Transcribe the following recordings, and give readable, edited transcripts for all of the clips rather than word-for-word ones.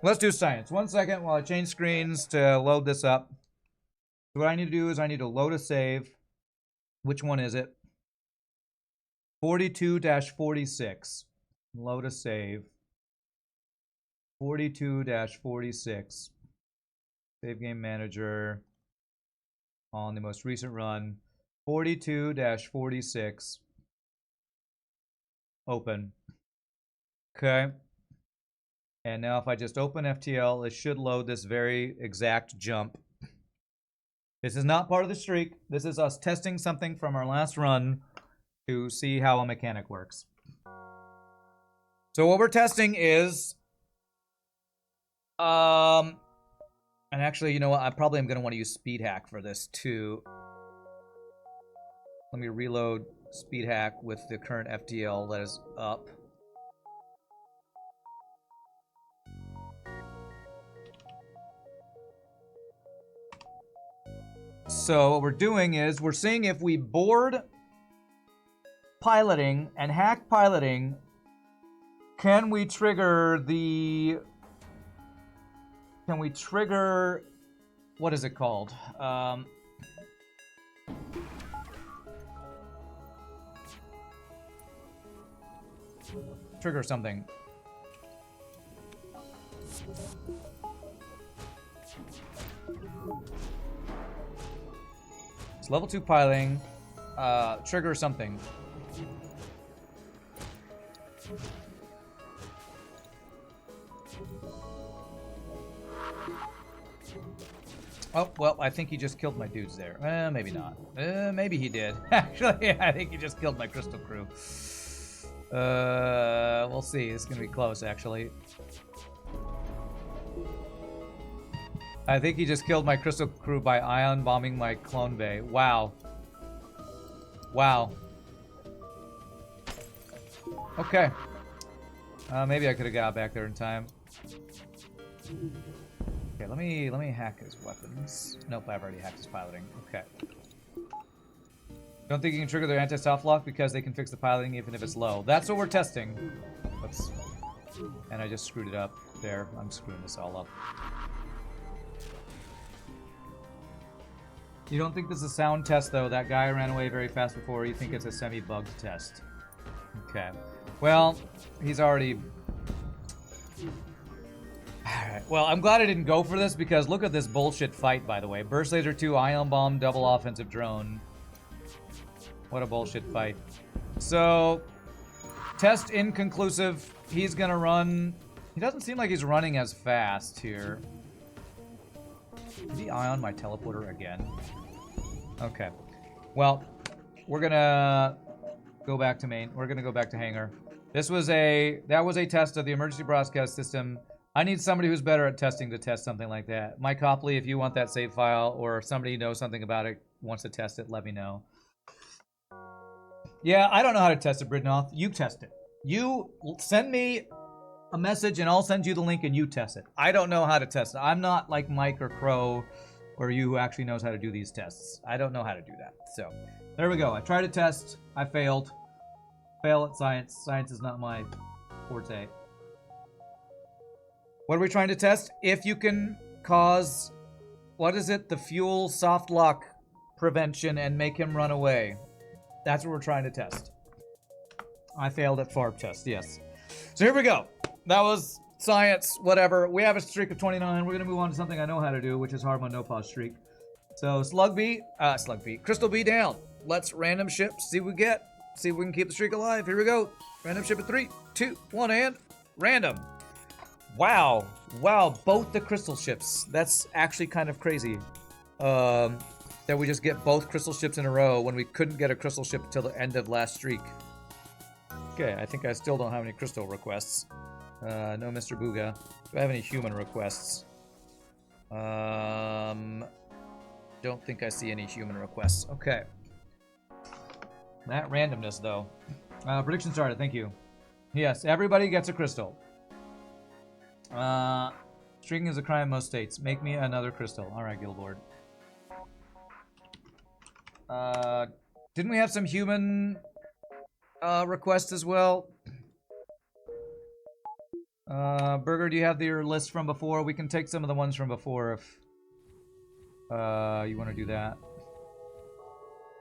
Let's do science. 1 second while I change screens to load this up. So what I need to do is I need to load a save. Which one is it? 42-46. Load a save. 42-46. Save game manager. On the most recent run. 42-46. Open. Okay. And now if I just open FTL, it should load this very exact jump. This is not part of the streak. This is us testing something from our last run to see how a mechanic works. So what we're testing is... and actually, you know what? I probably am going to want to use speed hack for this too. Let me reload speed hack with the current FTL that is up. So what we're doing is we're seeing if we board piloting and hack piloting, can we trigger the... Can we trigger... What is it called? Trigger something. It's level 2 piloting. Trigger something. Oh, well, I think he just killed my dudes there. Maybe not. Maybe he did. Actually, I think he just killed my crystal crew. We'll see. It's gonna be close, actually. I think he just killed my crystal crew by ion bombing my clone bay. Wow. Wow. Okay. Maybe I could have got back there in time. Okay, let me hack his weapons. Nope, I've already hacked his piloting. Okay. Don't think you can trigger their anti-soft lock because they can fix the piloting even if it's low. That's what we're testing. Oops. And I just screwed it up. There, I'm screwing this all up. You don't think this is a sound test, though? That guy ran away very fast before. You think it's a semi-bugged test. Okay. Well, he's already... Alright. Well, I'm glad I didn't go for this because look at this bullshit fight, by the way. Burst Laser 2, Ion Bomb, double offensive drone. What a bullshit fight. So, test inconclusive. He's gonna run... He doesn't seem like he's running as fast here. Did he ion my teleporter again? Okay. Well, we're gonna go back to main. We're gonna go back to hangar. That was a test of the emergency broadcast system. I need somebody who's better at testing to test something like that. Mike Copley, if you want that save file, or if somebody knows something about it, wants to test it, let me know. Yeah, I don't know how to test it, Bridnoth. You test it. You send me a message and I'll send you the link and you test it. I don't know how to test it. I'm not like Mike or Crow or you who actually knows how to do these tests. I don't know how to do that. So, there we go. I tried to test. I failed. Fail at science. Science is not my forte. What are we trying to test? If you can cause, what is it? The fuel soft lock prevention and make him run away. That's what we're trying to test. I failed at FARP test, yes. So here we go. That was science, whatever. We have a streak of 29. We're going to move on to something I know how to do, which is hard on no pause streak. So Crystal B down. Let's random ship, see what we get. See if we can keep the streak alive. Here we go. Random ship at 3, 2, 1, and random. Wow. Wow, both the crystal ships. That's actually kind of crazy. That we just get both crystal ships in a row when we couldn't get a crystal ship until the end of last streak. Okay, I think I still don't have any crystal requests. No Mr. Booga. Do I have any human requests? Don't think I see any human requests. Okay. That randomness, though. Prediction started, thank you. Yes, everybody gets a crystal. Streaking is a crime in most states. Make me another crystal. Alright, Guildboard. Didn't we have some human requests as well? Burger, do you have your list from before? We can take some of the ones from before if you want to do that.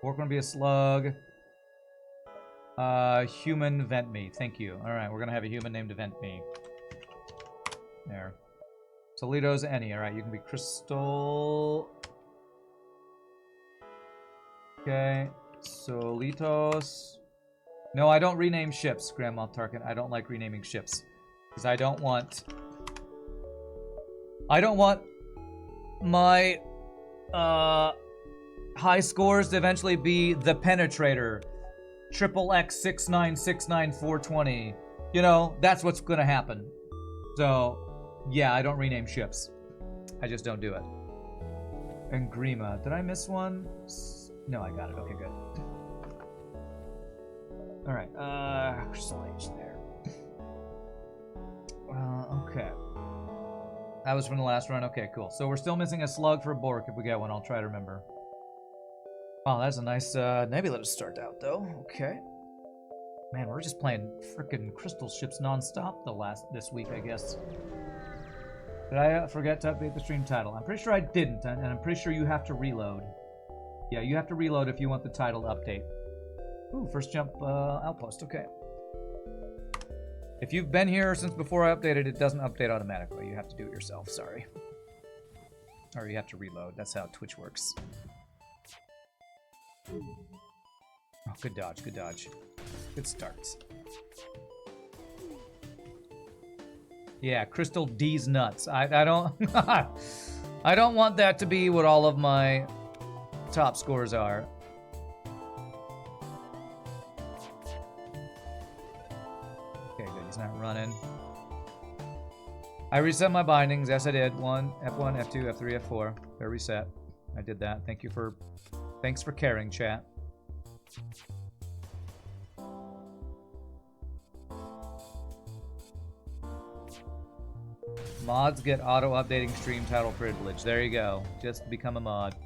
We're going to be a slug. Human vent me. Thank you. Alright, we're going to have a human named vent me. There. Toledo's any. Alright, you can be Crystal. Okay. Solitos. No, I don't rename ships, Grandma Tarkin. I don't like renaming ships. Because I don't want my high scores to eventually be the Penetrator. Triple X 6969420. You know, that's what's gonna happen. So, yeah, I don't rename ships. I just don't do it. And Grima. Did I miss one? No, I got it. Okay, good. Alright, Crystal Age there. Okay. That was from the last run. Okay, cool. So we're still missing a slug for Bork. If we get one, I'll try to remember. Oh, that's a nice nebula to start out, though. Okay. Man, we're just playing frickin' crystal ships non-stop this week, I guess. Did I forget to update the stream title? I'm pretty sure I didn't, and I'm pretty sure you have to reload. Yeah, you have to reload if you want the title to update. Ooh, first jump outpost. Okay. If you've been here since before I updated, it doesn't update automatically. You have to do it yourself, sorry. Or you have to reload. That's how Twitch works. Oh, good dodge, good dodge. Good starts. Yeah, Crystal D's nuts. I don't I don't want that to be what all of my top scores are. Okay, good. He's not running. I reset my bindings. Yes, I did. F1, F2, F3, F4. They're reset. I did that. Thanks for caring, chat. Mods get auto-updating stream title privilege. There you go. Just become a mod.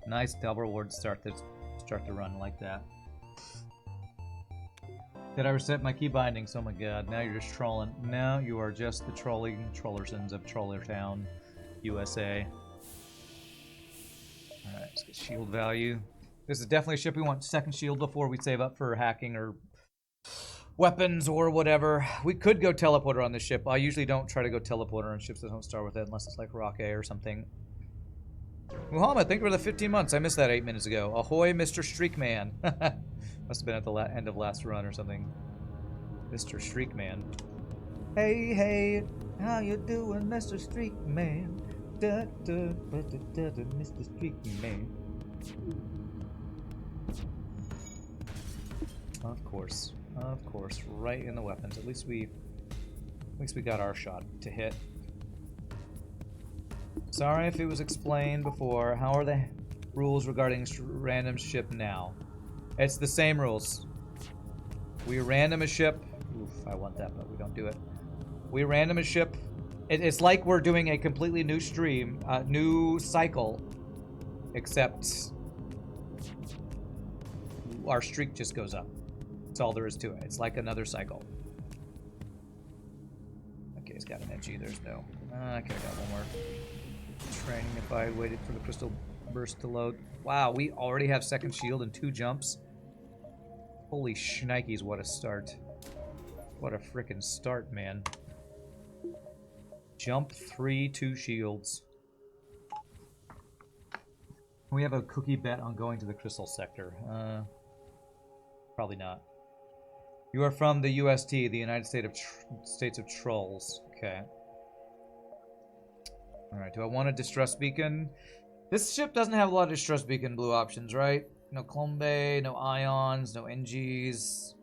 Nice double reward to start the run like that. Did I reset my key bindings? Oh my god, now you're just trolling. Now you are just the trolling trollersons of Trollertown, USA. Alright, let's get shield value. This is definitely a ship we want second shield before we save up for hacking or weapons or whatever. We could go teleporter on this ship. I usually don't try to go teleporter on ships that don't start with it unless it's like Rock A or something. Muhammad, thank you for the 15 months. I missed that 8 minutes ago. Ahoy, Mr. Streakman. Must have been at the end of last run or something. Mr. Streakman. Hey, hey, how you doing, Mr. Streakman? Da, da, da, da, da, Mr. Streakman. Of course, right in the weapons. At least we got our shot to hit. Sorry if it was explained before. How are the rules regarding random ship now? It's the same rules. We random a ship. Oof, I want that, but we don't do it. We random a ship. It's like we're doing a completely new stream, new cycle, except our streak just goes up. That's all there is to it. It's like another cycle. Okay, he's got an NG. There's no. Okay, I got one more training if I waited for the crystal burst to load. Wow, we already have second shield and 2 jumps. Holy shnikes, what a start. What a frickin' start, man. Jump 3, 2 shields. We have a cookie bet on going to the crystal sector. Probably not. You are from the UST, the United States of Trolls. Okay. Alright, do I want a distress beacon? This ship doesn't have a lot of distress beacon blue options, right? No Clombe, no Ions, no NGs.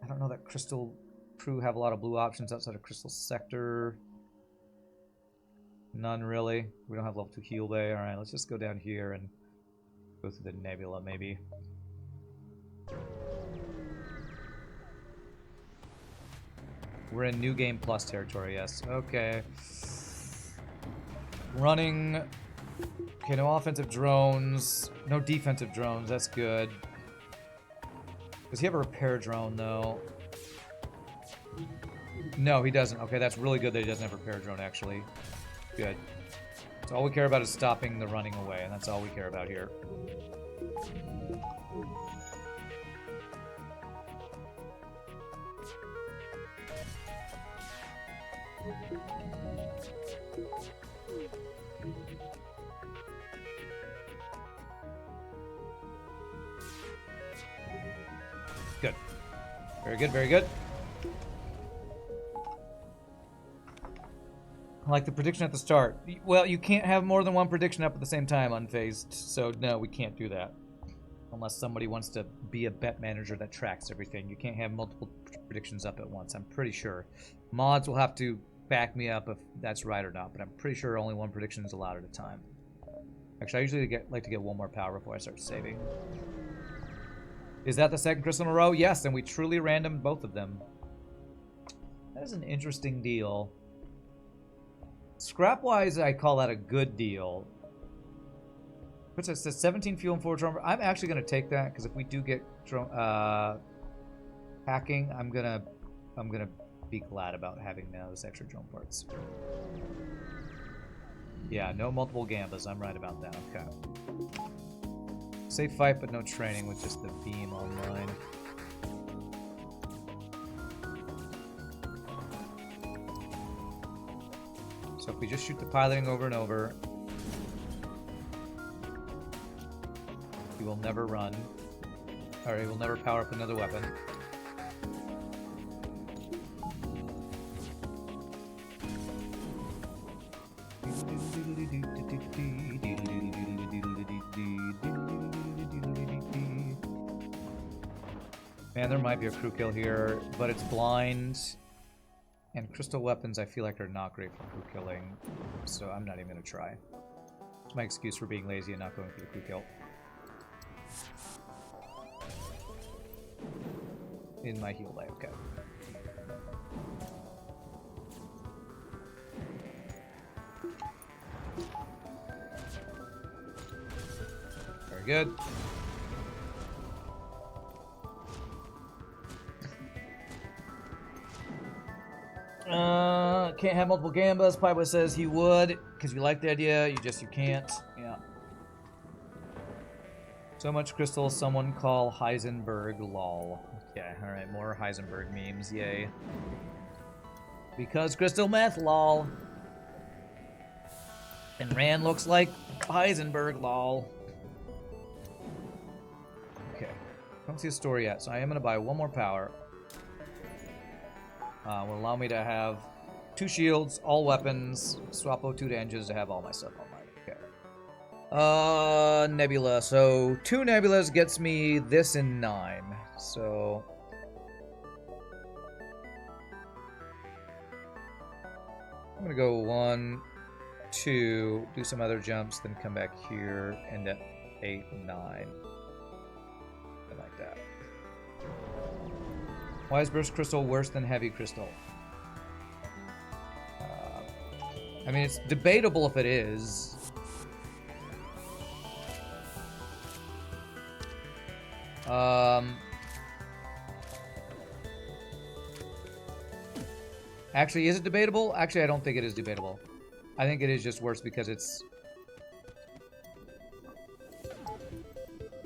I don't know that Crystal crew have a lot of blue options outside of Crystal Sector. None really. We don't have level 2 heal bay. Alright, let's just go down here and go through the nebula maybe. We're in New Game Plus territory, yes. Okay. Running. Okay, no offensive drones. No defensive drones, that's good. Does he have a repair drone, though? No, he doesn't. Okay, that's really good that he doesn't have repair drone, actually. Good. So all we care about is stopping the running away, and that's all we care about here. Good. Very good, very good. I like the prediction at the start. Well, you can't have more than one prediction up at the same time unfazed, so no, we can't do that. Unless somebody wants to be a bet manager that tracks everything. You can't have multiple predictions up at once, I'm pretty sure. Mods will have to back me up if that's right or not, but I'm pretty sure only one prediction is allowed at a time. Actually, I usually like to get one more power before I start saving. Is that the second crystal in a row? Yes, and we truly randomed both of them. That is an interesting deal. Scrap-wise, I call that a good deal. What's it? It says 17 fuel and 4 drone. I'm actually going to take that because if we do get hacking, I'm gonna be glad about having those extra drone parts. Yeah, no multiple gambas. I'm right about that. Okay. Safe fight, but no training with just the beam online. So if we just shoot the piloting over and over, he will never run, or he will never power up another weapon. Man, there might be a crew kill here, but it's blind. And crystal weapons I feel like are not great for crew killing, so I'm not even going to try. It's my excuse for being lazy and not going for the crew kill. In my heal light, okay. Very good. Can't have multiple gambas. Paibo says he would, because you like the idea, you can't. Yeah. So much crystal, someone call Heisenberg lol. Okay, alright, more Heisenberg memes, yay. Because crystal meth lol. And Rand looks like Heisenberg lol. Okay, don't see a story yet, so I am going to buy one more power. Will allow me to have 2 shields, all weapons, swap O2 to engines to have all my stuff online. Okay. Nebula. So 2 nebulas gets me this in 9. So I'm gonna go 1, 2, do some other jumps, then come back here, end at 8, 9. I like that. Why is burst crystal worse than heavy crystal? I mean, it's debatable if it is. Actually, is it debatable? Actually, I don't think it is debatable. I think it is just worse because it's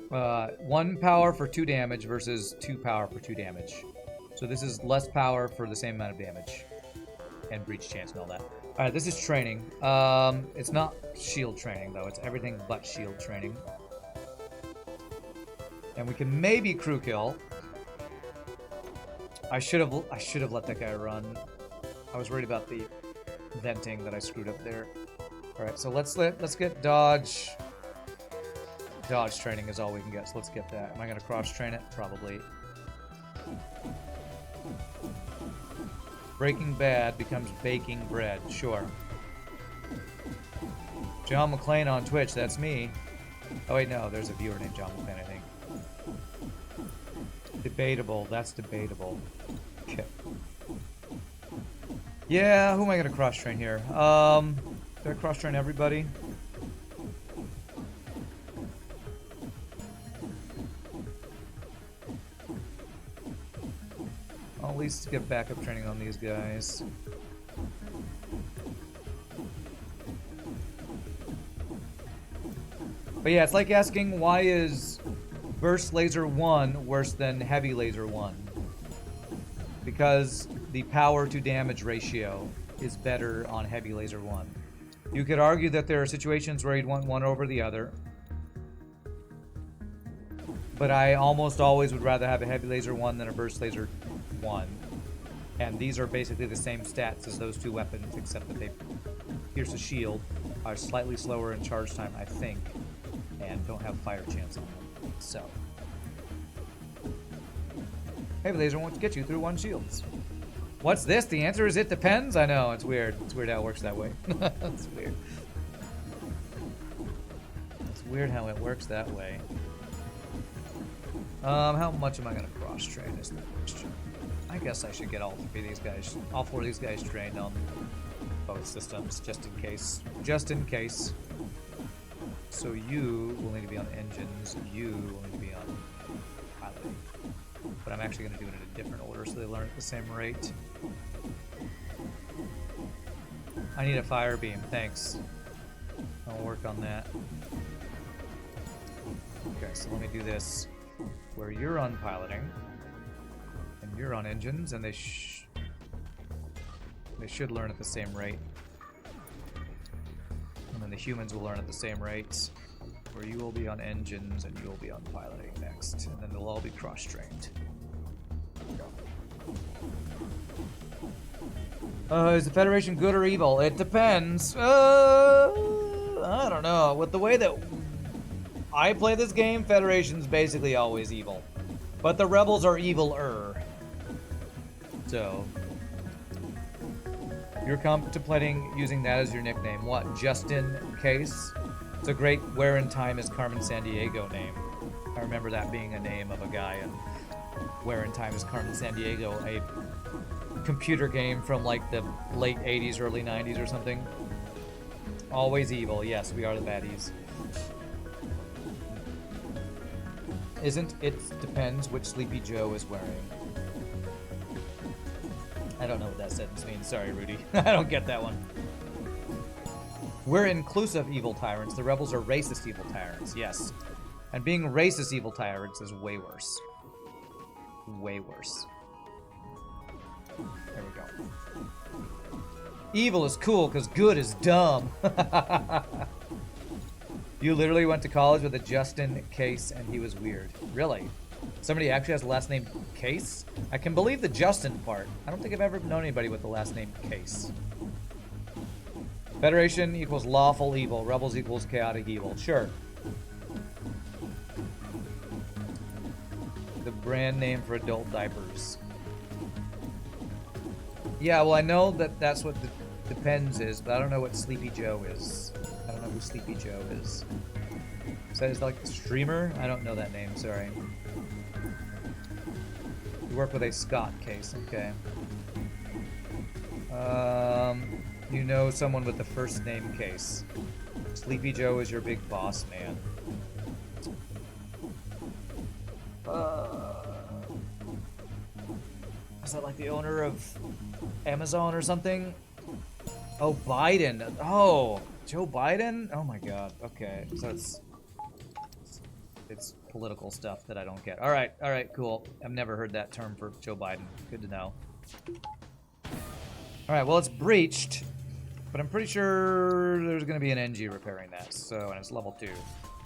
1 power for 2 damage versus 2 power for 2 damage. So this is less power for the same amount of damage. And breach chance and all that. Alright, this is training. It's not shield training, though. It's everything but shield training. And we can maybe crew kill. I should have let that guy run. I was worried about the venting that I screwed up there. Alright, so let's get dodge. Dodge training is all we can get, so let's get that. Am I going to cross-train it? Probably. Breaking Bad becomes baking bread. Sure. John McClane on Twitch, that's me. Oh wait, no, there's a viewer named John McClane, I think. Debatable, that's debatable. Okay. Yeah, who am I going to cross-train here? Did I cross-train everybody? I'll at least get backup training on these guys. But yeah, it's like asking why is Burst Laser 1 worse than Heavy Laser 1? Because the power to damage ratio is better on Heavy Laser 1. You could argue that there are situations where you'd want one over the other. But I almost always would rather have a Heavy Laser 1 than a Burst Laser 1. And these are basically the same stats as those two weapons, except that they pierce a shield, are slightly slower in charge time, I think, and don't have fire chance on them. So, Heavy Laser won't get you through one shields. What's this? The answer is it depends? I know, it's weird. It's weird how it works that way. It's weird. It's weird how it works that way. How much am I gonna cross-train is the question. I guess I should get all four of these guys trained on both systems, just in case. Just in case. So you will need to be on engines, you will need to be on piloting. But I'm actually gonna do it in a different order so they learn at the same rate. I need a fire beam, thanks. I'll work on that. Okay, so let me do this. Where you're on piloting, and you're on engines, and they should learn at the same rate. And then the humans will learn at the same rate, where you will be on engines, and you will be on piloting next. And then they'll all be cross-trained. Is the Federation good or evil? It depends. I don't know. With the way that I play this game, Federation's basically always evil. But the Rebels are evil-er. So, you're contemplating using that as your nickname. What, just in case? It's a great Where in Time is Carmen Sandiego name. I remember that being a name of a guy in Where in Time is Carmen Sandiego, a computer game from like the late 80s, early 90s or something. Always evil. Yes, we are the baddies. Isn't it depends which Sleepy Joe is wearing? I don't know what that sentence means. Sorry, Rudy. I don't get that one. We're inclusive evil tyrants. The rebels are racist evil tyrants. Yes. And being racist evil tyrants is way worse. Way worse. There we go. Evil is cool because good is dumb. You literally went to college with a Justin Case and he was weird. Really? Somebody actually has the last name Case? I can believe the Justin part. I don't think I've ever known anybody with the last name Case. Federation equals lawful evil. Rebels equals chaotic evil. Sure. The brand name for adult diapers. Yeah, well, I know that that's what the Depends is, but I don't know what Sleepy Joe is. I don't know who Sleepy Joe is. Is that like the streamer? I don't know that name, sorry. You work with a Scott Case, okay. You know someone with the first name Case. Sleepy Joe is your big boss, man. Is that like the owner of Amazon or something? Oh, Biden. Oh, Joe Biden? Oh my god. Okay, so it's political stuff that I don't get. All right, cool. I've never heard that term for Joe Biden. Good to know. All right, well, it's breached, but I'm pretty sure there's going to be an NG repairing that. So, and it's level 2.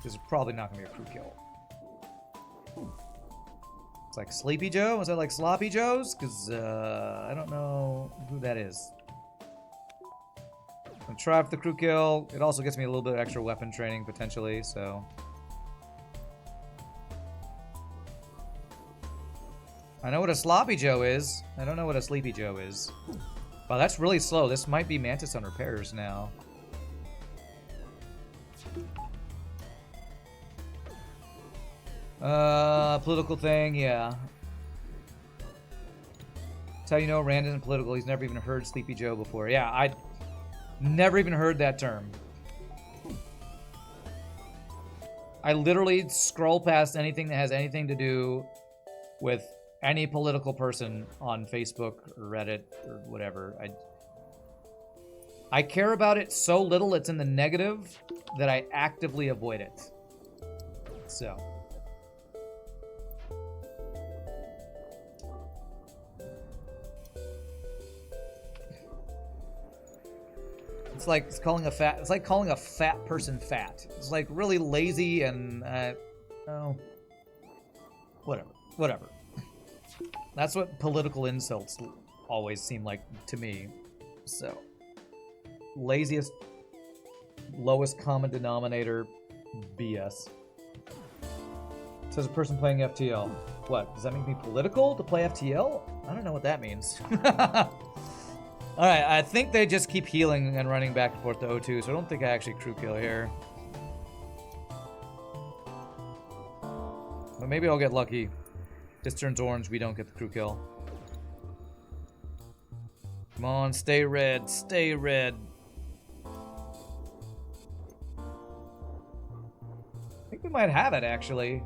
This is probably not going to be a crew kill. It's like Sleepy Joe? Is that like Sloppy Joe's? Because I don't know who that is. I'm try for the crew kill. It also gets me a little bit of extra weapon training potentially, so. I know what a Sloppy Joe is. I don't know what a Sleepy Joe is. Wow, that's really slow. This might be Mantis on repairs now. Political thing, yeah. That's how you know Rand isn't political. He's never even heard Sleepy Joe before. Yeah, I never even heard that term. I literally scroll past anything that has anything to do with any political person on Facebook or Reddit or whatever. I care about it so little it's in the negative that I actively avoid it. So. It's like calling a fat person fat. It's like really lazy and oh, whatever. That's what political insults always seem like to me. So, laziest, lowest common denominator BS. Says a person playing FTL. What, does that make me political to play FTL? I don't know what that means. Alright, I think they just keep healing and running back and forth to O2, so I don't think I actually crew kill here. But maybe I'll get lucky. This turns orange, we don't get the crew kill. Come on, stay red, stay red. I think we might have it, actually.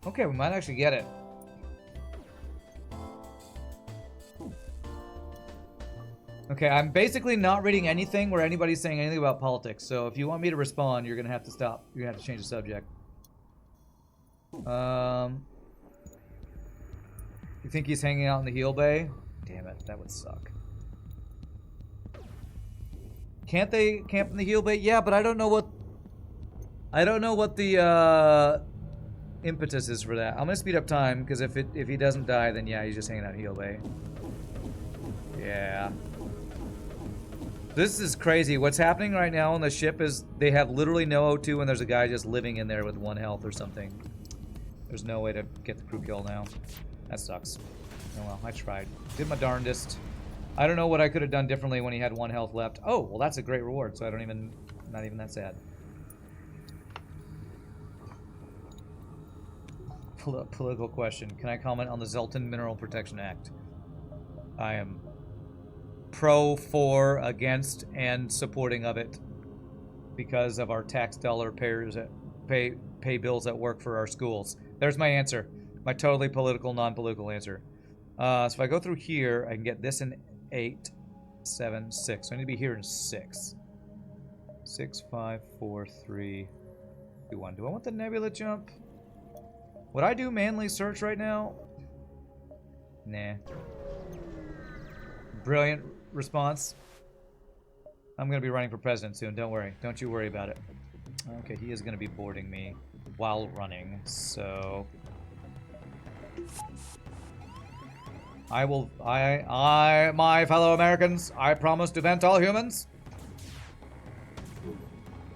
Okay, we might actually get it. Okay, I'm basically not reading anything where anybody's saying anything about politics, so if you want me to respond, you're gonna have to stop. You're gonna have to change the subject. You think he's hanging out in the heal bay? Damn it, that would suck. Can't they camp in the heal bay? Yeah, but I don't know what the impetus is for that. I'm gonna speed up time because if he doesn't die, then yeah, he's just hanging out in heal bay. Yeah. This is crazy. What's happening right now on the ship is they have literally no O2 and there's a guy just living in there with 1 health or something. There's no way to get the crew kill now. That sucks. Oh well, I tried. Did my darndest. I don't know what I could have done differently when he had 1 health left. Oh, well that's a great reward, so I don't even, not even that sad. Political question. Can I comment on the Zoltan Mineral Protection Act? I am pro, for, against, and supporting of it because of our tax dollar payers that pay bills that work for our schools. There's my answer. My totally political, non-political answer. So if I go through here, I can get this in 8, 7, 6. So I need to be here in 6. 6, 5, 4, 3, 2, 1. Do I want the nebula jump? Would I do manly search right now? Nah. Brilliant response. I'm going to be running for president soon. Don't worry. Don't you worry about it. Okay, he is going to be boarding me while running, so... my fellow Americans, I promise to vent all humans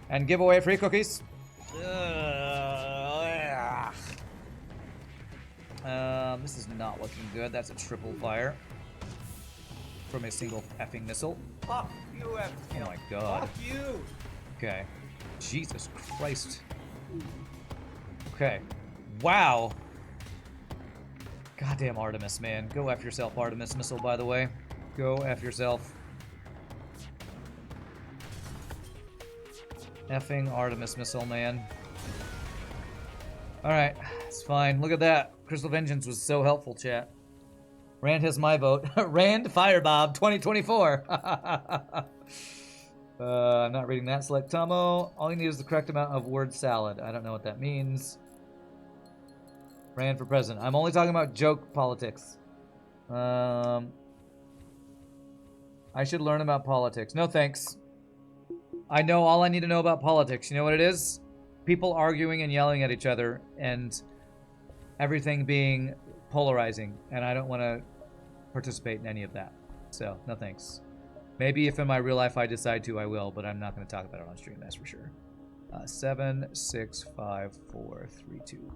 and give away free cookies. This is not looking good. That's a triple fire from a single effing missile. Fuck you, FTL. Oh my god. Fuck you. Okay. Jesus Christ. Okay. Wow. Goddamn Artemis, man. Go F yourself, Artemis missile, by the way. Go F yourself. Effing Artemis missile, man. Alright, it's fine. Look at that. Crystal Vengeance was so helpful, chat. Rand has my vote. Rand Firebob 2024. I'm not reading that. Select Tomo. All you need is the correct amount of word salad. I don't know what that means. Rand for president. I'm only talking about joke politics. I should learn about politics. No thanks. I know all I need to know about politics. You know what it is? People arguing and yelling at each other and everything being polarizing. And I don't want to participate in any of that. So, no thanks. Maybe if in my real life I decide to, I will, but I'm not going to talk about it on stream, that's for sure. 7, 6, 5, 4, 3, 2.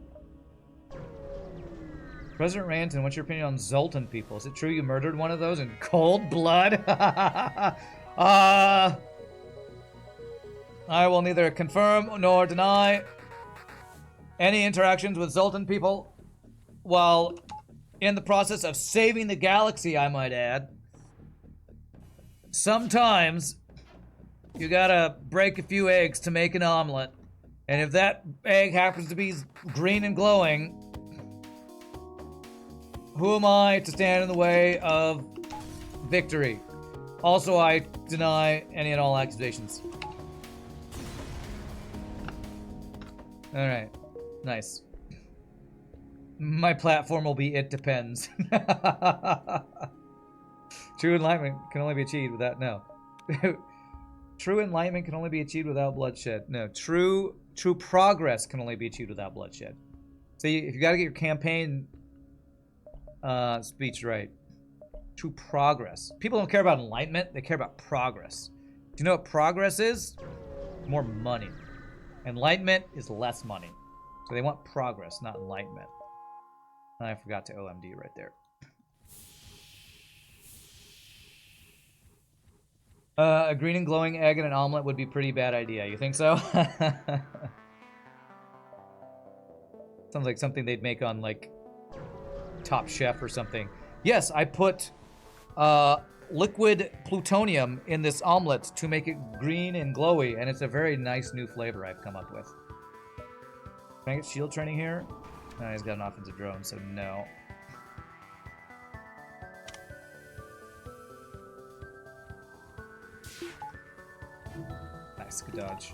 President Ranton, what's your opinion on Zoltan people? Is it true you murdered one of those in cold blood? I will neither confirm nor deny any interactions with Zoltan people while in the process of saving the galaxy, I might add. Sometimes You gotta break a few eggs to make an omelet. And if that egg happens to be green and glowing, who am I to stand in the way of victory? Also, I deny any and all accusations. Alright. Nice. My platform will be it depends. True enlightenment can only be achieved without... No. True enlightenment can only be achieved without bloodshed. No. True progress can only be achieved without bloodshed. See, if you gotta get your campaign speech right. True progress. People don't care about enlightenment, they care about progress. Do you know what progress is? More money. Enlightenment is less money. So they want progress, not enlightenment. I forgot to OMD right there. A green and glowing egg and an omelet would be a pretty bad idea. You think so? Sounds like something they'd make on, like, Top Chef or something. Yes, I put liquid plutonium in this omelet to make it green and glowy, and it's a very nice new flavor I've come up with. Can I get shield training here? No, he's got an offensive drone, so no. Nice, good dodge.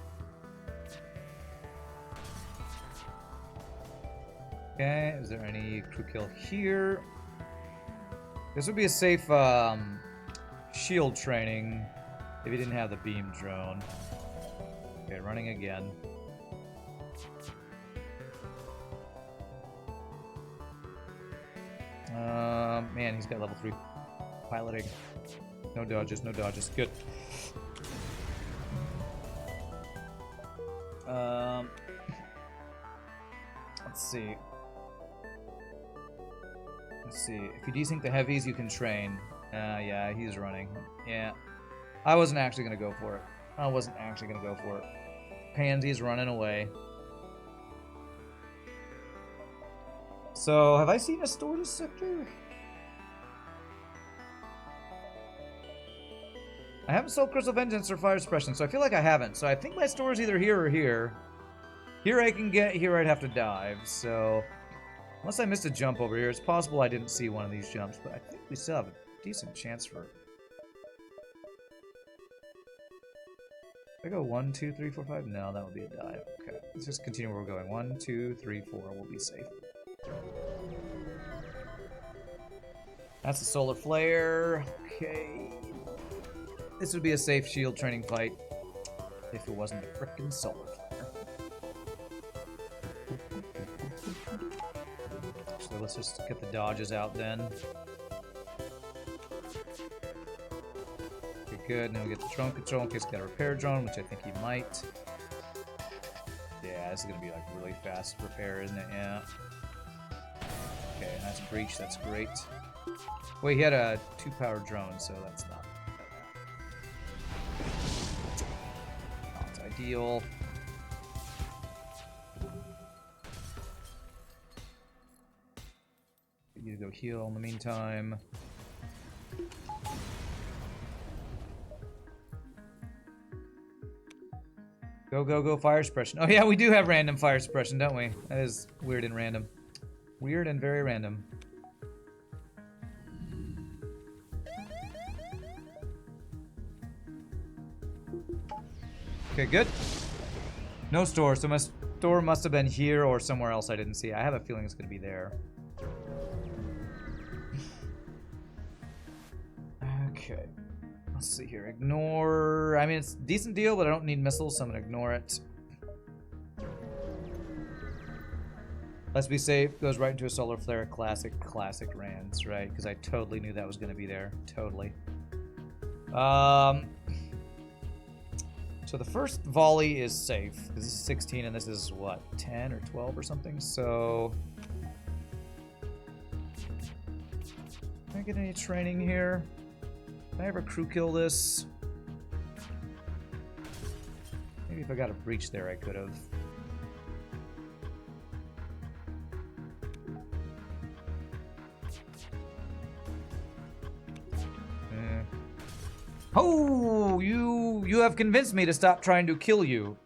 Okay, is there any crew kill here? This would be a safe shield training if you didn't have the beam drone. Okay, running again. Man, he's got level 3 piloting. No dodges, no dodges. Good. Let's see. Let's see. If you desync the heavies, you can train. Yeah, he's running. Yeah. I wasn't actually going to go for it. I wasn't actually going to go for it. Pansy's running away. So, have I seen a storage sector? I haven't sold Crystal Vengeance or Fire Suppression, so I feel like I haven't. So I think my store is either here or here. Here I can get, here I'd have to dive, so... Unless I missed a jump over here, it's possible I didn't see one of these jumps, but I think we still have a decent chance for... If I go 1, 2, 3, 4, 5? No, that would be a dive. Okay, let's just continue where we're going. 1, 2, 3, 4, we'll be safe. That's a solar flare. Okay. This would be a safe shield training fight if it wasn't a frickin' solar flare. So let's just get the dodges out then. Okay, good. Now we get the drone control in case we got a repair drone, which I think he might. Yeah, this is gonna be like really fast repair, isn't it? Yeah. Okay, that's breach. That's great. Wait, he had a 2-power drone, so that's not ideal. You go heal in the meantime. Go, go, go, fire suppression. Oh yeah, we do have random fire suppression, don't we? That is weird and random. Weird and very random. Okay, good. No store, so my store must have been here or somewhere else I didn't see. I have a feeling it's going to be there. Okay. Let's see here. Ignore... I mean, it's a decent deal, but I don't need missiles, so I'm going to ignore it. Let's be safe. Goes right into a solar flare. Classic Rands, right? Because I totally knew that was going to be there. Totally. So the first volley is safe, because this is 16 and this is, what, 10 or 12 or something? So... Can I get any training here? Can I ever crew kill this? Maybe if I got a breach there, I could have. Oh, you have convinced me to stop trying to kill you.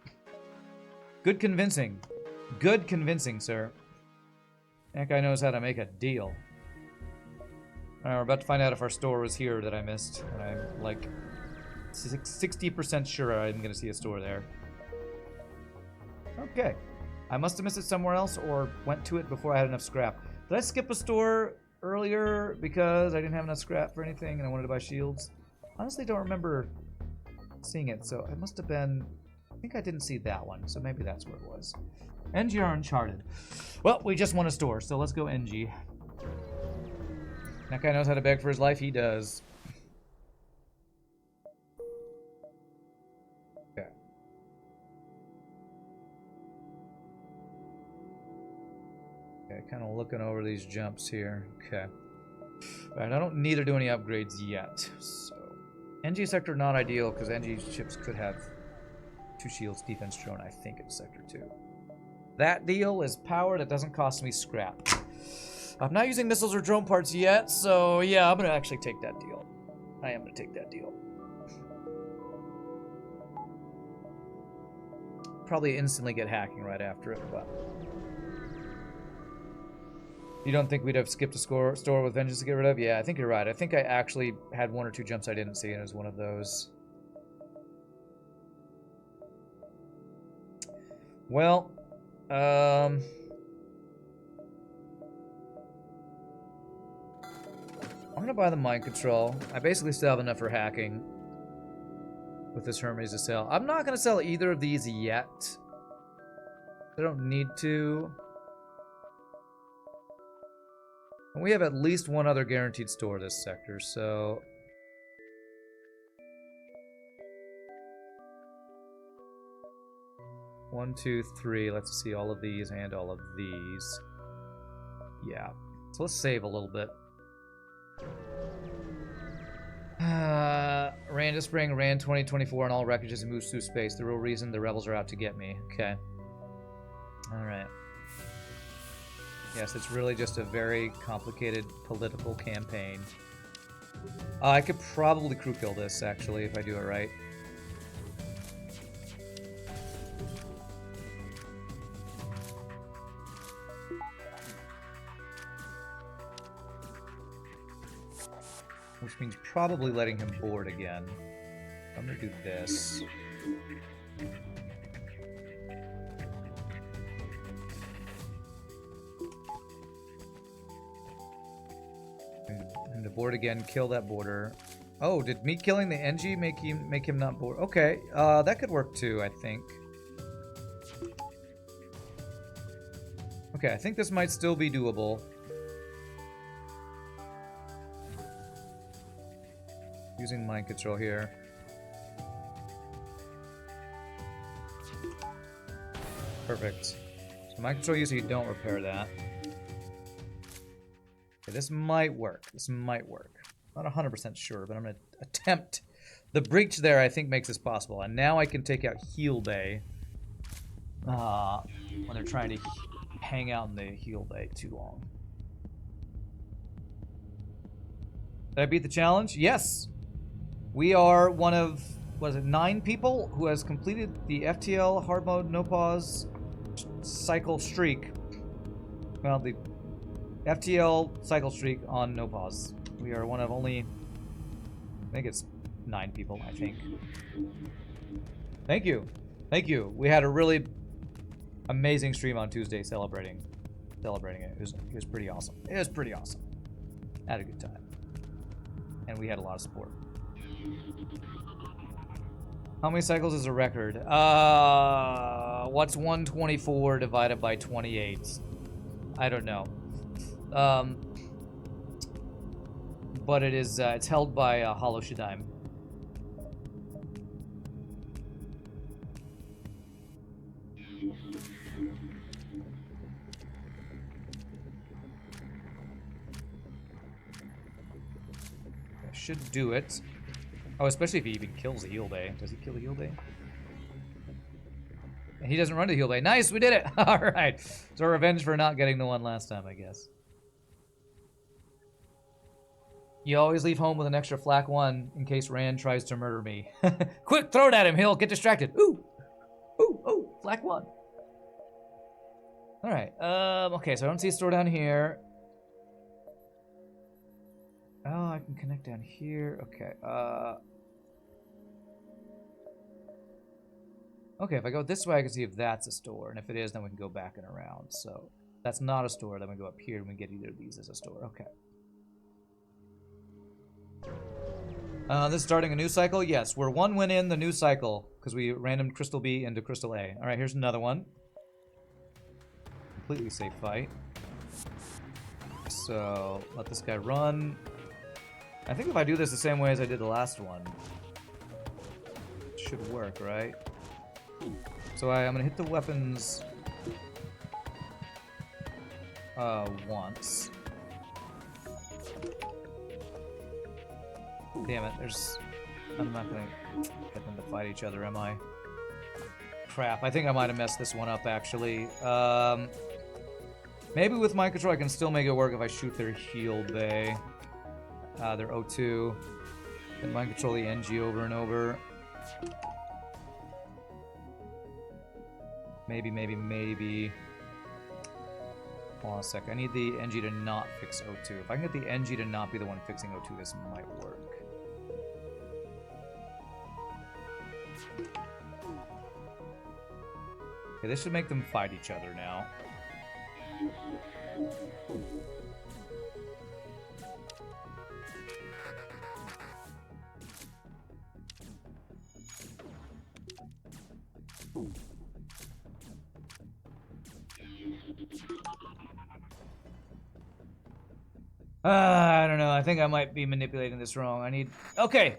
Good convincing. Good convincing, sir. That guy knows how to make a deal. Alright, we're about to find out if our store was here that I missed. And I'm like 60% sure I'm gonna see a store there. Okay. I must have missed it somewhere else or went to it before I had enough scrap. Did I skip a store earlier because I didn't have enough scrap for anything and I wanted to buy shields? Honestly, don't remember seeing it, so it must have been... I think I didn't see that one, so maybe that's where it was. NG are Uncharted. Well, we just won a store, so let's go NG. That guy knows how to beg for his life. He does. Okay. Okay, kind of looking over these jumps here. Okay. Alright, I don't need to do any upgrades yet. So, NG sector not ideal because NG ships could have 2 shields, defense drone, I think, in sector 2. That deal is power that doesn't cost me scrap. I'm not using missiles or drone parts yet, so yeah, I'm gonna actually take that deal. I am gonna take that deal. Probably instantly get hacking right after it, but... You don't think we'd have skipped a store with vengeance to get rid of? Yeah, I think you're right. I think I actually had 1 or 2 jumps I didn't see, and it was one of those. Well, I'm gonna buy the mind control. I basically still have enough for hacking with this Hermes to sell. I'm not gonna sell either of these yet. I don't need to. And we have at least 1 other guaranteed store this sector, so... One, 2, 3. Let's see all of these and all of these. Yeah. So let's save a little bit. Ran to spring, ran 2024 on all wreckages and moves through space. The real reason the rebels are out to get me. Okay. Alright. Yes, it's really just a very complicated political campaign. I could probably crew kill this, actually, if I do it right. Which means probably letting him board again. I'm gonna do this. And to board again, kill that border. Oh, did me killing the NG make him not board? Okay, that could work too, I think. Okay, I think this might still be doable. Using mind control here. Perfect. So mind control use so you don't repair that. Okay, this might work. This might work. Not 100% sure, but I'm going to attempt. The breach there, I think, makes this possible. And now I can take out heal bay. When they're trying to hang out in the heal bay too long. Did I beat the challenge? Yes! We are one of, what is it, 9 people who has completed the FTL Hard Mode No Pause cycle streak. Well, the FTL cycle streak on No Pause. We are one of only, I think it's 9 people, I think. Thank you. Thank you. We had a really amazing stream on Tuesday celebrating it. It was pretty awesome. It was pretty awesome. Had a good time. And we had a lot of support. How many cycles is a record? What's 124 divided by 28? I don't know. But it is, it's held by Hollow Shadaim. I should do it. Oh, especially if he even kills the heal bay. Does he kill the heal bay? He doesn't run to heal bay. Nice, we did it! Alright. So revenge for not getting the one last time, I guess. You always leave home with an extra flak 1 in case Rand tries to murder me. Quick, throw it at him. He'll get distracted. Ooh. Ooh, ooh, flak 1. Alright, okay, so I don't see a store down here. Oh, I can connect down here. Okay, okay, if I go this way, I can see if that's a store. And if it is, then we can go back and around. So, if that's not a store, then we go up here and we get either of these as a store. Okay. This is starting a new cycle? Yes, we're 1 win in the new cycle because we random Crystal B into Crystal A. Alright, here's another one. Completely safe fight. So, let this guy run. I think if I do this the same way as I did the last one, it should work, right? So I'm going to hit the weapons once. Damn it, I'm not gonna get them to fight each other, am I? Crap, I think I might have messed this one up, actually. Maybe with mind control I can still make it work if I shoot their heal bay. Their O2. And mind control the NG over and over. Maybe. Hold on a sec. I need the NG to not fix O2. If I can get the NG to not be the one fixing O2, this might work. Okay, this should make them fight each other now. I don't know. I think I might be manipulating this wrong. I need... Okay.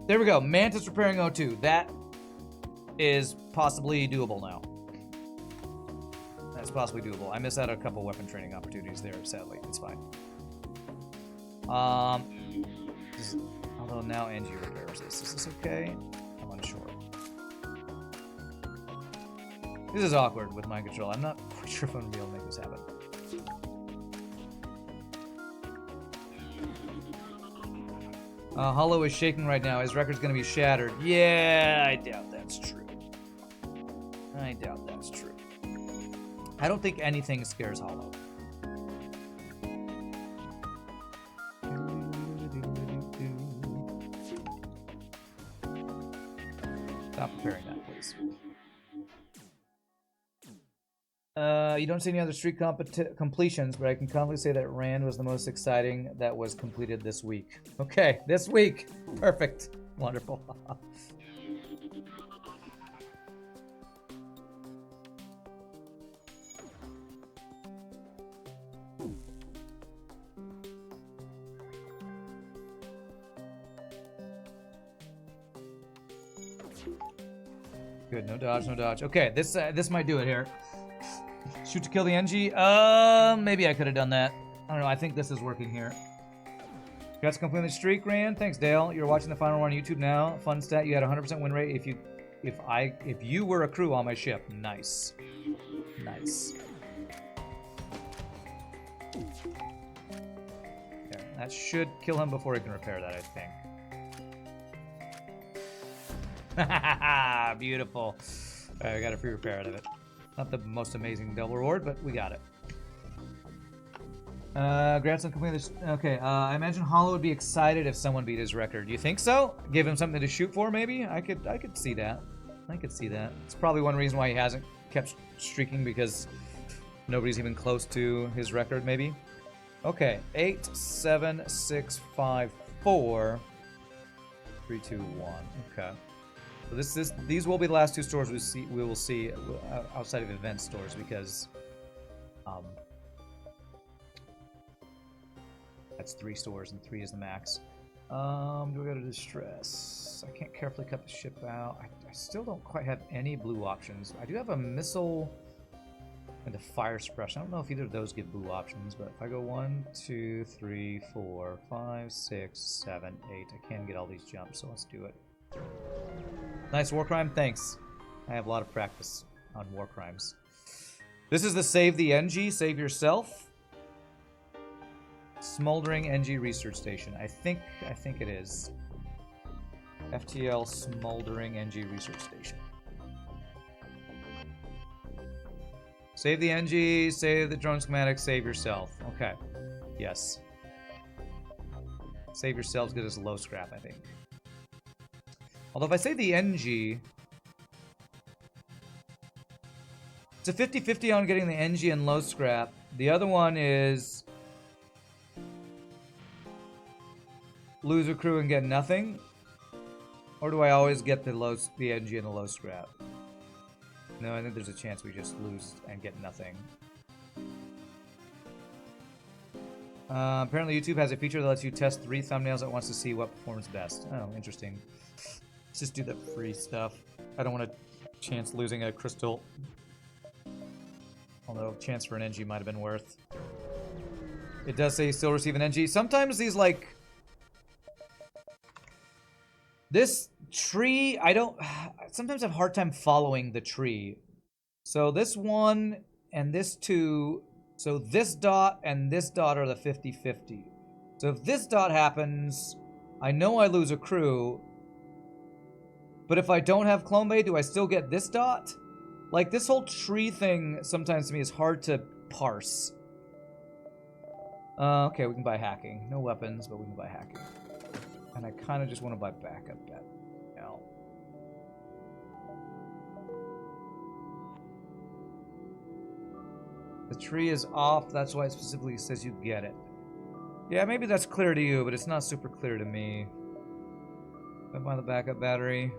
There we go. Mantis repairing O2. That is possibly doable now. That's possibly doable. I missed out on a couple weapon training opportunities there, sadly. It's fine. Although now NG repairs this. Is this okay? I'm unsure. This is awkward with mind control. I'm not quite sure if I'm going to be able to make this happen. Hollow is shaking right now. His record's gonna be shattered. Yeah, I doubt that's true. I doubt that's true. I don't think anything scares Hollow. Stop preparing that, please. You don't see any other streak completions, but I can confidently say that Rand was the most exciting that was completed this week. Okay, this week. Perfect. Wonderful. Good, no dodge, no dodge. Okay, this might do it here. Shoot to kill the NG? Maybe I could have done that. I don't know, I think this is working here. Congrats on completing the streak, Rand. Thanks, Dale. You're watching the final one on YouTube now. Fun stat, you had 100% win rate if you were a crew on my ship. Nice. Nice. There, that should kill him before he can repair that, I think. Beautiful. Alright, I got a free repair out of it. Not the most amazing double reward, but we got it. Congrats on completing this. Okay, I imagine Hollow would be excited if someone beat his record. You think so? Give him something to shoot for, maybe? I could see that. I could see that. It's probably one reason why he hasn't kept streaking, because nobody's even close to his record, maybe. Okay, 8, 7, 6, 5, 4, 3, 2, 1. Okay. So these will be the last two stores we will see outside of event stores, because that's 3 stores and 3 is the max. Do I go to distress? I can't carefully cut the ship out. I still don't quite have any blue options. I do have a missile and a fire suppression. I don't know if either of those give blue options, but if I go 1, 2, 3, 4, 5, 6, 7, 8, I can get all these jumps, so let's do it. Nice war crime, thanks. I have a lot of practice on war crimes. This is the save the NG, save yourself. Smoldering NG Research Station. I think it is. FTL Smoldering NG Research Station. Save the NG, save the drone schematic, save yourself. Okay. Yes. Save yourselves because it's low scrap, I think. Although if I save the NG... It's a 50-50 on getting the NG and low scrap. The other one is... lose a crew and get nothing? Or do I always get the NG and the low scrap? No, I think there's a chance we just lose and get nothing. Apparently YouTube has a feature that lets you test 3 thumbnails at once to see what performs best. Oh, interesting. Let's just do the free stuff. I don't want to chance losing a crystal. Although chance for an NG might have been worth. It does say you still receive an NG. Sometimes these, like... This tree, I sometimes have a hard time following the tree. So this one and this two, so this dot and this dot are the 50-50. So if this dot happens, I know I lose a crew. But if I don't have Clone Bay, do I still get this dot? Like, this whole tree thing sometimes to me is hard to parse. Okay, we can buy hacking. No weapons, but we can buy hacking. And I kind of just want to buy backup bet now. The tree is off, that's why it specifically says you get it. Yeah, maybe that's clear to you, but it's not super clear to me. I buy the backup battery.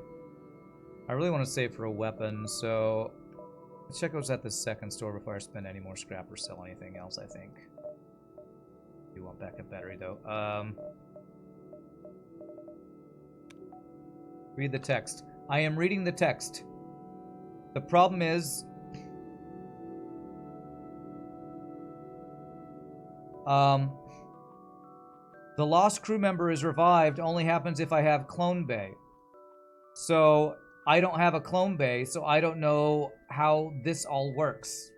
I really want to save for a weapon, so... Let's check what's at the second store before I spend any more scrap or sell anything else, I think. You want backup battery, though. Read the text. I am reading the text. The problem is... the lost crew member is revived only happens if I have Clone Bay. So, I don't have a Clone Bay, so I don't know how this all works.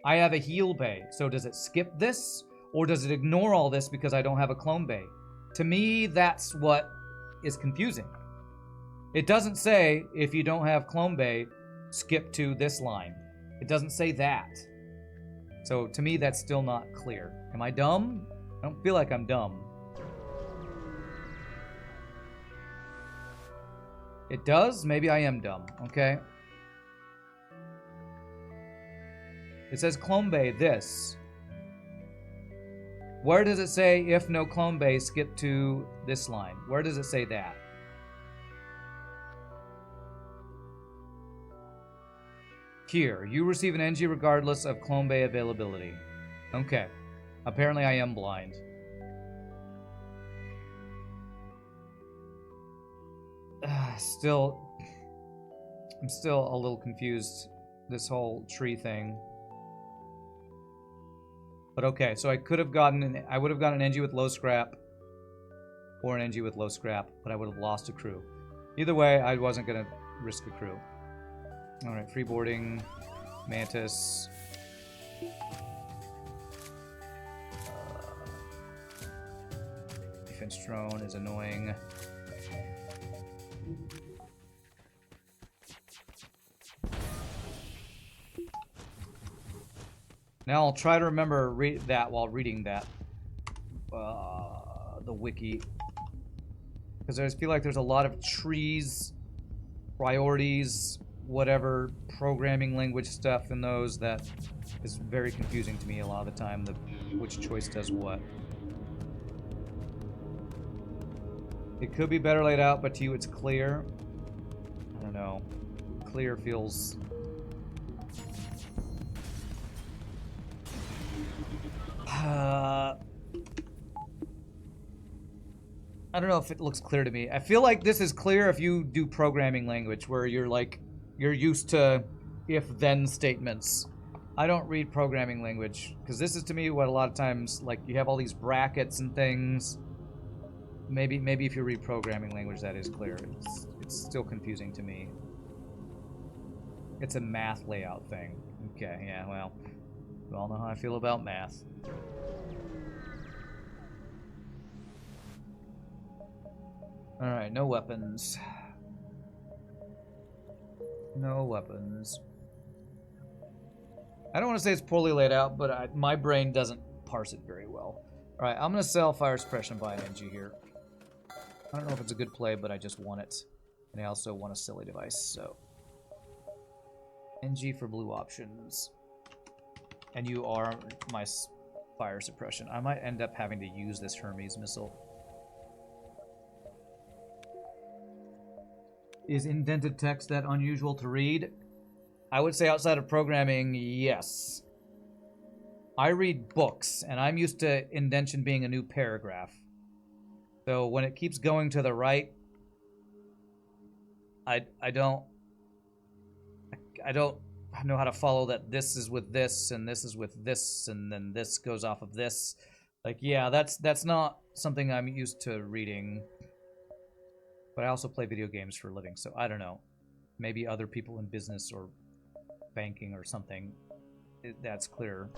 I have a Heal Bay, so does it skip this? Or does it ignore all this because I don't have a Clone Bay? To me, that's what is confusing. It doesn't say, if you don't have Clone Bay, skip to this line. It doesn't say that. So, to me, that's still not clear. Am I dumb? I don't feel like I'm dumb. It does? Maybe I am dumb. Okay. It says Clone Bay, this. Where does it say, if no Clone Bay, skip to this line? Where does it say that? Here, you receive an NG regardless of Clone Bay availability. Okay. Apparently I am blind. I'm still a little confused, this whole tree thing. But okay, so I would have gotten an NG with low scrap, or an NG with low scrap, but I would have lost a crew. Either way, I wasn't gonna risk a crew. Alright, freeboarding, Mantis. Defense drone is annoying. Now I'll try to remember that while reading that. The wiki. Because I feel like there's a lot of trees, priorities, whatever, programming language stuff in those that is very confusing to me a lot of the time, which choice does what. It could be better laid out, but to you it's clear. I don't know. Clear feels... I don't know if it looks clear to me. I feel like this is clear if you do programming language, where you're used to if-then statements. I don't read programming language, because this is to me what a lot of times, like, you have all these brackets and things. Maybe if you read programming language, that is clear. It's still confusing to me. It's a math layout thing. Okay, yeah, well, we all know how I feel about math. Alright, no weapons. No weapons. I don't want to say it's poorly laid out, but my brain doesn't parse it very well. Alright, I'm going to sell fire suppression by an NG here. I don't know if it's a good play, but I just want it. And I also want a silly device, so... NG for blue options. And you are my fire suppression. I might end up having to use this Hermes missile. Is indented text that unusual to read? I would say outside of programming, yes. I read books, and I'm used to indentation being a new paragraph. So when it keeps going to the right, I don't know how to follow that this is with this, and this is with this, and then this goes off of this. Like, yeah, that's not something I'm used to reading. But I also play video games for a living, so I don't know. Maybe other people in business or banking or something, that's clear.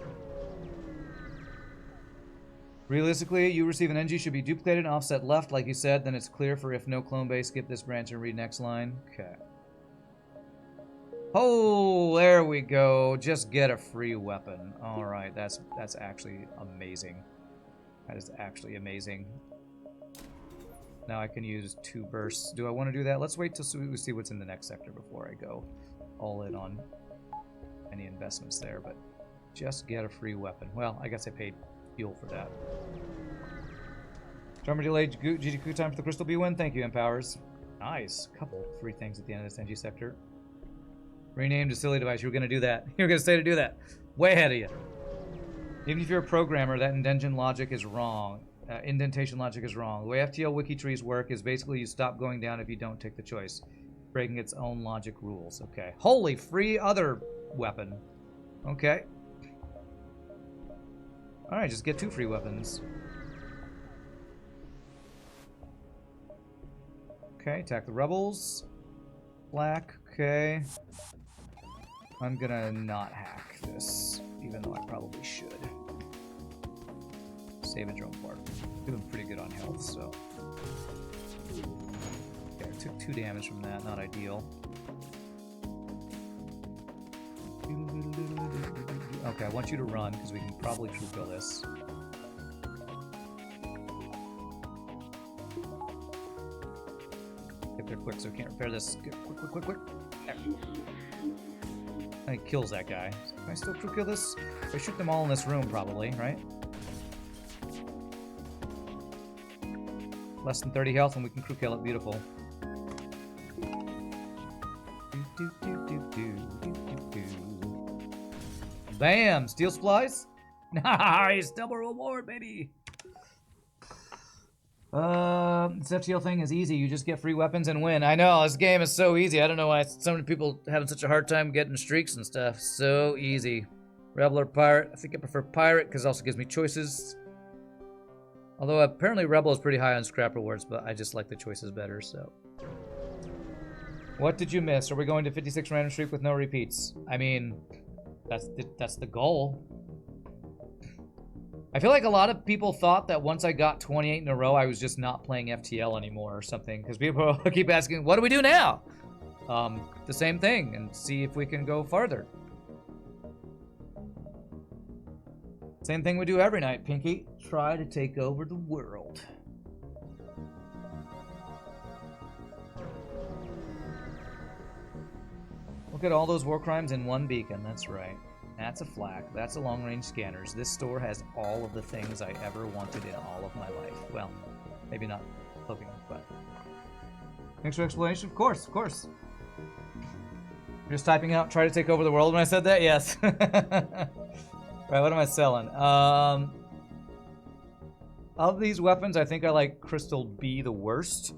Realistically, you receive an NG should be duplicated and offset left, like you said, then it's clear for if no clone base, skip this branch and read next line. Okay. Oh, there we go. Just get a free weapon. Alright, that's actually amazing. That is actually amazing. Now I can use 2 bursts. Do I want to do that? Let's wait till we see what's in the next sector before I go all in on any investments there, but just get a free weapon. Well, I guess I paid fuel for that. Charmer delayed GGQ time for the Crystal B win. Thank you, Empowers. Nice. Couple free things at the end of this NG sector. Renamed a silly device. You were going to do that. You were going to say to do that. Way ahead of you. Even if you're a programmer, that indentation logic is wrong. Indentation logic is wrong. The way FTL wiki trees work is basically you stop going down if you don't take the choice, breaking its own logic rules. Okay. Holy free other weapon. Okay. Alright, just get 2 free weapons. Okay, attack the rebels. Black, okay. I'm gonna not hack this, even though I probably should. Save a drone part. Doing pretty good on health, so. Okay, I took 2 damage from that, not ideal. Okay, I want you to run, because we can probably true kill this. Get there quick so we can't repair this. Quick. And he kills that guy. Can I still true kill this? If I shoot them all in this room, probably, right? Less than 30 health and we can crew kill it. Beautiful. Bam! Steel supplies? Nice! Double reward, baby! This FTL thing is easy. You just get free weapons and win. I know, this game is so easy. I don't know why so many people having such a hard time getting streaks and stuff. So easy. Rebel or Pirate? I think I prefer Pirate because it also gives me choices. Although apparently Rebel is pretty high on scrap rewards, but I just like the choices better, so. What did you miss? Are we going to 56 random streak with no repeats? I mean, that's the goal. I feel like a lot of people thought that once I got 28 in a row, I was just not playing FTL anymore or something, because people keep asking, what do we do now? The same thing, and see if we can go farther. Same thing we do every night, Pinky. Try to take over the world. Look at all those war crimes in one beacon, that's right. That's a flak, that's a long-range scanners. This store has all of the things I ever wanted in all of my life. Well, maybe not cloaking, but... Thanks for explanation. Of course, of course. You're just typing out, try to take over the world when I said that? Yes. Right, what am I selling? Of these weapons, I think I like Crystal B the worst.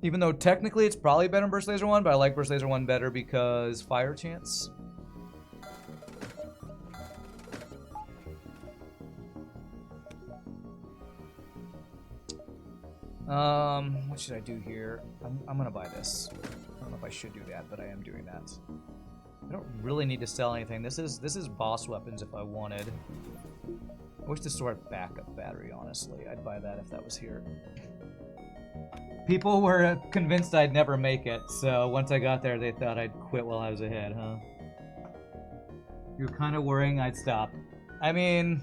Even though technically it's probably better than Burst Laser 1, but I like Burst Laser 1 better because fire chance. What should I do here? I'm gonna buy this. I don't know if I should do that, but I am doing that. I don't really need to sell anything. This is boss weapons if I wanted. I wish the store had backup battery, honestly. I'd buy that if that was here. People were convinced I'd never make it, so once I got there, they thought I'd quit while I was ahead, huh? You were kind of worrying I'd stop. I mean,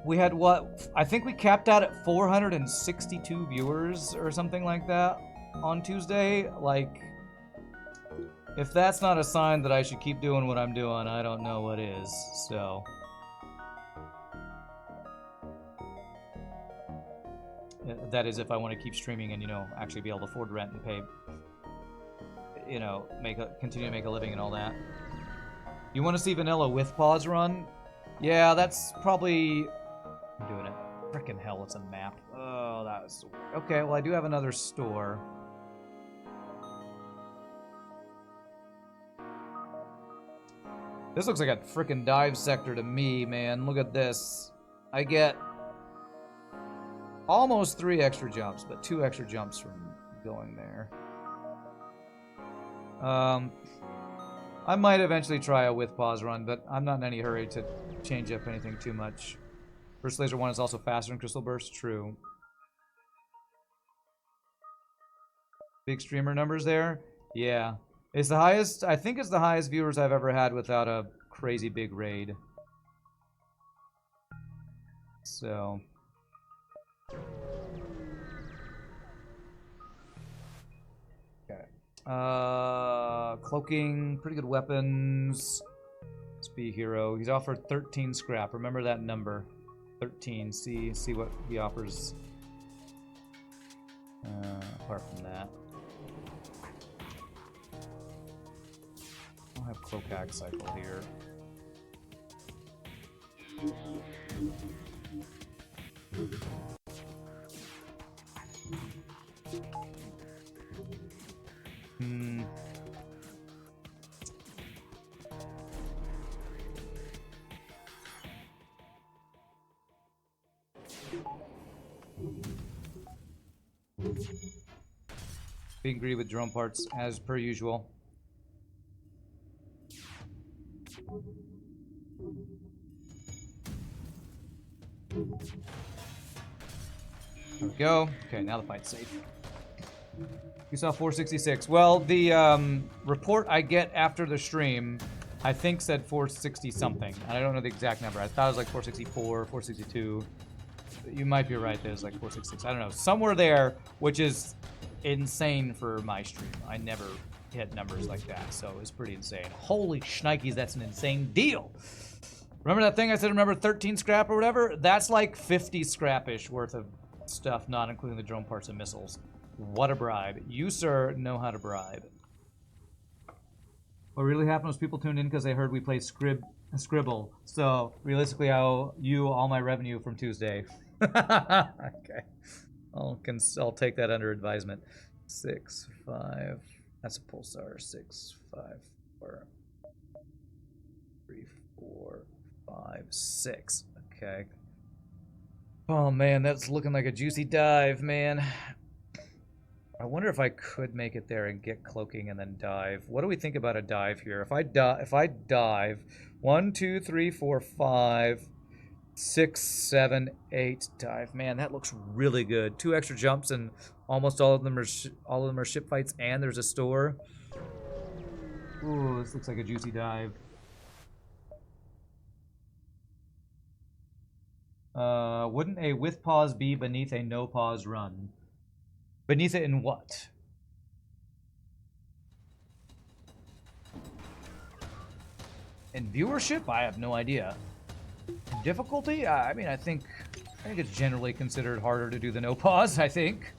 we had what? I think we capped out at 462 viewers or something like that on Tuesday. Like, if that's not a sign that I should keep doing what I'm doing, I don't know what is, so. That is if I want to keep streaming and, you know, actually be able to afford rent and pay, you know, continue to make a living and all that. You want to see Vanilla with pause run? Yeah, that's probably... I'm doing it. Frickin' hell, it's a map. Oh, that was... Okay, well, I do have another store. This looks like a frickin' dive sector to me, man. Look at this. I get almost 3 extra jumps, but 2 extra jumps from going there. I might eventually try a with pause run, but I'm not in any hurry to change up anything too much. Burst Laser 1 is also faster than Crystal Burst, true. Big streamer numbers there? Yeah. It's the highest, I think it's the highest viewers I've ever had without a crazy big raid. So... cloaking, pretty good weapons. Speed hero. He's offered 13 scrap. Remember that number. 13. See what he offers. Apart from that. I'll have Cloak cycle here. We agree with drone parts as per usual. There we go. Okay, now the fight's safe. You saw 466. Well, the report I get after the stream, I think said 460 something. And I don't know the exact number. I thought it was like 464, 462. You might be right, there's like 466. I don't know. Somewhere there, which is insane for my stream. I never hit numbers like that, so it was pretty insane. Holy shnikes, that's an insane deal. Remember that thing I said, remember 13 scrap or whatever? That's like 50 scrap-ish worth of stuff, not including the drone parts and missiles. What a bribe. You, sir, know how to bribe. What really happened was people tuned in because they heard we played Scribble. So, realistically, I owe you all my revenue from Tuesday. Okay. I'll take that under advisement. 6, 5. That's a pulsar. 6, 5, 4. 3, 4, 5, 6. Okay. Oh man, that's looking like a juicy dive, man. I wonder if I could make it there and get cloaking and then dive. What do we think about a dive here? If I dive, 1, 2, 3, 4, 5, 6, 7, 8 dive. Man, that looks really good. 2 extra jumps and almost all of them are ship fights, and there's a store. Ooh, this looks like a juicy dive. Wouldn't a with pause be beneath a no pause run? Beneath it in what? In viewership? I have no idea. Difficulty? I mean, I think it's generally considered harder to do the no pause, I think.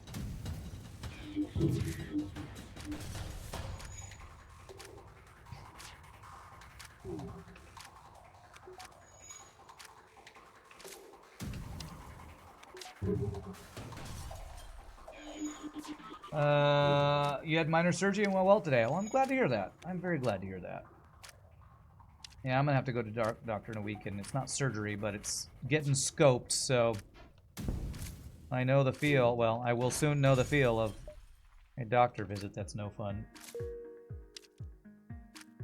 You had minor surgery and went well today. Well, I'm glad to hear that. I'm very glad to hear that. Yeah, I'm gonna have to go to doctor in a week, and it's not surgery, but it's getting scoped, so I know the feel. Well, I will soon know the feel of a doctor visit. That's no fun.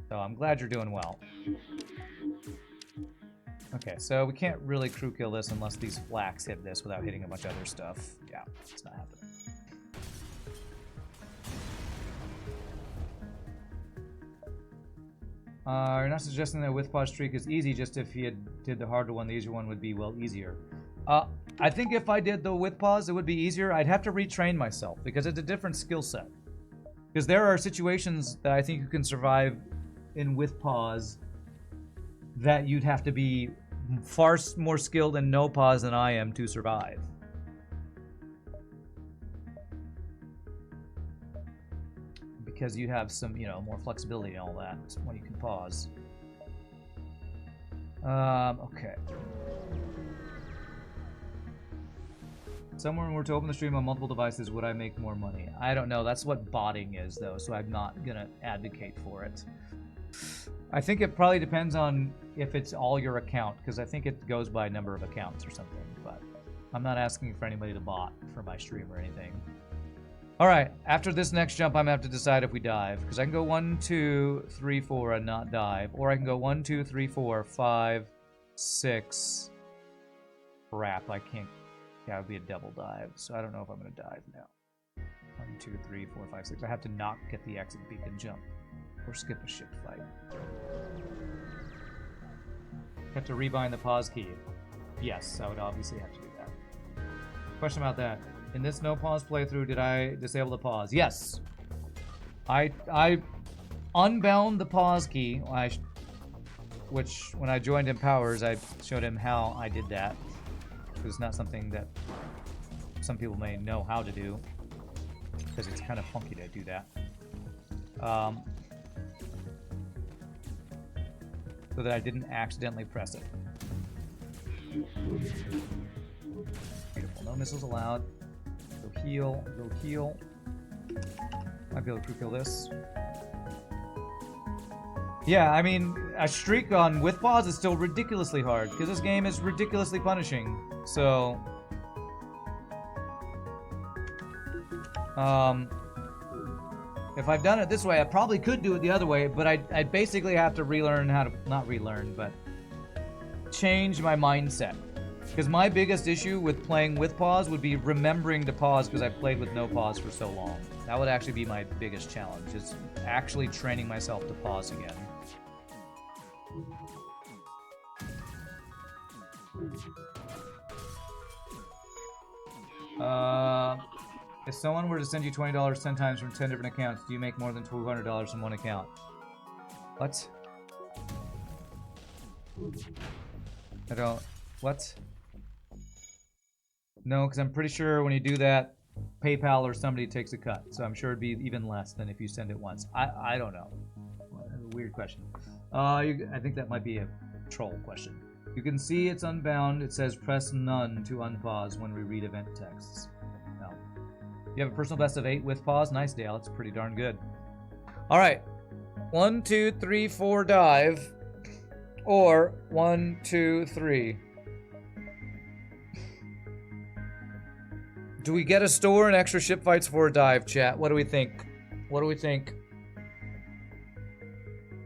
So I'm glad you're doing well. Okay, so we can't really crew kill this unless these flaks hit this without hitting a bunch of other stuff. Yeah, it's not happening. You're not suggesting that with pause streak is easy, just if you did the harder one, the easier one would be, well, easier. I think if I did the with pause, it would be easier. I'd have to retrain myself because it's a different skill set. Because there are situations that I think you can survive in with pause that you'd have to be far more skilled in no pause than I am to survive. Because you have some, you know, more flexibility and all that when you can pause. Okay. Someone were to open the stream on multiple devices, would I make more money? I don't know. That's what botting is, though, so I'm not gonna advocate for it. I think it probably depends on if it's all your account, because I think it goes by number of accounts or something, but I'm not asking for anybody to bot for my stream or anything. Alright, after this next jump, I'm gonna have to decide if we dive, because I can go 1, 2, 3, 4 and not dive, or I can go 1, 2, 3, 4, 5, 6. Crap, I can't. Yeah, it would be a double dive, so I don't know if I'm gonna dive now. 1, 2, 3, 4, 5, 6. I have to not get the exit beacon jump. Or skip a ship fight. Have to rebind the pause key. Yes, I would obviously have to do that. Question about that. In this no pause playthrough, did I disable the pause? Yes. I unbound the pause key, which when I joined Empowers, I showed him how I did that. It's not something that some people may know how to do, because it's kind of funky to do that. So that I didn't accidentally press it. Beautiful. No missiles allowed. Go heal. Go heal. Might be able to kill this. Yeah, I mean, a streak on with pause is still ridiculously hard, because this game is ridiculously punishing. So, if I've done it this way, I probably could do it the other way, but I'd basically have to relearn how to, not relearn, but change my mindset. Because my biggest issue with playing with pause would be remembering to pause, because I've played with no pause for so long. That would actually be my biggest challenge, is actually training myself to pause again. If someone were to send you $20 10 times from 10 different accounts, do you make more than $200 from one account? What? I don't... What? No, because I'm pretty sure when you do that, PayPal or somebody takes a cut. So I'm sure it'd be even less than if you send it once. I don't know. Weird question. I think that might be a troll question. You can see it's unbound. It says press none to unpause when we read event texts. No. You have a personal best of 8 with pause? Nice, Dale. That's pretty darn good. All right. 1, 2, 3, 4 dive. Or 1, 2, 3. Do we get a store and extra ship fights for a dive, chat? What do we think? What do we think?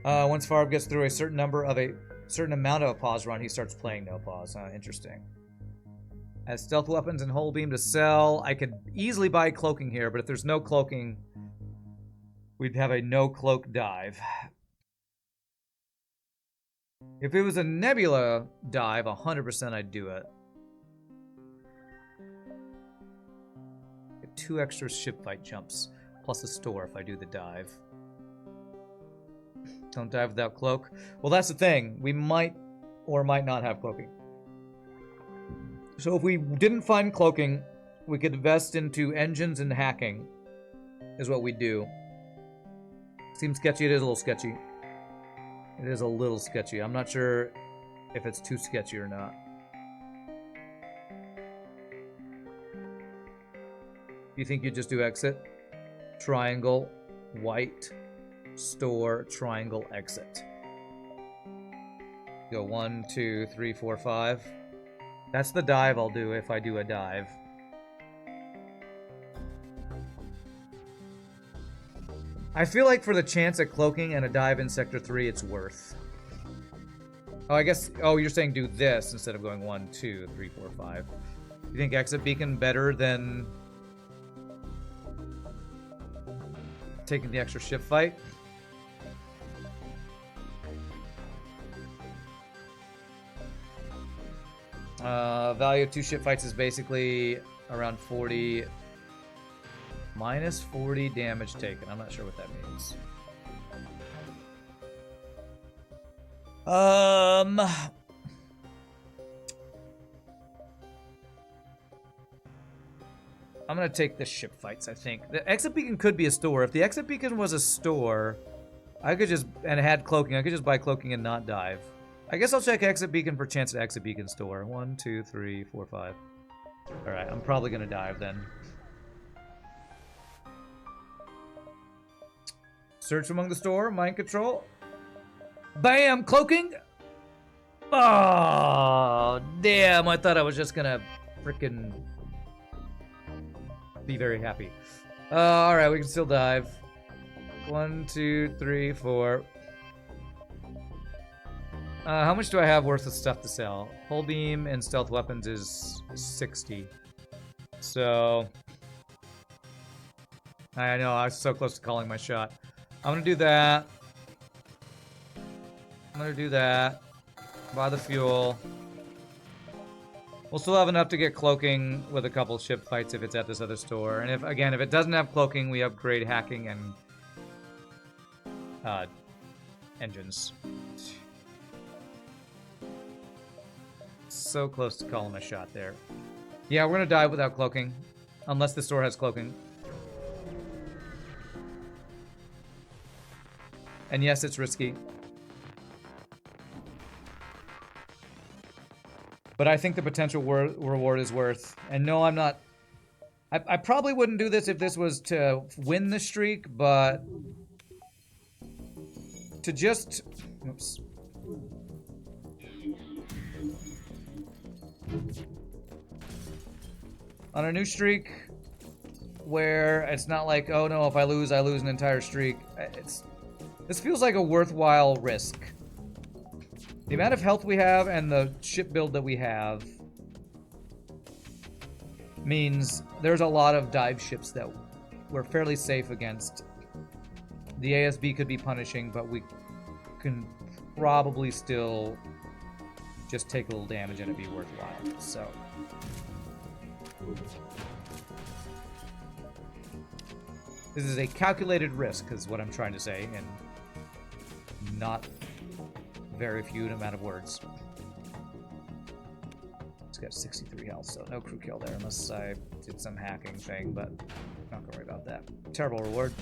Once Farb gets through a certain amount of a pause run, he starts playing no pause. Interesting. As stealth weapons and hull beam to sell, I could easily buy cloaking here, but if there's no cloaking, we'd have a no cloak dive. If it was a nebula dive, 100% I'd do it. Get 2 extra ship fight jumps, plus a store if I do the dive. Don't dive without cloak. Well, that's the thing. We might or might not have cloaking. So if we didn't find cloaking, we could invest into engines and hacking, is what we do. Seems sketchy. It is a little sketchy. It is a little sketchy. I'm not sure if it's too sketchy or not. You think you'd just do exit? Triangle, white, store, triangle, exit. Go 1, 2, 3, 4, 5. That's the dive I'll do if I do a dive. I feel like for the chance at cloaking and a dive in Sector 3, it's worth. Oh, I guess. Oh, you're saying do this instead of going 1, 2, 3, 4, 5. You think exit beacon better than taking the extra ship fight? Value of 2 ship fights is basically around 40 minus 40 damage taken. I'm not sure what that means. I'm gonna take the ship fights, I think. The exit beacon could be a store. If the exit beacon was a store, I could just, and it had cloaking, I could just buy cloaking and not dive. I guess I'll check exit beacon for chance at exit beacon store. 1, 2, 3, 4, 5. Alright, I'm probably gonna dive then. Search among the store, mind control. Bam! Cloaking! Oh, damn, I thought I was just gonna frickin' be very happy. Alright, we can still dive. 1, 2, 3, 4. How much do I have worth of stuff to sell? Hull beam and stealth weapons is 60. So... I know, I was so close to calling my shot. I'm gonna do that. I'm gonna do that. Buy the fuel. We'll still have enough to get cloaking with a couple ship fights if it's at this other store. And if it doesn't have cloaking, we upgrade hacking and engines. So close to calling a shot there. Yeah, we're gonna dive without cloaking. Unless the store has cloaking. And yes, it's risky. But I think the potential reward is worth. And no, I'm not... I probably wouldn't do this if this was to win the streak, but... to just... Oops. On a new streak, where it's not like, oh no, if I lose an entire streak. This feels like a worthwhile risk. The amount of health we have and the ship build that we have means there's a lot of dive ships that we're fairly safe against. The ASB could be punishing, but we can probably still just take a little damage and it'd be worthwhile. So this is a calculated risk, is what I'm trying to say, and not very few amount of words. It's got 63 health, so no crew kill there unless I did some hacking thing, but not gonna worry about that. Terrible reward.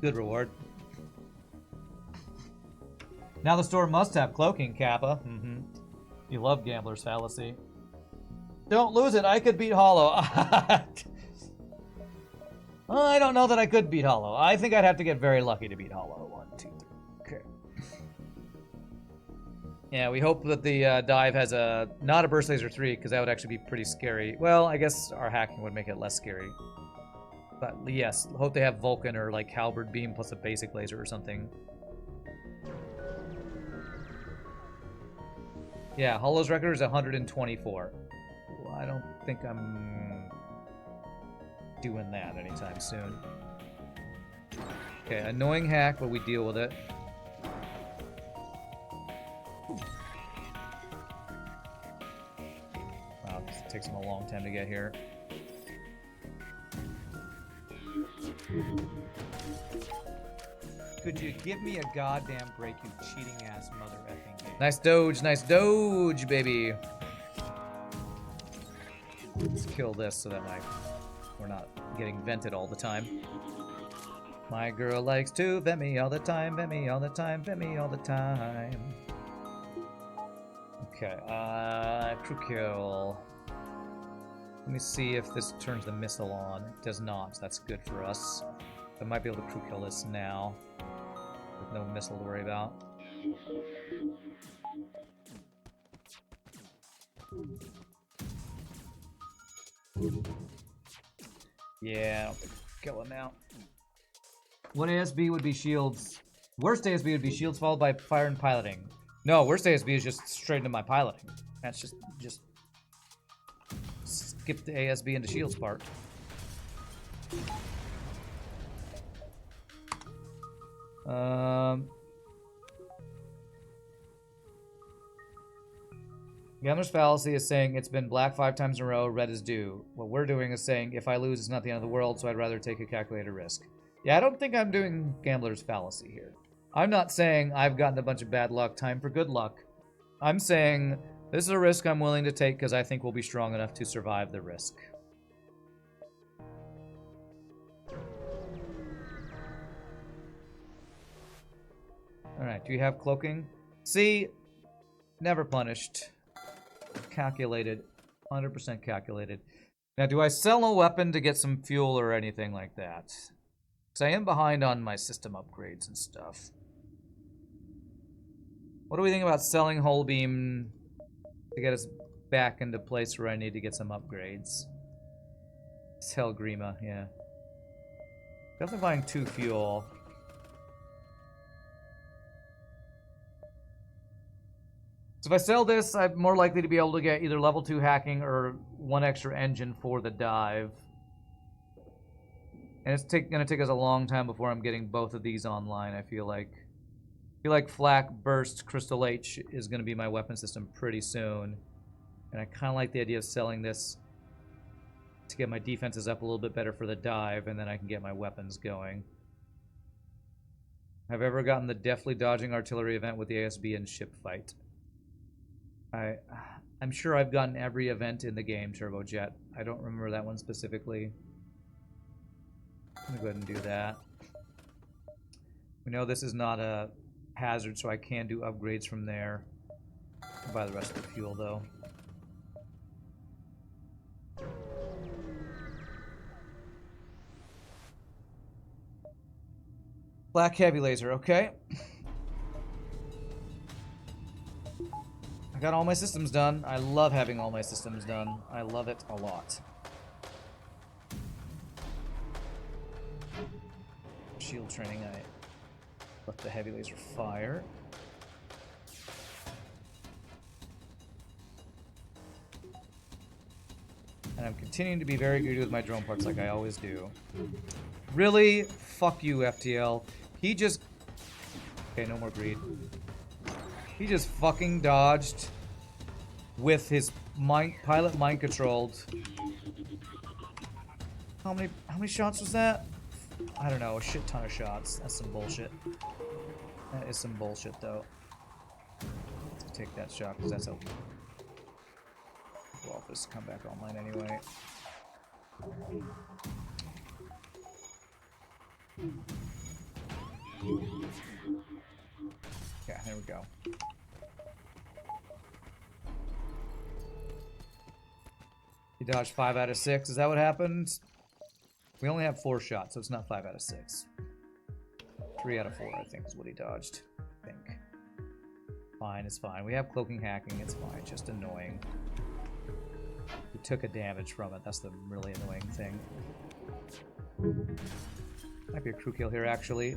Good reward. Now the store must have cloaking, Kappa. You love Gambler's Fallacy. Don't lose it, I could beat Hollow. I don't know that I could beat Hollow. I think I'd have to get very lucky to beat Hollow. 1, 2, 3. Okay. Yeah, we hope that the dive has not a Burst Laser 3, because that would actually be pretty scary. Well, I guess our hacking would make it less scary. But yes, hope they have Vulcan or like Halberd Beam plus a basic laser or something. Yeah, Hollow's record is 124. Well, I don't think I'm doing that anytime soon. Okay, annoying hack, but we deal with it. Wow, it takes them a long time to get here. Could you give me a goddamn break, you cheating ass mother effing game? Nice doge, baby. Let's kill this so that we're not getting vented all the time. My girl likes to vent me all the time, vent me all the time, vent me all the time. Okay, crew kill. Let me see if this turns the missile on. It does not, so that's good for us. I might be able to crew kill this now. With no missile to worry about. Yeah, I don't think kill him now. What ASB would be shields? Worst ASB would be shields followed by fire and piloting. No, worst ASB is just straight into my piloting. That's just skip the ASB into shields part. Gambler's Fallacy is saying it's been black 5 times in a row, red is due. What we're doing is saying if I lose, it's not the end of the world, so I'd rather take a calculated risk. Yeah, I don't think I'm doing Gambler's Fallacy here. I'm not saying I've gotten a bunch of bad luck, time for good luck. I'm saying this is a risk I'm willing to take because I think we'll be strong enough to survive the risk. Alright, do you have cloaking? See? Never punished. Calculated. 100% calculated. Now, do I sell a weapon to get some fuel or anything like that? Because I am behind on my system upgrades and stuff. What do we think about selling Hull Beam to get us back into place where I need to get some upgrades? Sell Grima, yeah. Definitely buying 2 fuel. So if I sell this, I'm more likely to be able to get either level 2 hacking or 1 extra engine for the dive. And it's going to take us a long time before I'm getting both of these online, I feel like. I feel like Flak, Burst, Crystal H is going to be my weapon system pretty soon. And I kind of like the idea of selling this to get my defenses up a little bit better for the dive, and then I can get my weapons going. Have I ever gotten the deftly dodging artillery event with the ASB and ship fight? I'm sure I've gotten every event in the game, Turbojet. I don't remember that one specifically. I'm going to go ahead and do that. We know this is not a hazard, so I can do upgrades from there. I'll buy the rest of the fuel, though. Black heavy laser, okay. I got all my systems done. I love having all my systems done. I love it a lot. Shield training, I let the heavy laser fire. And I'm continuing to be very good with my drone parts like I always do. Really? Fuck you, FTL. He just... Okay, no more greed. He just fucking dodged with his pilot mind controlled. How many shots was that? I don't know, a shit ton of shots. That's some bullshit. That is some bullshit, though. Let's take that shot, because that's how... Well, this come back online anyway. Yeah, there we go. He dodged 5 out of 6. Is that what happened? We only have 4 shots, so it's not 5 out of 6. 3 out of 4, I think, is what he dodged. I think. Fine, it's fine. We have cloaking hacking, it's fine. It's just annoying. We took a damage from it. That's the really annoying thing. Might be a crew kill here, actually.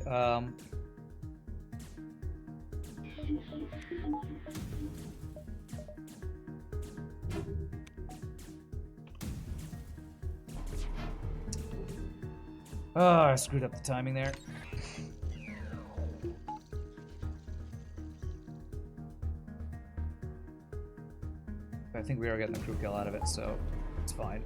Oh, I screwed up the timing there. I think we are getting the crew kill out of it, so it's fine.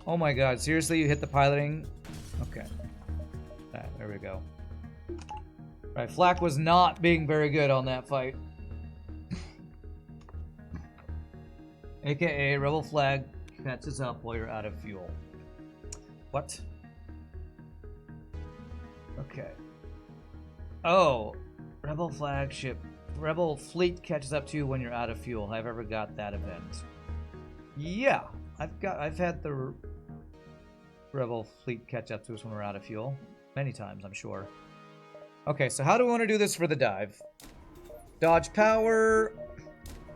Oh my god, seriously, you hit the piloting? Okay. Alright, there we go. Alright, Flak was not being very good on that fight. AKA, Rebel Flag catches up while you're out of fuel. What? Okay. Oh, Rebel Flagship. Rebel Fleet catches up to you when you're out of fuel. I've ever got that event. Yeah, I've had the Rebel Fleet catch up to us when we're out of fuel. Many times, I'm sure. Okay, so how do we want to do this for the dive? Dodge power,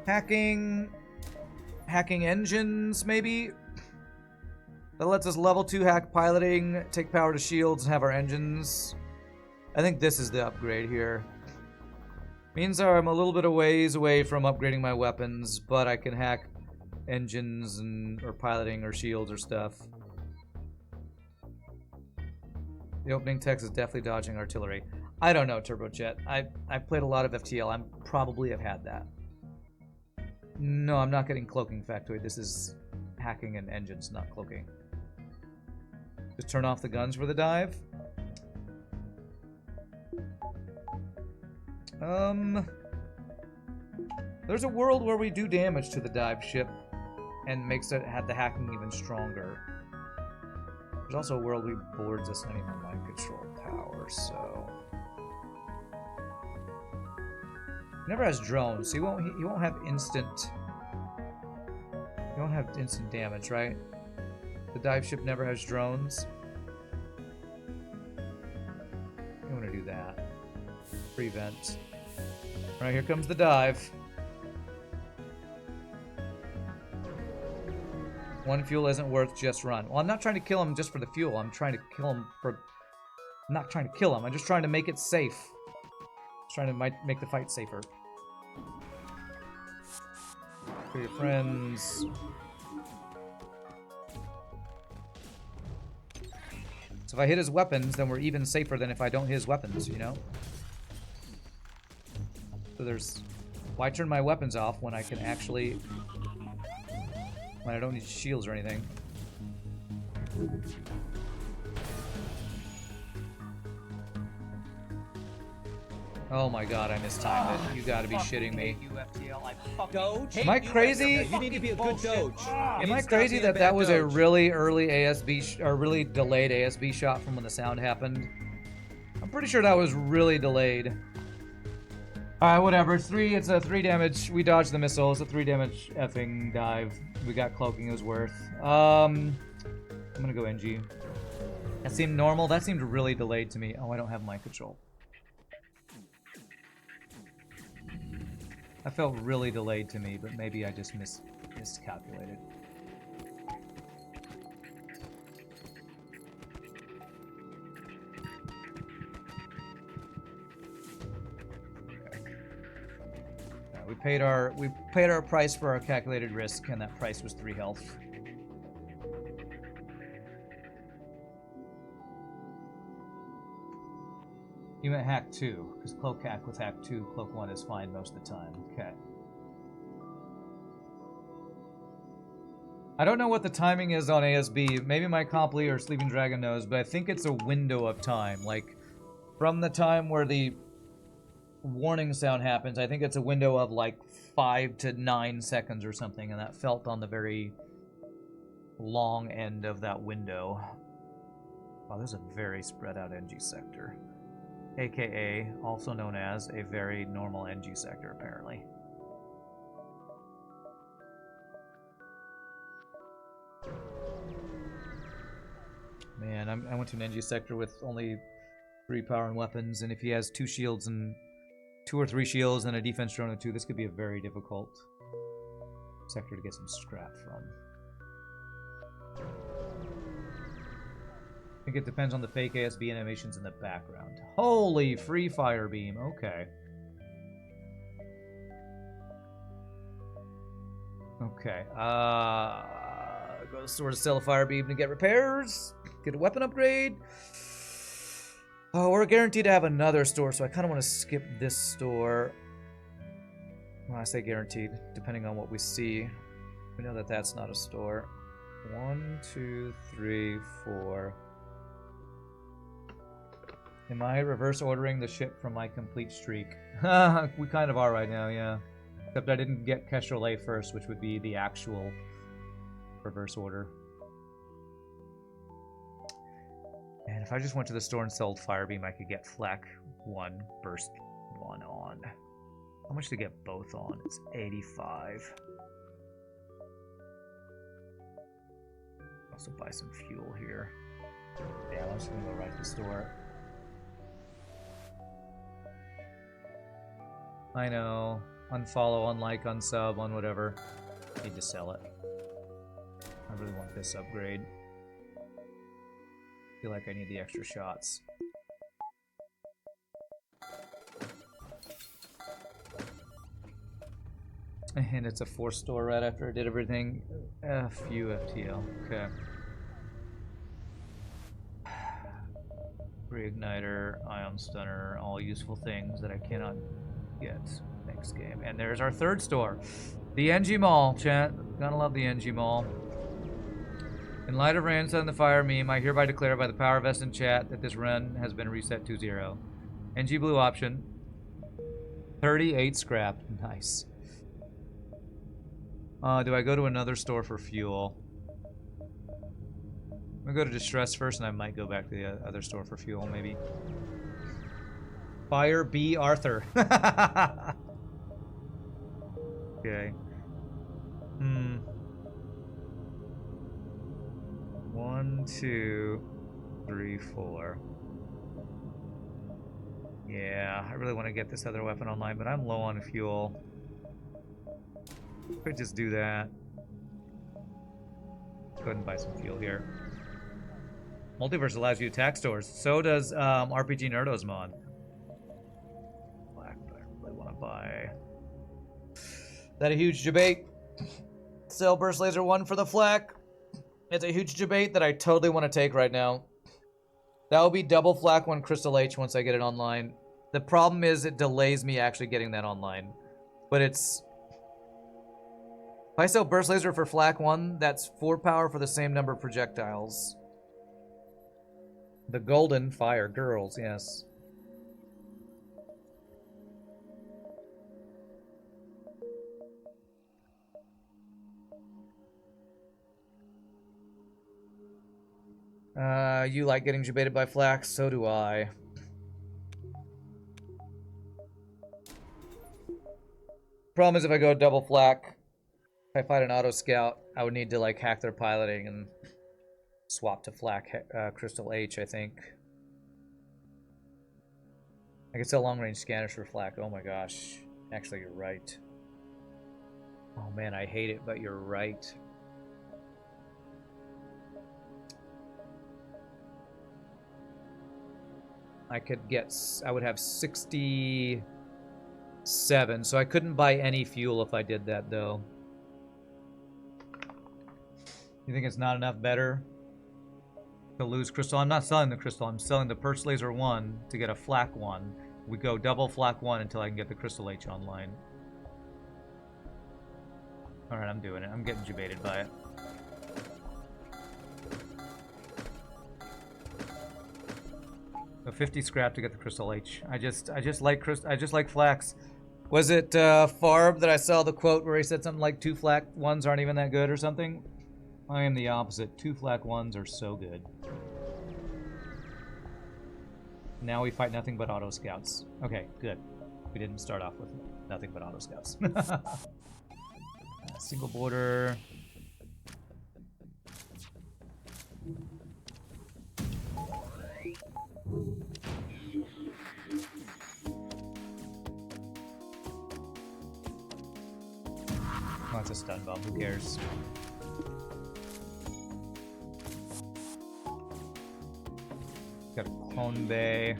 hacking, hacking engines, maybe? That lets us level 2 hack piloting, take power to shields, and have our engines. I think this is the upgrade here. Means I'm a little bit of ways away from upgrading my weapons, but I can hack engines and or piloting or shields or stuff. The opening text is definitely dodging artillery. I don't know, Turbojet. I've played a lot of FTL. I probably have had that. No, I'm not getting cloaking factoid. This is hacking and engines, not cloaking. Just turn off the guns for the dive. There's a world where we do damage to the dive ship and makes it have the hacking even stronger. There's also a world we boards us any more mind control power, so never has drones, so he won't have instant. He won't have instant damage, right? The dive ship never has drones. You want to do that. Prevent. Alright, here comes the dive. One fuel isn't worth just run. Well, I'm not trying to kill him just for the fuel. I'm trying to kill him for... I'm not trying to kill him. I'm just trying to make it safe. Just trying to make the fight safer. For your friends. So if I hit his weapons, then we're even safer than if I don't hit his weapons, you know? So there's... Why turn my weapons off when I can actually... When I don't need shields or anything. Oh my god, I mistimed it. You gotta be shitting me. Doge? Am I crazy? You need to be a good Doge. Am I crazy that that was a really early ASB or really delayed ASB shot from when the sound happened? I'm pretty sure that was really delayed. Alright, whatever. It's a 3 damage. We dodged the missile. It's a 3 damage effing dive. We got cloaking. It was worth. I'm gonna go NG. That seemed normal. That seemed really delayed to me. Oh, I don't have mind control. That felt really delayed to me, but maybe I just miscalculated. We paid our price for our calculated risk, and that price was 3 health. You meant hack 2, because cloak hack with hack 2, cloak 1 is fine most of the time. Okay. I don't know what the timing is on ASB. Maybe my comply or Sleeping Dragon knows, but I think it's a window of time. Like, from the time where the warning sound happens, I think it's a window of like 5 to 9 seconds or something, and that felt on the very long end of that window. Wow, there's a very spread out NG sector. AKA, also known as a very normal NG sector, apparently. Man, I went to an NG sector with only 3 power and weapons, and if he has 2 shields and 2 or 3 shields and a defense drone or 2, this could be a very difficult sector to get some scrap from. I think it depends on the fake ASB animations in the background. Holy free fire beam, okay. Okay, go to the store to sell a fire beam to get repairs, get a weapon upgrade. Oh, we're guaranteed to have another store, so I kind of want to skip this store. When I say guaranteed, depending on what we see. We know that that's not a store. 1, 2, 3, 4. Am I reverse ordering the ship from my complete streak? We kind of are right now, yeah. Except I didn't get Kestrel first, which would be the actual reverse order. And if I just went to the store and sold Firebeam, I could get Flak 1, Burst 1 on. How much to get both on? It's 85. Also buy some fuel here. Yeah, I'm just gonna go right to the store. I know. Unfollow, unlike, unsub, on whatever. Need to sell it. I really want this upgrade. Feel like I need the extra shots. And it's a 4-store right after I did everything. F you, FTL. Okay. Reigniter, Ion Stunner, all useful things that I cannot get next game. And there's our 3rd store. The NG Mall, chat. Gotta love the NG Mall. In light of Rand setting the fire meme, I hereby declare by the power vest in chat that this run has been reset to 0. NG Blue option. 38 scrap. Nice. Do I go to another store for fuel? I'm gonna go to Distress first, and I might go back to the other store for fuel, maybe. Fire B. Arthur. Okay. 1, 2, 3, 4. Yeah, I really want to get this other weapon online, but I'm low on fuel. Could just do that. Go ahead and buy some fuel here. Multiverse allows you to attack stores. So does RPG Nerdo's mod. Black, but I really want to buy. That a huge debate. Sell Burst Laser 1 for the flak. It's a huge debate that I totally want to take right now. That will be double flak 1 Crystal H once I get it online. The problem is it delays me actually getting that online. But it's... If I sell Burst Laser for flak 1, that's 4 power for the same number of projectiles. The Golden Fire Girls, yes. You like getting debated by Flax? So do I. Problem is if I go double flak, if I fight an auto scout, I would need to like hack their piloting and swap to flak Crystal H, I think. I could sell long range scanners for flak. Oh my gosh. Actually, you're right. Oh man, I hate it, but you're right. I would have 67, so I couldn't buy any fuel if I did that, though. You think it's not enough better to lose crystal? I'm not selling the crystal, I'm selling the Burst Laser 1 to get a flak 1. We go double flak 1 until I can get the Crystal H online. Alright, I'm doing it. I'm getting debated by it. So 50 scrap to get the Crystal H. I just like flax. Was it Farb that I saw the quote where he said something like 2 flak 1s aren't even that good or something? I am the opposite. 2 flak 1s are so good. Now we fight nothing but auto scouts. Okay, good. We didn't start off with nothing but auto scouts. Single border. Oh, it's a stun bomb. Who cares? Got a Clone Bay.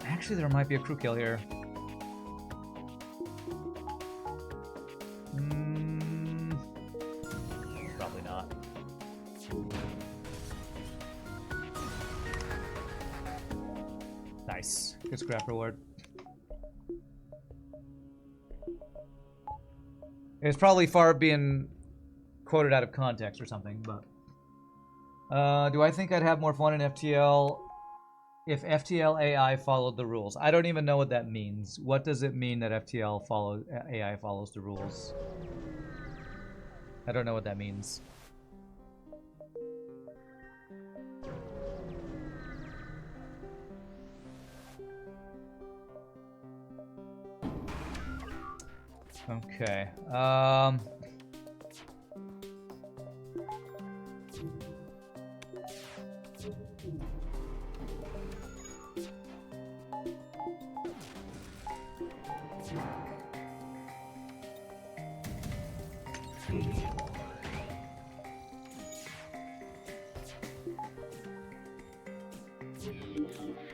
Actually, there might be a crew kill here. Probably not. Nice. Good scrap reward. It's probably far being quoted out of context or something, but... do I think I'd have more fun in FTL if FTL AI followed the rules? I don't even know what that means. What does it mean that AI follows the rules? I don't know what that means. Okay.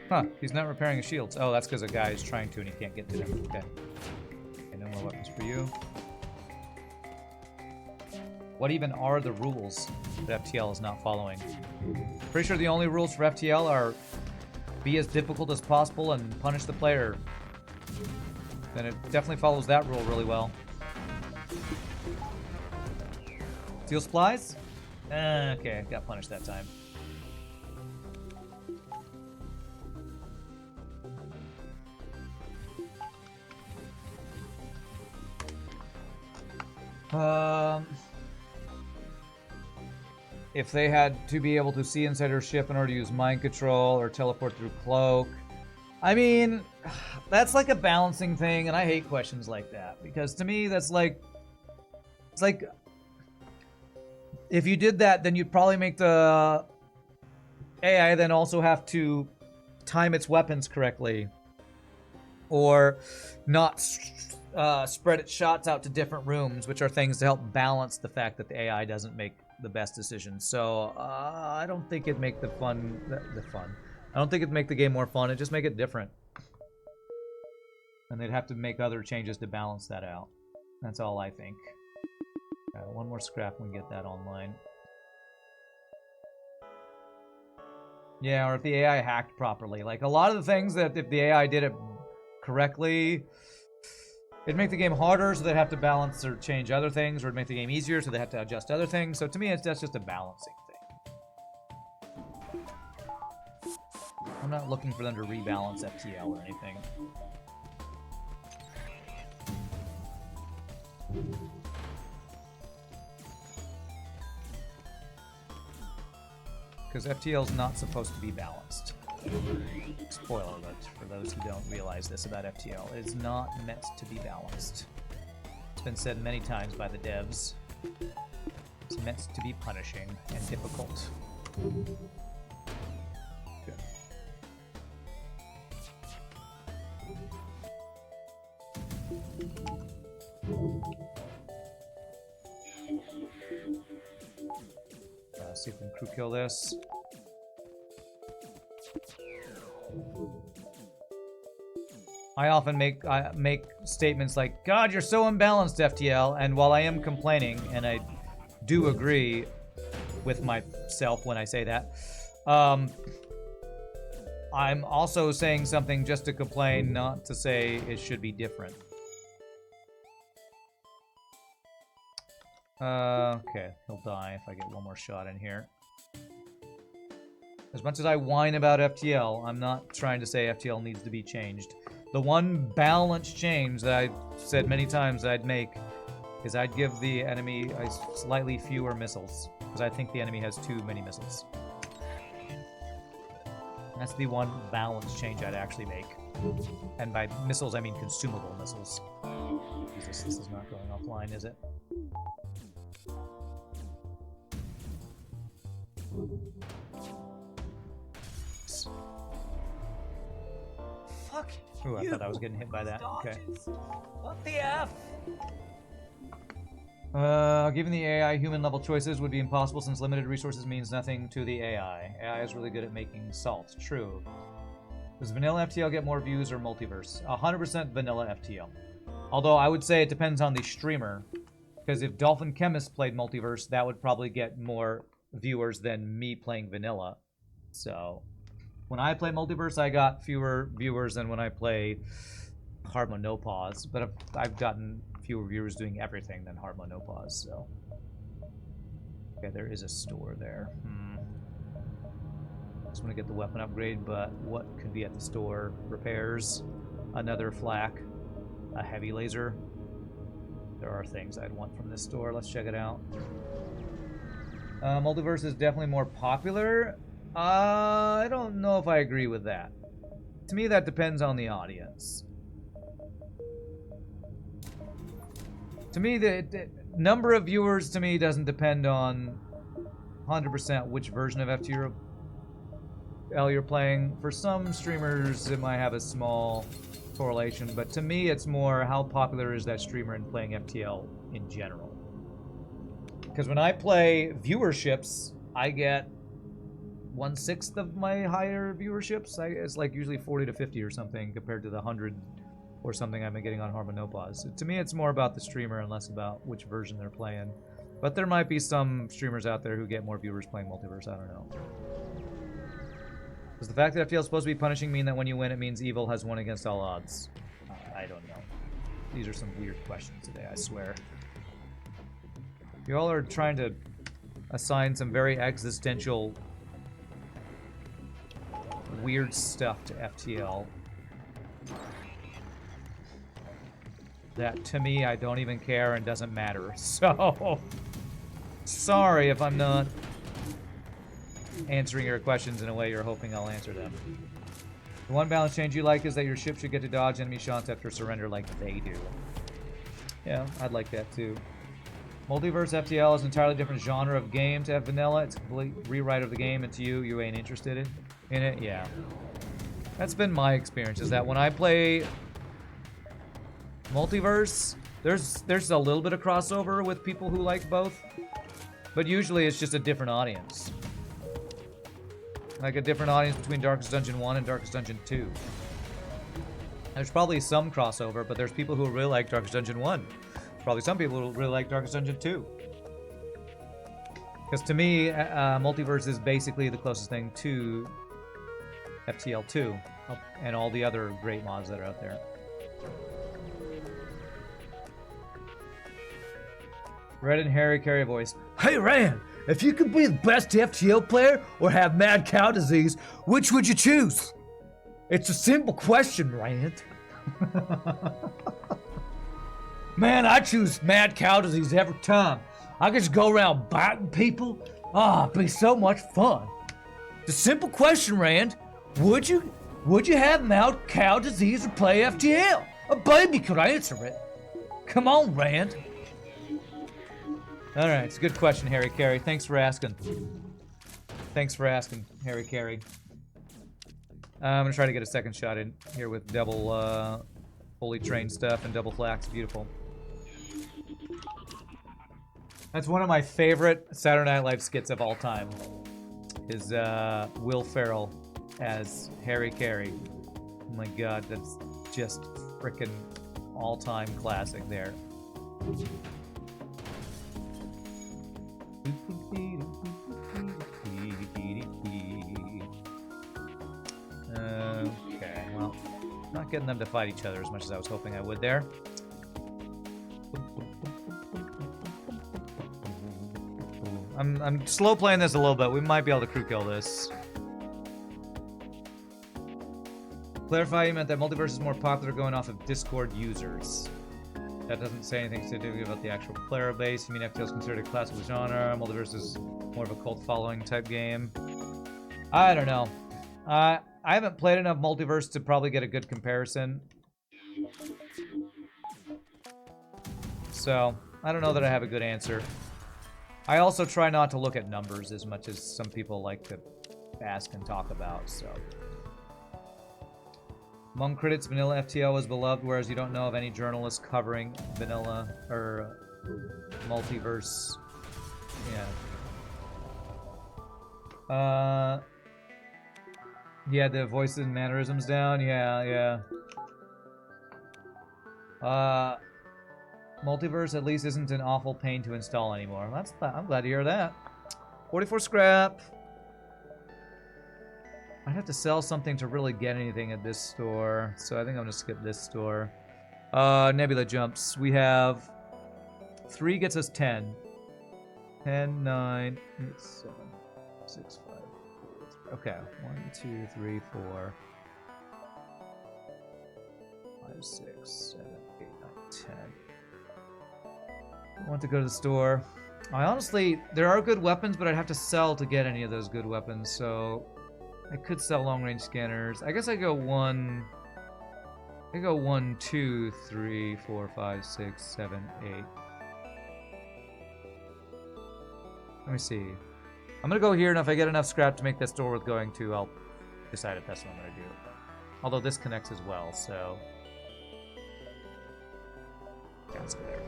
Huh, he's not repairing his shields. Oh, that's because a guy is trying to and he can't get to them. Okay. Okay, no more weapons for you. What even are the rules that FTL is not following? Pretty sure the only rules for FTL are be as difficult as possible and punish the player. Then it definitely follows that rule really well. Steel supplies? Okay, got punished that time. If they had to be able to see inside her ship in order to use mind control or teleport through cloak. I mean, that's like a balancing thing, and I hate questions like that. Because to me, that's like... It's like... If you did that, then you'd probably make the AI then also have to time its weapons correctly. Or not spread its shots out to different rooms, which are things to help balance the fact that the AI doesn't make the best decisions. So I don't think it'd make the fun. I don't think it'd make the game more fun. It'd just make it different. And they'd have to make other changes to balance that out. That's all I think. One more scrap and we get that online. Yeah, or if the AI hacked properly. Like a lot of the things that if the AI did it correctly, it'd make the game harder, so they'd have to balance or change other things, or it'd make the game easier, so they have to adjust other things. So to me, that's just a balancing thing. I'm not looking for them to rebalance FTL or anything. Because FTL is not supposed to be balanced. Spoiler alert for those who don't realize this about FTL. It is not meant to be balanced. It's been said many times by the devs. It's meant to be punishing and difficult. Good. See if we can crew kill this. I often make statements like, God, you're so imbalanced, FTL, and while I am complaining, and I do agree with myself when I say that, I'm also saying something just to complain, not to say it should be different. Okay, he'll die if I get one more shot in here. As much as I whine about FTL, I'm not trying to say FTL needs to be changed. The one balance change that I've said many times that I'd make is I'd give the enemy slightly fewer missiles, because I think the enemy has too many missiles. That's the one balance change I'd actually make. And by missiles, I mean consumable missiles. Jesus, this is not going offline, is it? Fuck. Ooh, I thought I was getting hit by that. Okay. What the F? Given the AI, human level choices would be impossible since limited resources means nothing to the AI. AI is really good at making salt. True. Does vanilla FTL get more views or multiverse? 100% vanilla FTL. Although I would say it depends on the streamer. Because if Dolphin Chemist played multiverse, that would probably get more viewers than me playing vanilla. So when I play multiverse, I got fewer viewers than when I play Hard Mode No Pause. But I've gotten fewer viewers doing everything than Hard Mode No Pause. So okay, there is a store there. Just want to get the weapon upgrade, but what could be at the store? Repairs, another flak, a heavy laser. There are things I'd want from this store. Let's check it out. Multiverse is definitely more popular. I don't know if I agree with that. To me, that depends on the audience. To me, the number of viewers to me doesn't depend on 100% which version of FTL you're playing. For some streamers, it might have a small correlation, but to me, it's more how popular is that streamer in playing FTL in general. Because when I play viewerships, I get 1/6 of my higher viewerships. It's like usually 40 to 50 or something compared to the 100 or something I've been getting on Harmonopause. To me, it's more about the streamer and less about which version they're playing. But there might be some streamers out there who get more viewers playing Multiverse. I don't know. Does the fact that FTL is supposed to be punishing mean that when you win, it means evil has won against all odds? I don't know. These are some weird questions today, I swear. You all are trying to assign some very existential, weird stuff to FTL. That, to me, I don't even care and doesn't matter. So, sorry if I'm not answering your questions in a way you're hoping I'll answer them. The one balance change you like is that your ship should get to dodge enemy shots after surrender like they do. Yeah, I'd like that too. Multiverse FTL is an entirely different genre of game to have vanilla. It's a complete rewrite of the game, and to you ain't interested in it? Yeah. That's been my experience, is that when I play Multiverse, there's a little bit of crossover with people who like both, but usually it's just a different audience. Like a different audience between Darkest Dungeon 1 and Darkest Dungeon 2. There's probably some crossover, but there's people who really like Darkest Dungeon 1. Probably some people who really like Darkest Dungeon 2. Because to me, Multiverse is basically the closest thing to FTL 2 and all the other great mods that are out there. Red and Harry Carey voice. Hey Rand, if you could be the best FTL player or have mad cow disease, which would you choose? It's a simple question, Rand. Man, I choose mad cow disease every time. I could just go around biting people. It'd be so much fun. It's a simple question, Rand. Would you have mad cow disease or play FTL? A baby could answer it. Come on, Rand. All right, it's a good question, Harry Carey. Thanks for asking. Thanks for asking, Harry Carey. I'm gonna try to get a second shot in here with double fully trained stuff and double flax. Beautiful. That's one of my favorite Saturday Night Live skits of all time. Is Will Ferrell as Harry Carey. Oh my God, that's just freaking all-time classic there. Okay, well, not getting them to fight each other as much as I was hoping I would there. I'm slow playing this a little bit. We might be able to crew kill this. Clarify, you meant that Multiverse is more popular going off of Discord users. That doesn't say anything to do about the actual player base. You mean FTL is considered a classical genre? Multiverse is more of a cult following type game. I don't know. I haven't played enough Multiverse to probably get a good comparison. So, I don't know that I have a good answer. I also try not to look at numbers as much as some people like to ask and talk about, so. Among critics, vanilla FTL is beloved, whereas you don't know of any journalists covering vanilla or Multiverse. Yeah. Yeah, the voices and mannerisms down. Yeah. Multiverse at least isn't an awful pain to install anymore. I'm glad to hear that. 44 scrap. I'd have to sell something to really get anything at this store, so I think I'm gonna skip this store. Nebula jumps. We have 3 gets us 10. 10, 9, 8, 7, 6, 5, 4. Okay, 1, 2, 3, 4, 5, 6, 7, 8, 9, 10. I want to go to the store. I honestly, there are good weapons, but I'd have to sell to get any of those good weapons, so I could sell long-range scanners. I guess I go 1, 2, 3, 4, 5, 6, 7, 8. Let me see. I'm gonna go here, and if I get enough scrap to make that store worth going to, I'll decide if that's what I'm gonna do. Although this connects as well, so yeah, let's go there.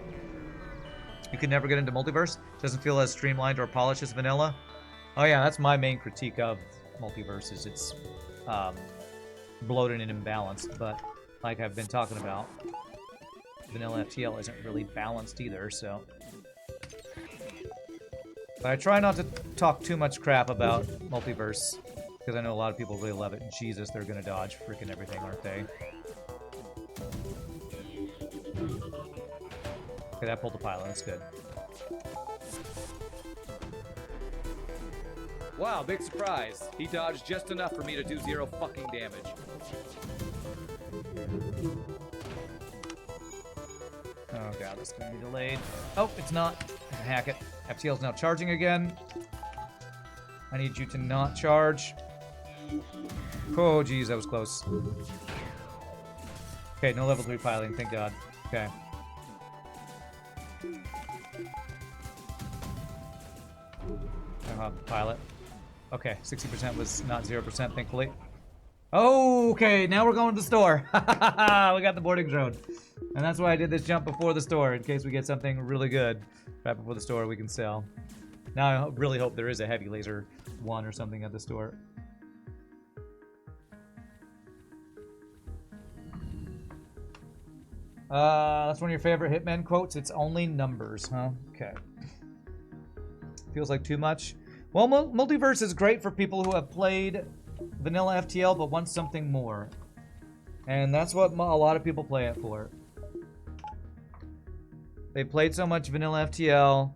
You can never get into multiverse. Doesn't feel as streamlined or polished as vanilla. Oh yeah, that's my main critique of multiverse is it's bloated and imbalanced. But like I've been talking about, vanilla FTL isn't really balanced either. So, but I try not to talk too much crap about multiverse because I know a lot of people really love it. Jesus, they're gonna dodge freaking everything, aren't they? Okay, that pulled the pilot. That's good. Wow, big surprise. He dodged just enough for me to do 0 fucking damage. Oh god, this is gonna be delayed. Oh, it's not. I can hack it. FTL's now charging again. I need you to not charge. Oh, geez, that was close. Okay, no level 3 piloting, thank god. Okay. Pilot. Okay, 60% was not 0%, thankfully. Okay, now we're going to the store. We got the boarding drone. And that's why I did this jump before the store, in case we get something really good right before the store we can sell. Now I really hope there is a heavy laser one or something at the store. That's one of your favorite Hitman quotes. It's only numbers, huh? Okay. Feels like too much. Well, multiverse is great for people who have played vanilla FTL but want something more. And that's what a lot of people play it for. They played so much vanilla FTL,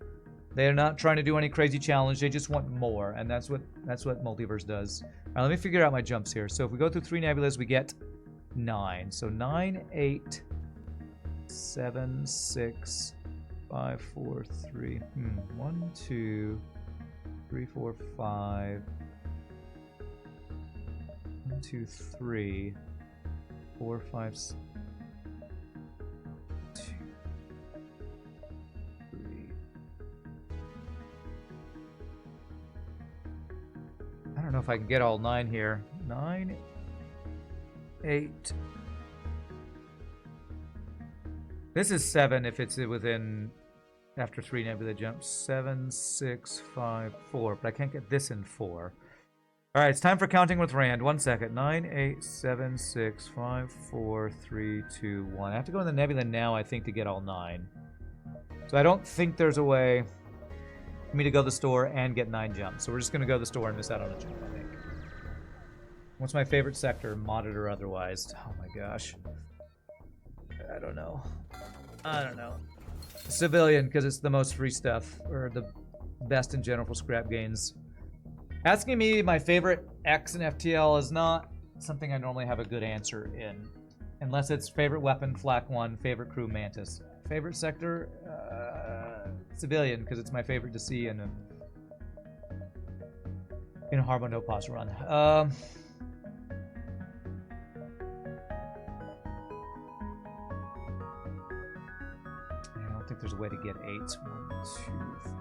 they're not trying to do any crazy challenge, they just want more, and that's what multiverse does. Alright, let me figure out my jumps here. So if we go through 3 nebulas, we get 9. So 9, 8, 7, 6, 5, 4, 3. 1, 2, 3, 4, 5. 1, 2, 3. 4, 5, 6. 2, 3. I don't know if I can get all 9 here. 9, 8. This is 7 if it's within after 3 nebula jumps. 7, 6, 5, 4. But I can't get this in 4. Alright, it's time for counting with Rand. 1 second. 9, 8, 7, 6, 5, 4, 3, 2, 1. I have to go in the nebula now, I think, to get all 9. So I don't think there's a way for me to go to the store and get 9 jumps. So we're just going to go to the store and miss out on a jump, I think. What's my favorite sector, modded or otherwise? Oh my gosh. I don't know. Civilian, because it's the most free stuff, or the best in general for scrap gains. Asking me my favorite X in FTL is not something I normally have a good answer in. Unless it's favorite weapon, Flak 1, favorite crew, Mantis. Favorite sector, Civilian, because it's my favorite to see in a hard mode no pause run. I think there's a way to get 8. 1, 2, 3, 4, 5.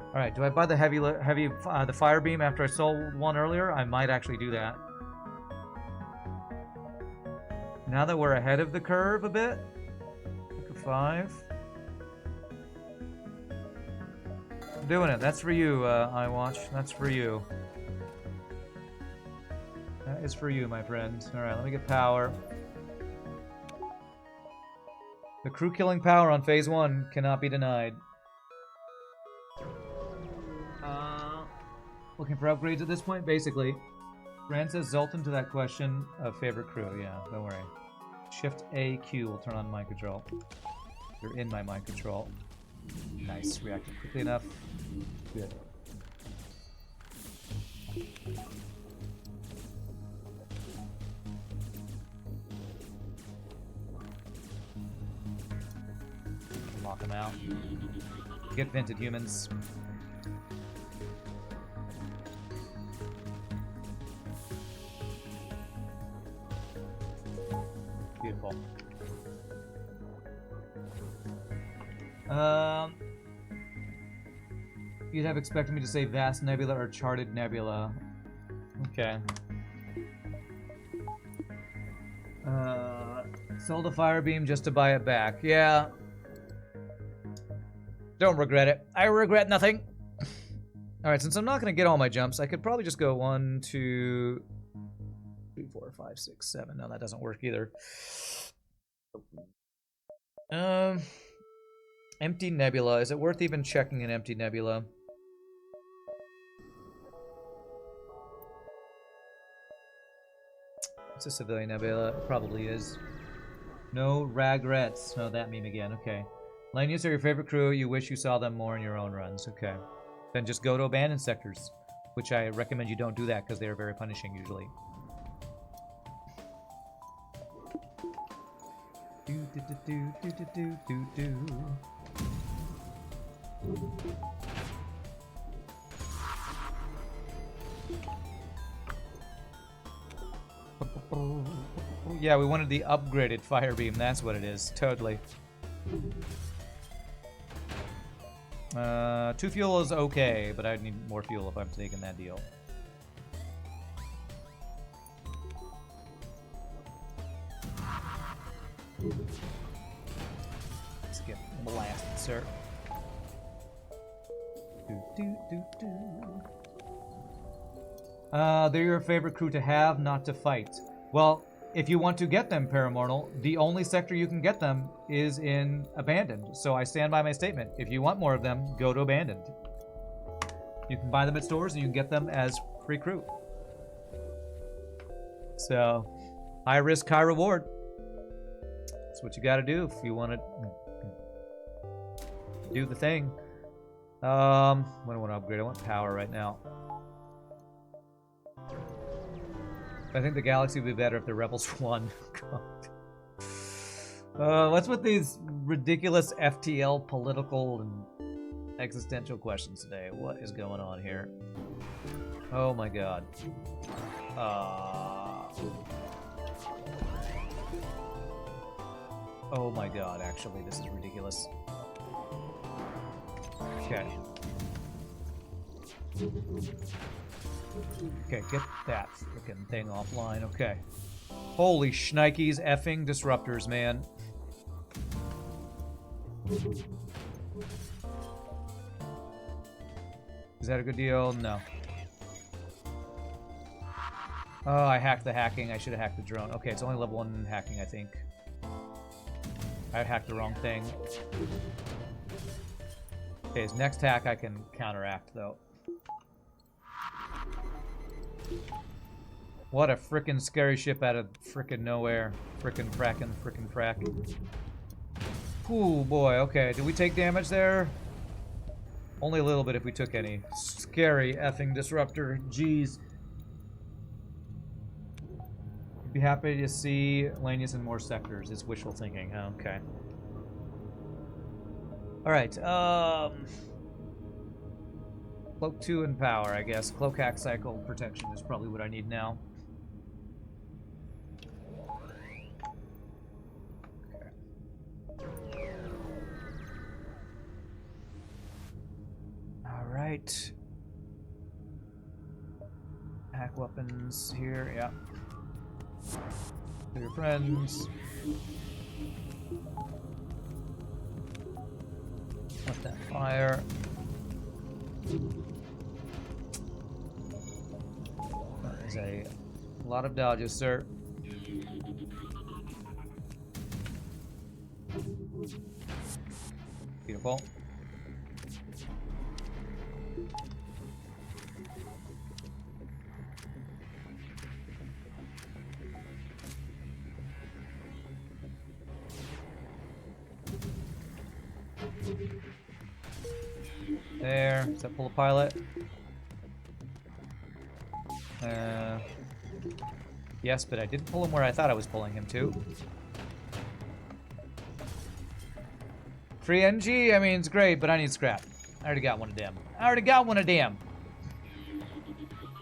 All right, do I buy the the fire beam after I sold one earlier? I might actually do that. Now that we're ahead of the curve a bit, pick a 5. I'm doing it. That's for you, iWatch. That's for you. That is for you, my friend. All right, let me get power. The crew killing power on phase 1 cannot be denied. Looking for upgrades at this point, basically. Rand says Zoltan to that question of favorite crew. Yeah, don't worry. Shift AQ will turn on mind control. You're in my mind control. Nice. Reacted quickly enough. Good. Lock them out. Get vented, humans. Beautiful. You'd have expected me to say Vast Nebula or Charted Nebula. Okay. Sold a fire beam just to buy it back. Yeah. Don't regret it. I regret nothing. Alright, since I'm not going to get all my jumps, I could probably just go 1, 2, 3, 4, 5, 6, 7. No, that doesn't work either. Empty nebula. Is it worth even checking an empty nebula? It's a civilian nebula. It probably is. No regrets. Oh, that meme again. Okay. Lanius are your favorite crew. You wish you saw them more in your own runs. Okay. Then just go to abandoned sectors, which I recommend you don't do that because they are very punishing usually. Do do do do do do do do. Yeah, we wanted the upgraded fire beam. That's what it is. Totally. 2 fuel is okay, but I'd need more fuel if I'm taking that deal. Let's get blasted, sir. They're your favorite crew to have, not to fight. Well, if you want to get them, Paramortal, the only sector you can get them is in Abandoned. So I stand by my statement. If you want more of them, go to Abandoned. You can buy them at stores and you can get them as free crew. So, high risk, high reward. That's what you gotta do if you want to do the thing. What do I want to upgrade? I want power right now. I think the Galaxy would be better if the Rebels won. What's with these ridiculous FTL political and existential questions today? What is going on here? Oh my god. Oh my god, actually, this is ridiculous. Okay. Okay, get that freaking thing offline. Okay. Holy shnikes, effing disruptors, man. Is that a good deal? No. Oh, I hacked the hacking. I should have hacked the drone. Okay, it's only level 1 hacking, I think. I hacked the wrong thing. Okay, his next hack I can counteract, though. What a frickin' scary ship out of frickin' nowhere. Frickin' frackin', frickin' frack. Ooh, boy, okay. Did we take damage there? Only a little bit if we took any. Scary effing disruptor. Jeez. Be happy to see Lanius in more sectors. It's wishful thinking. Okay. Alright, Cloak 2 and power, I guess. Cloak hack cycle protection is probably what I need now. Okay. Alright. Hack weapons here, yeah. To your friends. Let that fire. That is a lot of dodges, sir. Beautiful. There. Does that pull a pilot? Yes, but I didn't pull him where I thought I was pulling him to. Free NG? I mean, it's great, but I need scrap. I already got one of them. If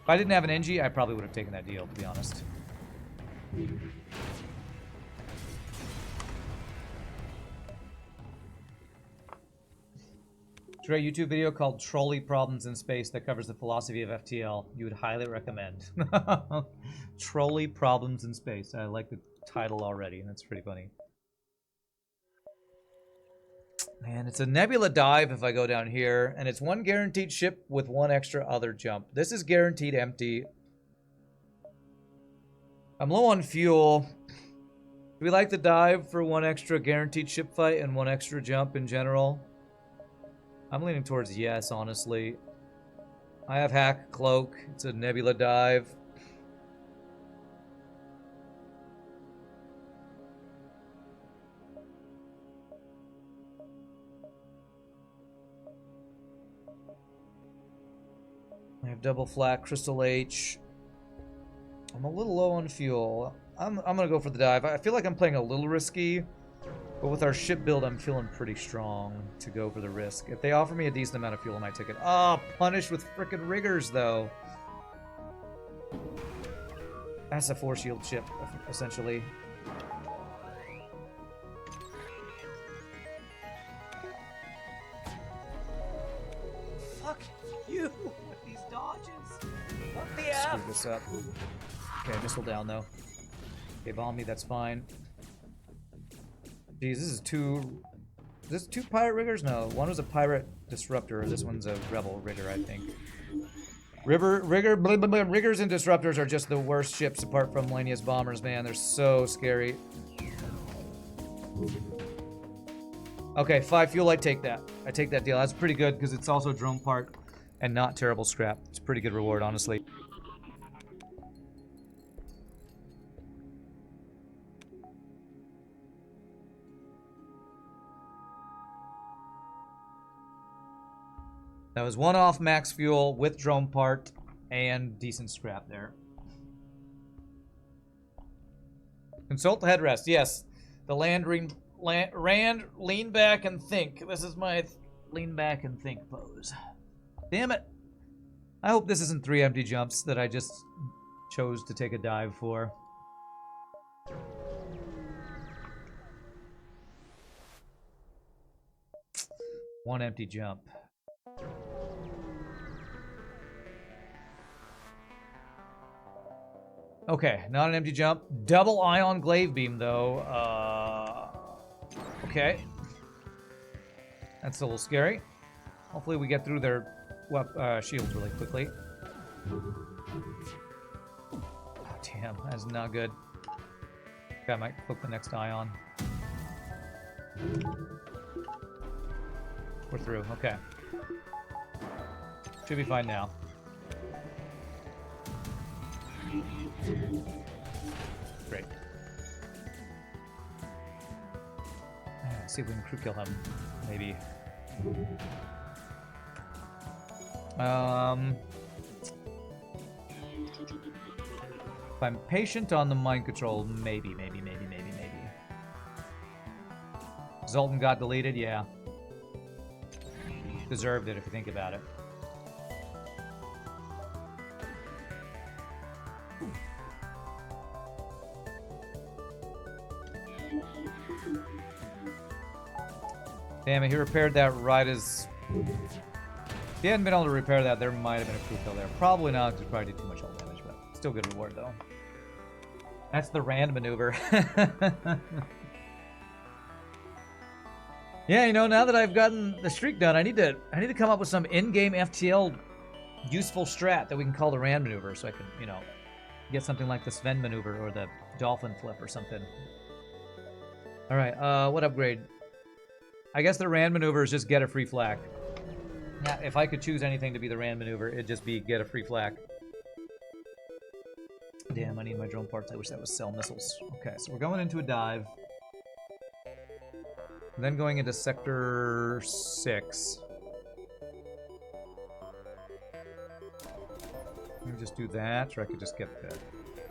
I didn't have an NG, I probably would have taken that deal, to be honest. It's a great YouTube video called Trolley Problems in Space that covers the philosophy of FTL. You would highly recommend. Trolley Problems in Space. I like the title already, and that's pretty funny. And it's a nebula dive if I go down here, and it's one guaranteed ship with one extra other jump. This is guaranteed empty. I'm low on fuel. Do we like the dive for one extra guaranteed ship fight and one extra jump in general? I'm leaning towards yes, honestly. I have hack cloak. It's a nebula dive. I have double flat crystal H. I'm a little low on fuel. I'm gonna go for the dive. I feel like I'm playing a little risky, but with our ship build, I'm feeling pretty strong to go for the risk. If they offer me a decent amount of fuel, I might take it. Ah, oh, punished with frickin' riggers though. That's a 4-shield ship, essentially. Fuck you with these dodges. What the F? Screw this up. Okay, missile down though. Okay, bomb me, that's fine. Geez, this is two... Is this 2 pirate riggers? No, one was a pirate disruptor. This one's a rebel rigger, I think. Riggers and disruptors are just the worst ships apart from Lanius bombers, man. They're so scary. Okay, 5 fuel, I take that. I take that deal. That's pretty good because it's also drone part and not terrible scrap. It's a pretty good reward, honestly. That was 1 off max fuel with drone part and decent scrap there. Consult the headrest. Yes. The Rand, lean back and think. This is my lean back and think pose. Damn it. I hope this isn't 3 empty jumps that I just chose to take a dive for. One empty jump. Okay, not an empty jump. Double ion glaive beam, though. Okay. That's a little scary. Hopefully we get through their shields really quickly. Oh, damn, that's not good. Okay, I might click the next ion. We're through, okay. Should be fine now. Great. Let's see if we can crew kill him, maybe. If I'm patient on the mind control, maybe. Zoltan got deleted, yeah. Deserved it if you think about it. Damn it, he repaired that right as... If he hadn't been able to repair that, there might have been a crew kill there. Probably not, because he probably did too much hull damage, but still good reward, though. That's the Rand maneuver. Yeah, you know, now that I've gotten the streak done, I need to come up with some in-game FTL useful strat that we can call the Rand maneuver, so I can, you know, get something like the Sven maneuver or the Dolphin flip or something. Alright, what upgrade? I guess the Rand maneuver is just get a free flak. Yeah, if I could choose anything to be the Rand maneuver, it'd just be get a free flak. Damn, I need my drone parts. I wish that was cell missiles. Okay, so we're going into a dive. Then going into Sector 6. Let me just do that, or I could just get the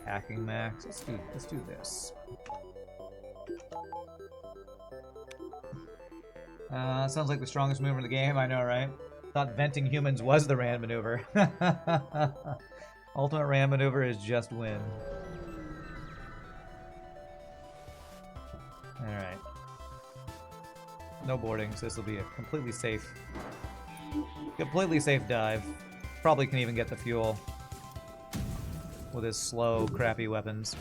hacking max. Let's do this. Sounds like the strongest maneuver in the game, I know, right? Thought venting humans was the Rand maneuver. Ultimate Rand maneuver is just win. Alright. No boarding, so this will be a completely safe dive. Probably can even get the fuel with his slow, crappy weapons.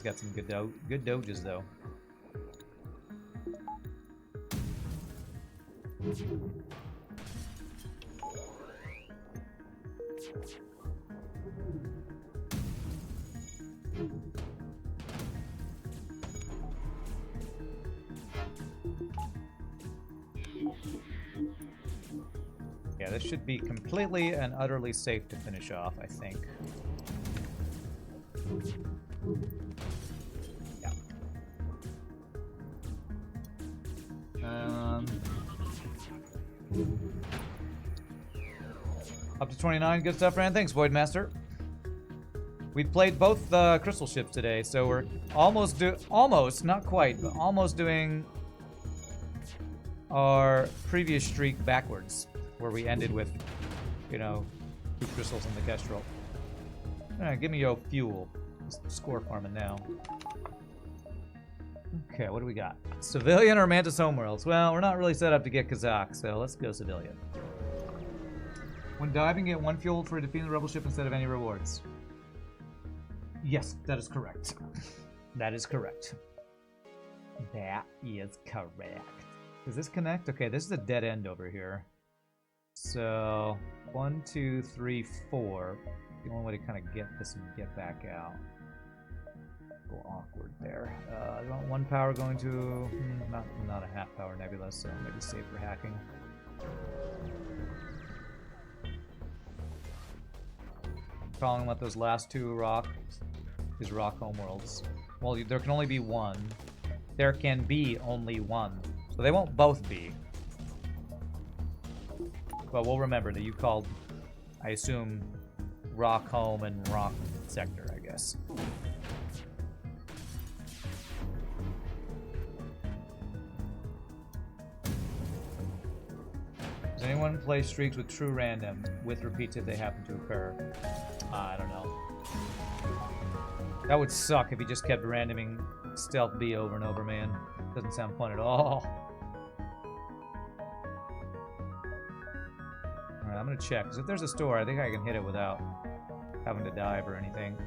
got some good doges though. Yeah, this should be completely and utterly safe to finish off, I think. Yeah. Up to 29, good stuff, Rand. Thanks, Voidmaster. We played both crystal ships today, so we're almost, not quite, but almost doing our previous streak backwards, where we ended with, you know, 2 crystals in the Kestrel. Alright, give me your fuel. Score farming now. Okay, what do we got? Civilian or Mantis Homeworlds? Well, we're not really set up to get Kazakh, so let's go civilian. When diving, get 1 fuel for defeating the rebel ship instead of any rewards. Yes, that is correct. That is correct. That is correct. Does this connect? Okay, this is a dead end over here. So, 1, 2, 3, 4. The only way to kind of get this and get back out. A little awkward there. You want 1 power going to... not a half power nebula, so maybe safe for hacking. Calling what those last 2 rock homeworlds. Well, there can only be 1. There can be only 1. So they won't both be. But we'll remember that you called, I assume, Rock Home and Rock Sector, I guess. Does anyone play streaks with true random, with repeats if they happen to occur? I don't know. That would suck if you just kept randoming Stealth B over and over, man. Doesn't sound fun at all. Alright, I'm gonna check, because if there's a store, I think I can hit it without having to dive or anything.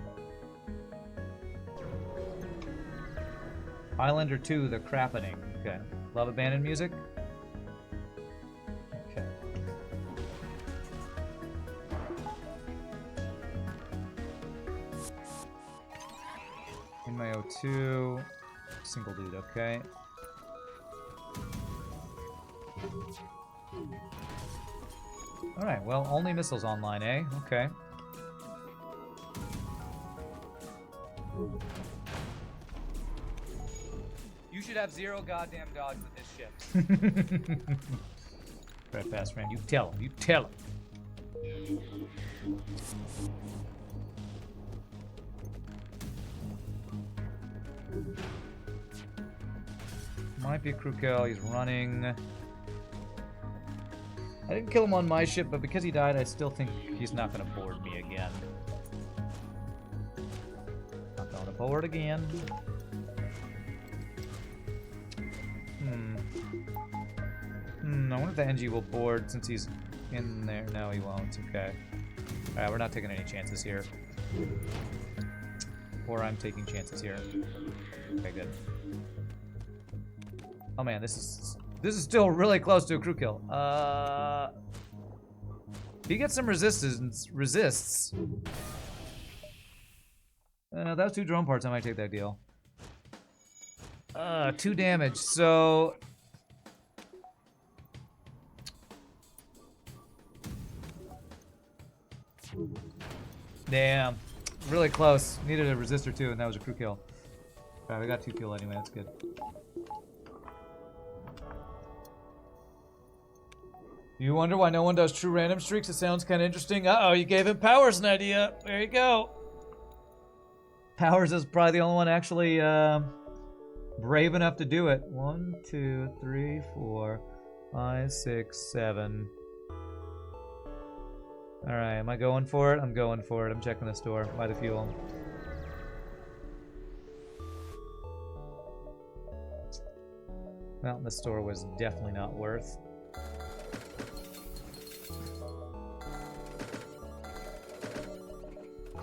Highlander 2, The Crappening. Okay. Love abandoned music? Okay. In my O2. Single dude, okay. Alright, well, only missiles online, eh? Okay. You should have 0 goddamn dodge with this ship. Right fast, man. You tell him. You tell him. Might be a crew kill. He's running. I didn't kill him on my ship, but because he died, I still think he's not going to board me again. Not going to board again. I wonder if the NG will board since he's in there. No, he won't. Okay. Alright, we're not taking any chances here. Or I'm taking chances here. Okay, good. Oh man, this is still really close to a crew kill. If he gets some resists. That was 2 drone parts. I might take that deal. 2 damage. So damn, really close. Needed a resistor too, and that was a crew kill. Alright, we got 2 kill anyway. That's good. You wonder why no one does true random streaks? It sounds kind of interesting. Uh-oh, you gave him Powers an idea. There you go. Powers is probably the only one actually brave enough to do it. 1, 2, 3, 4, 5, 6, 7. Alright, am I going for it? I'm going for it. I'm checking the store. Buy the fuel. Well, the store was definitely not worth.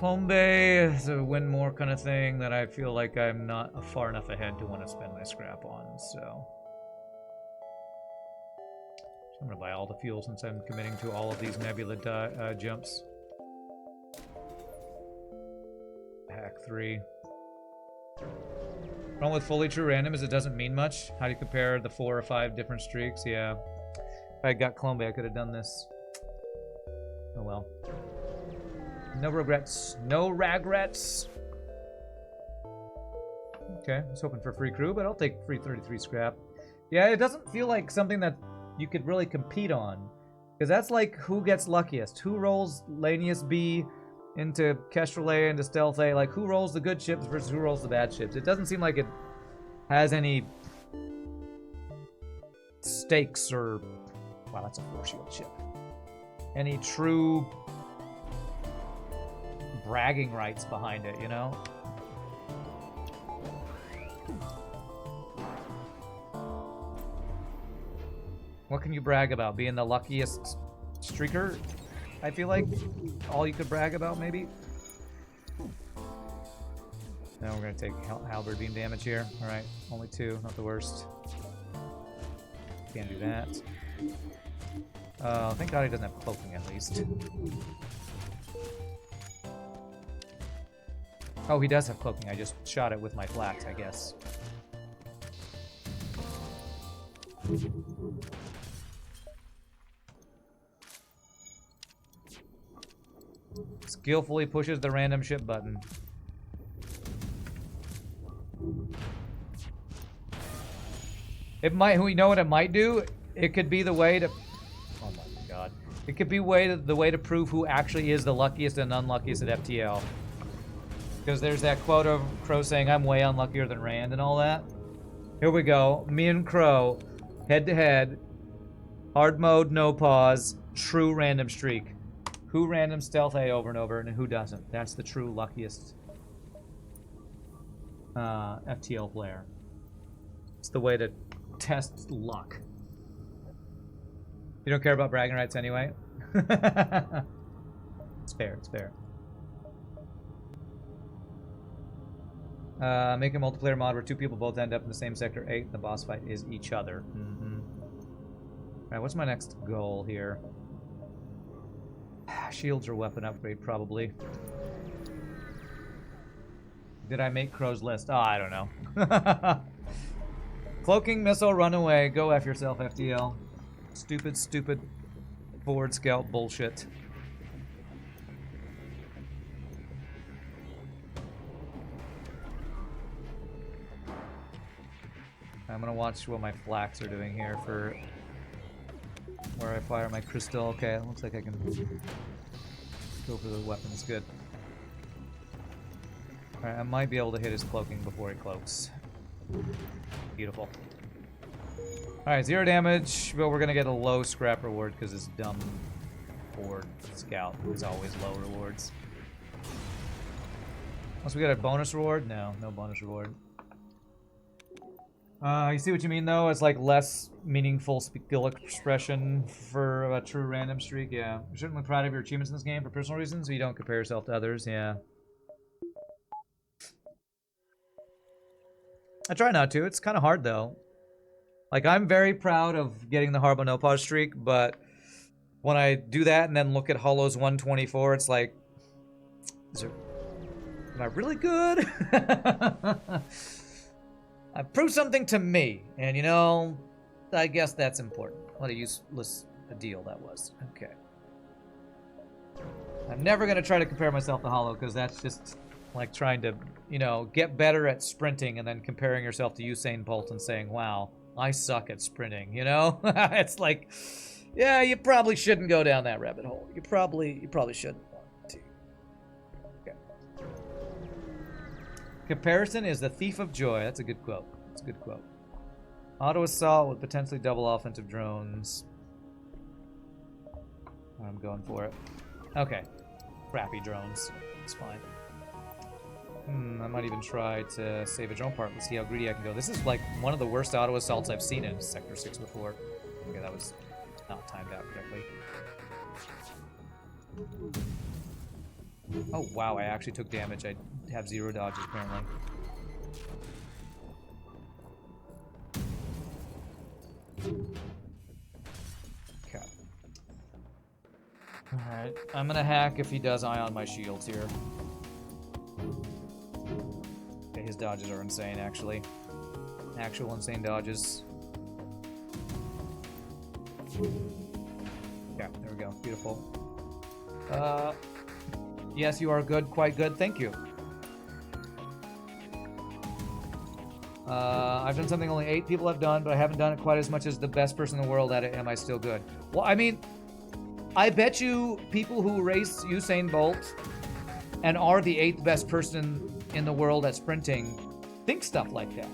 Clone Bay is a win more kind of thing that I feel like I'm not far enough ahead to want to spend my scrap on, so. I'm gonna buy all the fuel since I'm committing to all of these nebula jumps. Hack 3. Problem with fully true random is it doesn't mean much. How do you compare the 4 or 5 different streaks? Yeah. If I had got Clone Bay, I could have done this. Oh well. No regrets. No regrets. Okay, I was hoping for free crew, but I'll take free 33 scrap. Yeah, it doesn't feel like something that you could really compete on. Because that's like who gets luckiest. Who rolls Lanius B into Kestrel A into Stealth A? Like who rolls the good ships versus who rolls the bad ships? It doesn't seem like it has any stakes or... Wow, that's a 4-shield ship. Any true bragging rights behind it, you know? What can you brag about? Being the luckiest streaker? I feel like all you could brag about, maybe? Now we're going to take halberd beam damage here. Alright, only 2, not the worst. Can't do that. Thank God he doesn't have cloaking at least. Oh, he does have cloaking. I just shot it with my flax, I guess. Skillfully pushes the random ship button. It might, we know what it might do? It could be the way to... Oh my god. It could be the way to prove who actually is the luckiest and unluckiest at FTL. Because there's that quote of Crow saying, I'm way unluckier than Rand and all that. Here we go. Me and Crow, head to head. Hard mode, no pause. True random streak. Who random stealth A over and over and who doesn't. That's the true luckiest FTL player. It's the way to test luck. You don't care about bragging rights anyway? It's fair, it's fair. Make a multiplayer mod where 2 people both end up in the same sector 8 and the boss fight is each other. Alright, what's my next goal here? Shields or weapon upgrade, probably. Did I make Crow's list? Oh, I don't know. Cloaking, missile, runaway. Go F yourself, FTL. Stupid, stupid forward scout bullshit. I'm gonna watch what my flax are doing here for where I fire my crystal. Okay, it looks like I can go for the weapons. Good. Alright, I might be able to hit his cloaking before he cloaks. Beautiful. Alright, 0 damage, but we're gonna get a low scrap reward because this dumb forward scout is always low rewards. Once we get a bonus reward? No, no bonus reward. You see what you mean, though? It's like less meaningful skill expression for a true random streak. Yeah. You're certainly proud of your achievements in this game for personal reasons, so you don't compare yourself to others. Yeah. I try not to. It's kind of hard, though. Like, I'm very proud of getting the Harbo No Pause streak, but when I do that and then look at Hollow's 124, it's like, am I really good? I proved something to me, and you know, I guess that's important. What a useless deal that was. Okay. I'm never going to try to compare myself to Hollow, because that's just like trying to, you know, get better at sprinting and then comparing yourself to Usain Bolt and saying, wow, I suck at sprinting, you know? It's like, yeah, you probably shouldn't go down that rabbit hole. You probably shouldn't want to. Okay. Comparison is the thief of joy. That's a good quote. That's a good quote. Auto assault with potentially double offensive drones. I'm going for it. Okay. Crappy drones. It's fine. I might even try to save a drone part and see how greedy I can go. This is like one of the worst auto assaults I've seen in Sector 6 before. Okay, that was not timed out correctly. Oh, wow, I actually took damage. I have 0 dodges, apparently. Okay. Alright, I'm gonna hack if he does ion my shields here. Okay, his dodges are insane, actually. Actual insane dodges. Yeah, there we go. Beautiful. Yes, you are good. Quite good. Thank you. I've done something only 8 people have done, but I haven't done it quite as much as the best person in the world at it. Am I still good? Well, I mean, I bet you people who race Usain Bolt and are the 8th best person in the world at sprinting think stuff like that.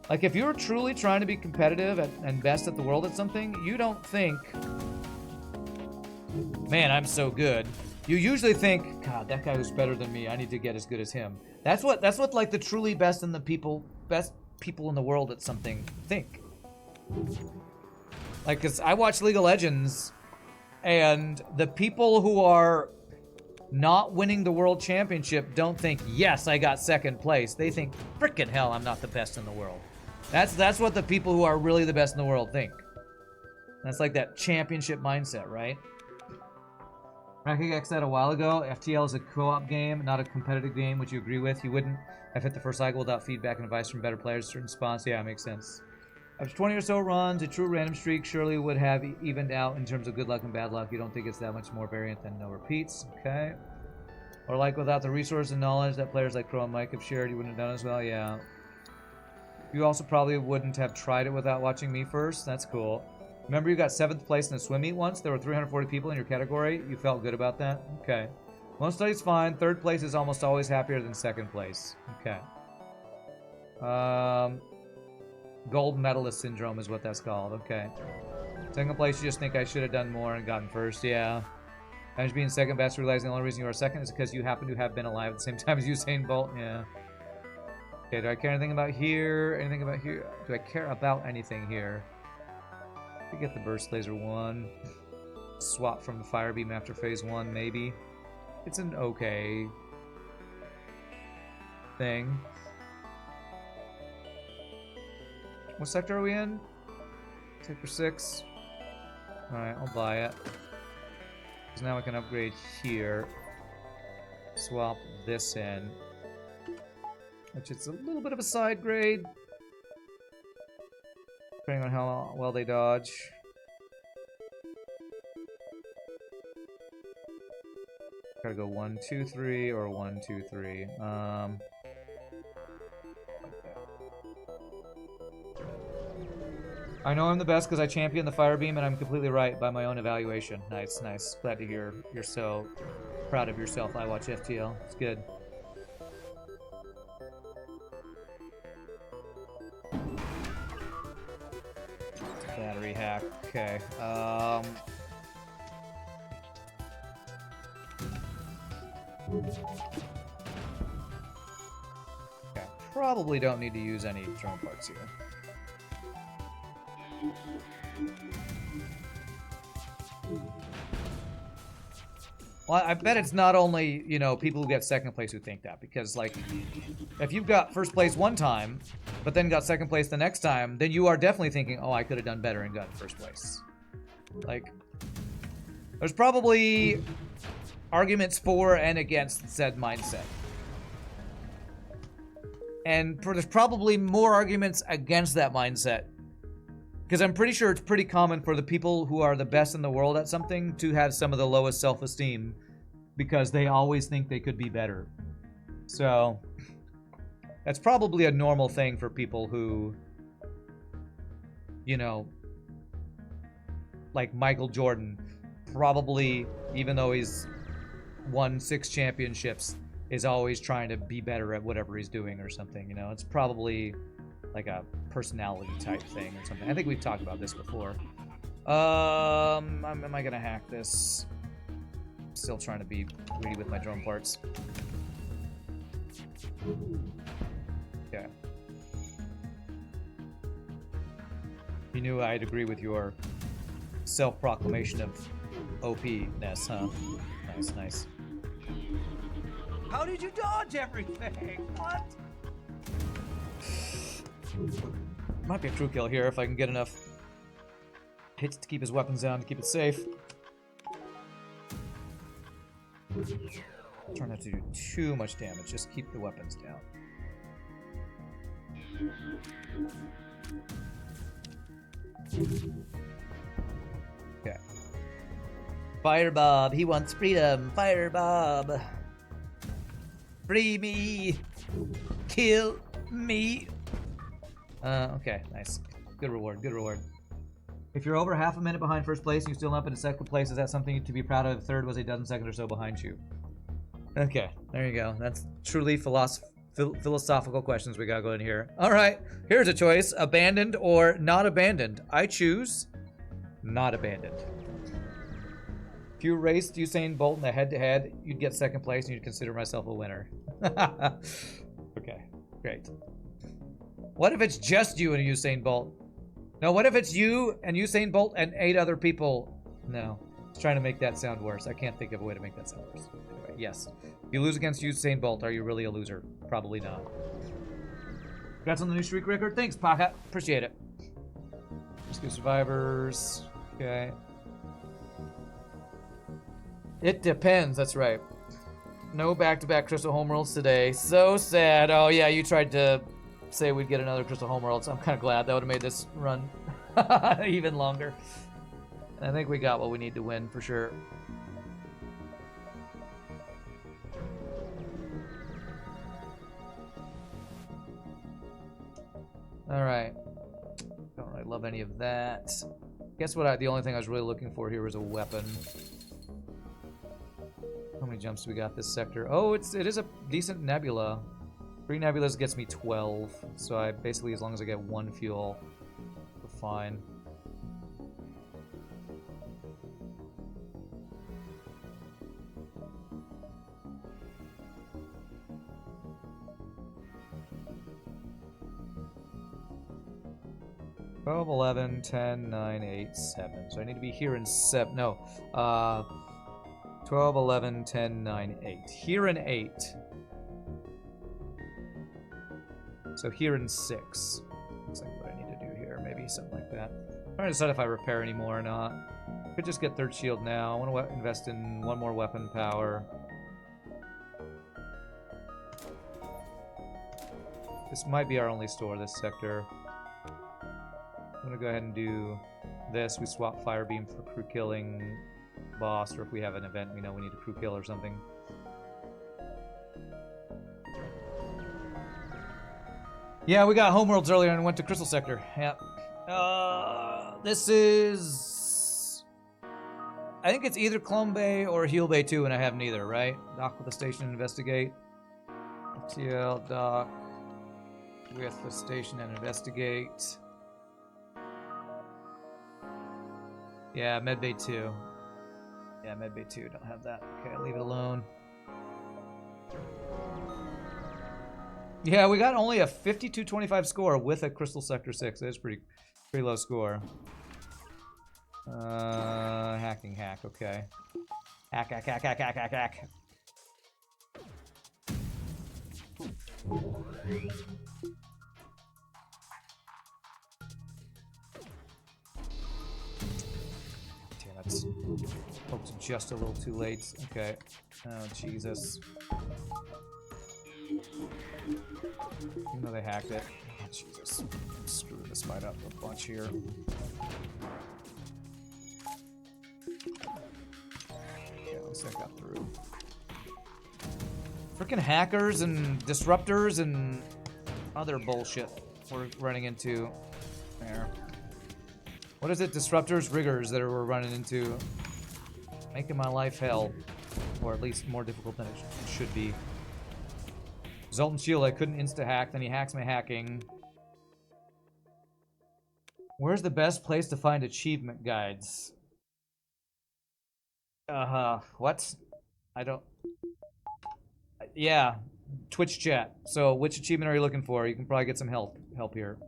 Like, if you're truly trying to be competitive and best at the world at something, you don't think, man, I'm so good. You usually think, God, that guy who's better than me, I need to get as good as him. That's what like the truly best in the best people in the world at something think. Like, cause I watch League of Legends, and the people who are not winning the world championship don't think, yes, I got 2nd place. They think, frickin' hell, I'm not the best in the world. That's what the people who are really the best in the world think. That's like that championship mindset, right? Rakigex said a while ago, FTL is a co-op game, not a competitive game. Would you agree with? You wouldn't have hit the first cycle without feedback and advice from better players, certain spots. Yeah, it makes sense. After 20 or so runs, a true random streak surely would have evened out in terms of good luck and bad luck. You don't think it's that much more variant than no repeats? Okay. Or like without the resource and knowledge that players like Crow and Mike have shared, you wouldn't have done as well? Yeah. You also probably wouldn't have tried it without watching me first. That's cool. Remember you got 7th place in a swim meet once? There were 340 people in your category. You felt good about that? Okay. Most studies fine. 3rd place is almost always happier than 2nd place. Okay. Gold medalist syndrome is what that's called. Okay. 2nd place, you just think I should have done more and gotten 1st. Yeah. Imagine being 2nd best, realizing the only reason you are 2nd is because you happen to have been alive at the same time as Usain Bolt. Yeah. Okay, do I care anything about here? Anything about here? Do I care about anything here? I get the burst laser 1. Swap from the fire beam after phase 1, maybe. It's an okay thing. What sector are we in? Sector 6. Alright, I'll buy it. Because now I can upgrade here. Swap this in. Which is a little bit of a side grade. Depending on how well they dodge. Gotta go 1, 2, 3 or 1, 2, 3. I know I'm the best because I champion the fire beam and I'm completely right by my own evaluation. Nice, nice. Glad to hear you're so proud of yourself. I watch FTL. It's good. Battery hack. Okay. Okay. Probably don't need to use any drone parts here. Well, I bet it's not only, you know, people who get 2nd place who think that, because, like, if you've got 1st place one time, but then got 2nd place the next time, then you are definitely thinking, oh, I could have done better and gotten 1st place. Like, there's probably arguments for and against said mindset. And there's probably more arguments against that mindset. Because I'm pretty sure it's pretty common for the people who are the best in the world at something to have some of the lowest self-esteem because they always think they could be better. So, that's probably a normal thing for people who, you know, like Michael Jordan, probably, even though he's won 6 championships, is always trying to be better at whatever he's doing or something, you know? It's probably like a personality type thing or something. I think we've talked about this before. Am I gonna hack this? Still trying to be greedy with my drone parts. Okay. You knew I'd agree with your self-proclamation of OP-ness, huh? Nice, nice. How did you dodge everything? What? Might be a crew kill here if I can get enough hits to keep his weapons down to keep it safe. Try not to do too much damage, just keep the weapons down. Okay. Fire Bob, he wants freedom. Fire Bob. Free me. Kill me. Okay, nice. Good reward, good reward. If you're over half a minute behind first place and you're still up in second place, is that something to be proud of? Third was a dozen seconds or so behind you. Okay, there you go. That's truly philosophical questions we got going here. All right, here's a choice. Abandoned or not abandoned. I choose not abandoned. If you raced Usain Bolt in a head-to-head, you'd get second place and you'd consider myself a winner. Okay, great. What if it's just you and Usain Bolt? No, what if it's you and Usain Bolt and 8 other people? No, I was trying to make that sound worse. I can't think of a way to make that sound worse. Anyway, yes. If you lose against Usain Bolt, are you really a loser? Probably not. Congrats on the new streak record. Thanks, Paka. Appreciate it. Rescue survivors. Okay. It depends. That's right. No back-to-back Crystal Homeworlds today. So sad. Oh, yeah, you tried to say we'd get another Crystal Homeworld, so I'm kind of glad. That would have made this run even longer. And I think we got what we need to win for sure. All right. Don't really love any of that. Guess what? The only thing I was really looking for here was a weapon. How many jumps do we got this sector? Oh, it is a decent nebula. 3 nebulas gets me 12, so I basically, as long as I get 1 fuel, we're fine. Twelve, 11, 10, 9, 8, 7. So I need to be here in 7. No. 12, 11, 10, 9, 8. Here in 8. So here in 6. Looks like what I need to do here. Maybe something like that. I'm trying to decide if I repair anymore or not. Could just get 3rd shield now. I want to invest in 1 more weapon power. This might be our only store, this sector. I'm going to go ahead and do this. We swap Fire Beam for crew killing boss, or if we have an event we know we need a crew kill or something. Yeah, we got Homeworlds earlier and went to Crystal Sector. Yeah. This is... I think it's either Clone Bay or Heal Bay 2, and I have neither, right? Dock with the station and investigate. FTL dock with the station and investigate. Yeah, Medbay 2. Yeah, Medbay 2, don't have that. Okay, I'll leave it alone. Yeah, we got only a 52-25 score with a Crystal Sector 6. That's pretty low score. Hacking hack, okay. Hack. Damn it. Folks, just a little too late. Okay. Oh, Jesus. Even though they hacked it. Oh, Jesus. I'm screwing this fight up a bunch here. Okay, at least I got through. Freaking hackers and disruptors and other bullshit we're running into there. What is it? Disruptors, riggers that we're running into. Making my life hell. Or at least more difficult than it should be. Zoltan Shield, I couldn't insta-hack, then he hacks my hacking. Where's the best place to find achievement guides? What? I don't... Yeah, Twitch chat. So, which achievement are you looking for? You can probably get some help here.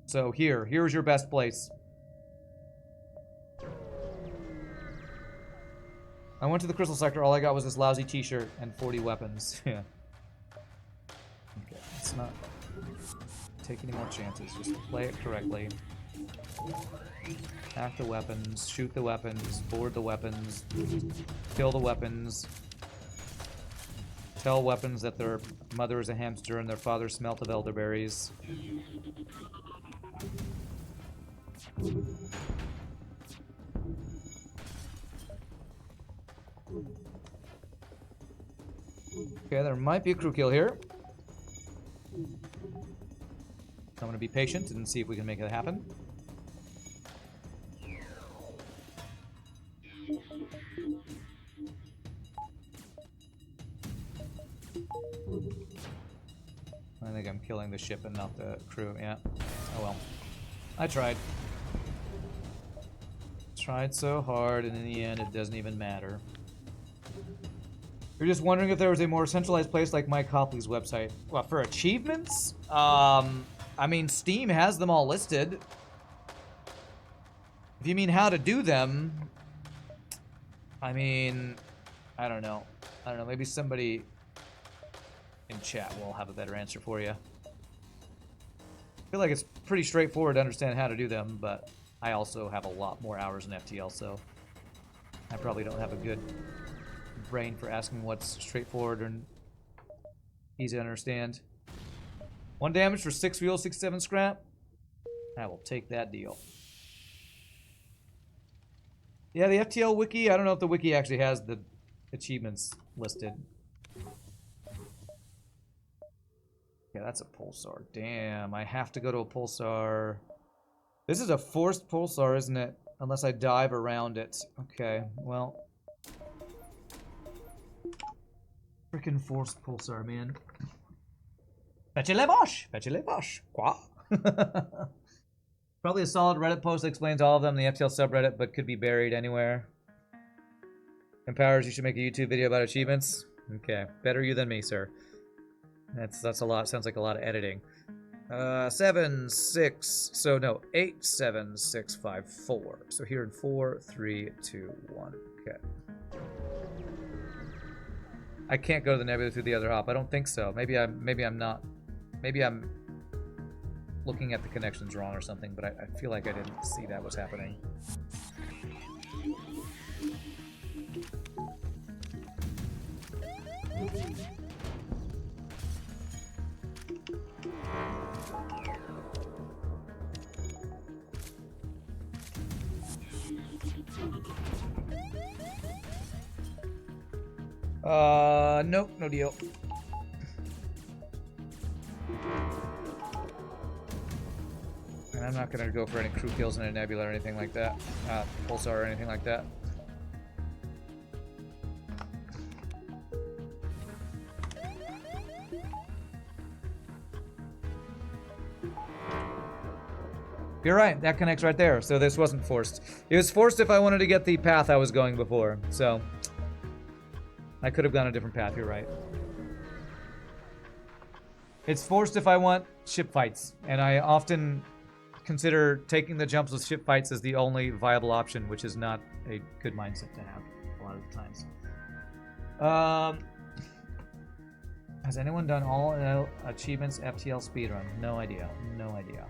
So, here's your best place. I went to the crystal sector, all I got was this lousy t-shirt and 40 weapons. Yeah. Okay, let's not take any more chances. Just play it correctly. Hack the weapons, shoot the weapons, board the weapons, kill the weapons. Tell weapons that their mother is a hamster and their father smelt of elderberries. Okay, there might be a crew kill here. I'm gonna be patient and see if we can make it happen. I think I'm killing the ship and not the crew, yeah. Oh well. I tried. Tried so hard, and in the end, it doesn't even matter. You're just wondering if there was a more centralized place like Mike Copley's website. Well, for achievements? I mean, Steam has them all listed. If you mean how to do them, I mean, I don't know. I don't know, maybe somebody in chat will have a better answer for you. I feel like it's pretty straightforward to understand how to do them, but I also have a lot more hours in FTL, so I probably don't have a good brain for asking what's straightforward and easy to understand. 1 damage for 6 fuel, 67 scrap. I will take that deal. Yeah, the FTL wiki, I don't know if the wiki actually has the achievements listed. Yeah, that's a pulsar. Damn, I have to go to a pulsar. This is a forced pulsar, isn't it? Unless I dive around it. Okay, well. Frickin' forced pulsar, man. Fetchez-les bosh! Fetchez-les bosh! Quoi? Probably a solid Reddit post that explains all of them in the FTL subreddit, but could be buried anywhere. Empowers, you should make a YouTube video about achievements. Okay, better you than me, sir. That's a lot. Sounds like a lot of editing. 7, 6. So no, 8, 7, 6, 5, 4. So here in 4, 3, 2, 1. Okay. I can't go to the nebula through the other hop. I don't think so. Maybe I'm not. Maybe I'm looking at the connections wrong or something. But I feel like I didn't see that was happening. Nope, no deal. And I'm not gonna go for any crew kills in a nebula or anything like that. Pulsar or anything like that. You're right, that connects right there. So this wasn't forced. It was forced if I wanted to get the path I was going before. So I could have gone a different path, you're right. It's forced if I want ship fights, and I often consider taking the jumps with ship fights as the only viable option, which is not a good mindset to have a lot of the times. Has anyone done all achievements FTL speedrun? No idea. No idea.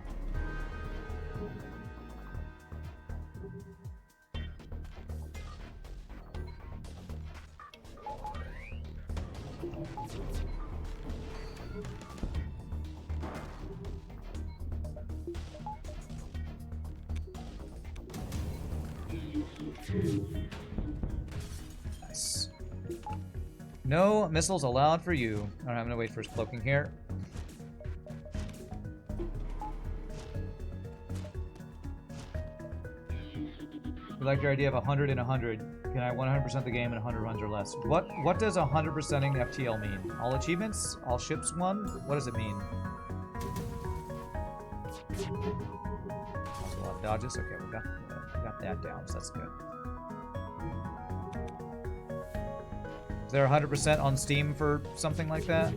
Nice. No missiles allowed for you. Alright, I'm gonna wait for his cloaking here. We like your idea of 100 and 100. Can I 100% the game in 100 runs or less? What does 100%ing FTL mean? All achievements? All ships won? What does it mean? Also a lot of dodges. Okay, we got that down, so that's good. Is there 100% on Steam for something like that?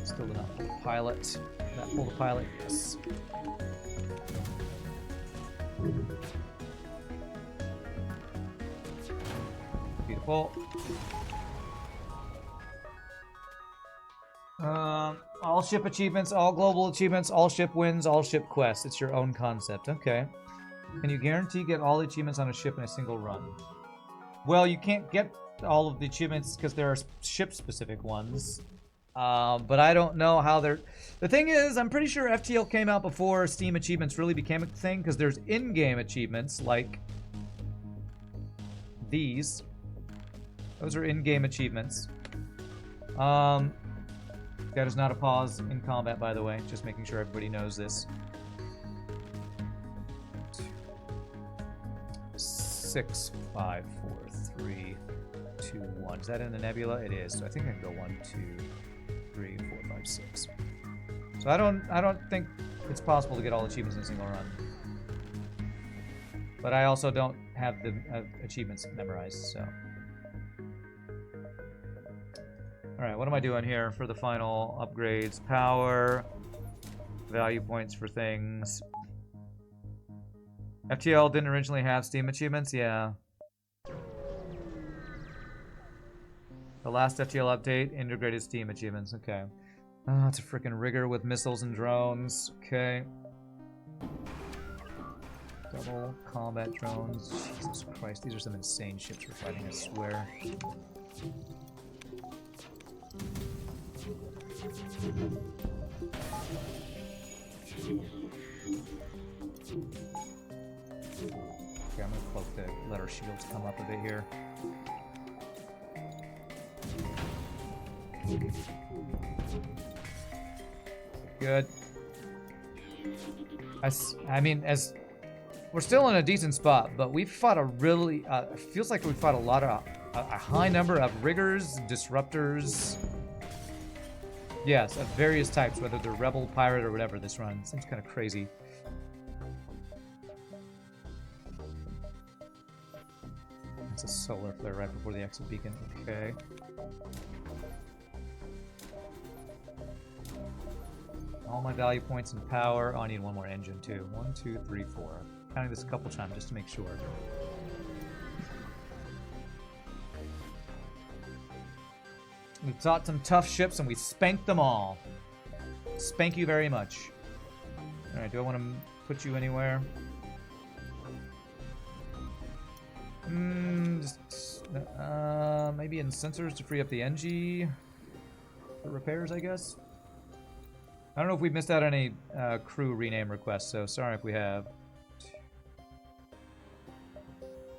Still did not pull the pilot. Did not pull the pilot? Yes. Beautiful. All ship achievements, all global achievements, all ship wins, all ship quests. It's your own concept. Okay. Can you guarantee get all the achievements on a ship in a single run? Well, you can't get all of the achievements because there are ship-specific ones. But I don't know how they're... The thing is, I'm pretty sure FTL came out before Steam achievements really became a thing, because there's in-game achievements, like these. Those are in-game achievements. That is not a pause in combat, by the way. Just making sure everybody knows this. 6, 5, 4, 3, 2, 1. Is that in the nebula? It is. So I think I can go 1, 2, 3, 4, 5, 6. So I don't think it's possible to get all achievements in a single run. But I also don't have the achievements memorized, so. Alright, what am I doing here for the final upgrades? Power, value points for things. FTL didn't originally have Steam achievements? Yeah. The last FTL update integrated Steam achievements. Okay. Oh, it's a freaking rigger with missiles and drones. Okay. Double combat drones. Jesus Christ, these are some insane ships we're fighting, I swear. Okay, I'm gonna cloak to let our shields come up a bit here. Good. I mean, as we're still in a decent spot, but we've fought a really, it feels like we've fought a lot of, a high number of riggers, disruptors. Yes, of various types, whether they're rebel, pirate, or whatever this run. Seems kind of crazy. It's a solar flare right before the exit beacon. Okay. All my value points and power. Oh, I need one more engine too. 1, 2, 3, 4. I'm counting this a couple times just to make sure. We taught some tough ships and we spanked them all. Spank you very much. Alright, do I want to put you anywhere? Maybe in sensors to free up the NG for repairs, I guess. I don't know if we've missed out on any crew rename requests, so sorry if we have.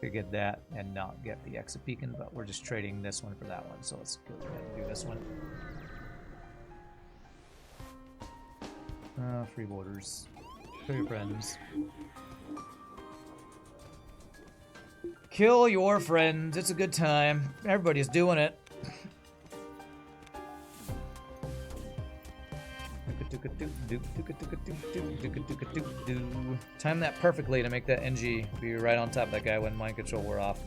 Could get that and not get the exit beacon, but we're just trading this one for that one, so let's go ahead and do this one. Free borders. Kill your friends. Kill your friends. It's a good time. Everybody's doing it. Time that perfectly to make that NG be right on top of that guy when mind control wore off.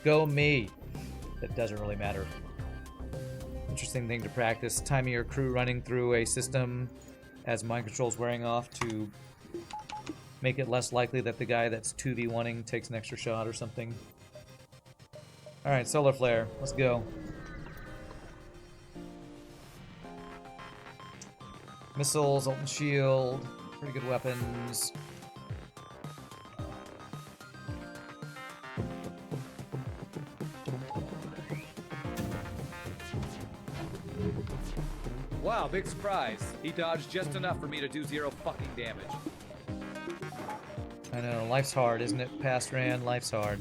Go me. That doesn't really matter. Interesting thing to practice. Timing your crew running through a system as mind control's wearing off to make it less likely that the guy that's 2v1ing takes an extra shot or something. Alright, solar flare. Let's go. Missiles, ult and shield, pretty good weapons. Wow, big surprise. He dodged just enough for me to do 0 fucking damage. I know, life's hard, isn't it? Past ran, life's hard.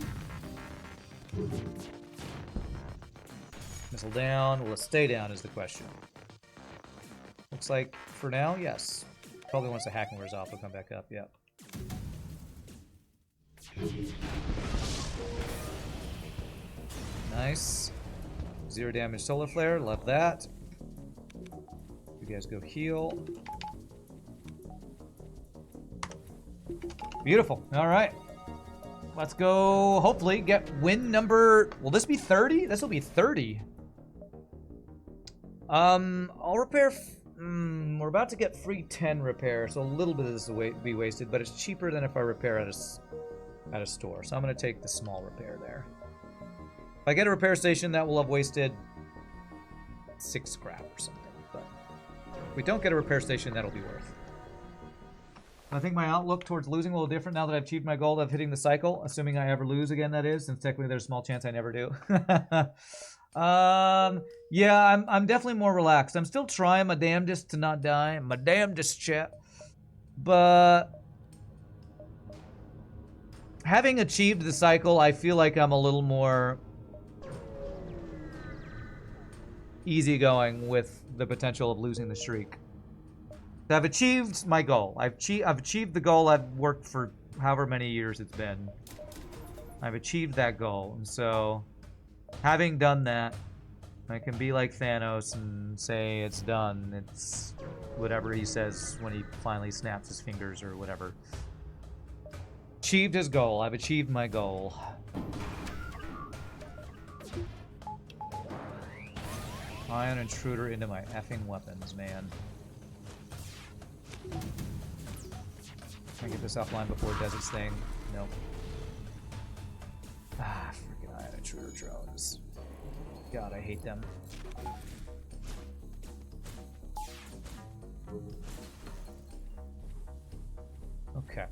Missile down, will it stay down is the question. Looks like, for now, yes. Probably once the hacking wears off, it'll come back up, yep. Nice. 0 damage solar flare, love that. You guys go heal. Beautiful, alright. Let's go, hopefully, get win number... Will this be 30? This will be 30. I'll repair... we're about to get free 10 repair, so a little bit of this will be wasted, but it's cheaper than if I repair at a store. So I'm going to take the small repair there. If I get a repair station, that will have wasted 6 scrap or something. But if we don't get a repair station, that'll be worth. I think my outlook towards losing will be different now that I've achieved my goal of hitting the cycle, assuming I ever lose again, that is, since technically there's a small chance I never do. Yeah, I'm definitely more relaxed. I'm still trying my damnedest to not die. My damnedest, chat. But having achieved the cycle, I feel like I'm a little more easygoing with the potential of losing the streak. I've achieved my goal. I've achieved the goal I've worked for however many years it's been. I've achieved that goal. And so, having done that, I can be like Thanos and say it's done. It's whatever he says when he finally snaps his fingers or whatever. Achieved his goal. I've achieved my goal. Ion intruder into my effing weapons, man. Can I get this offline before it does its thing? Nope. Ah, freaking ion intruder drones. God, I hate them. Okay.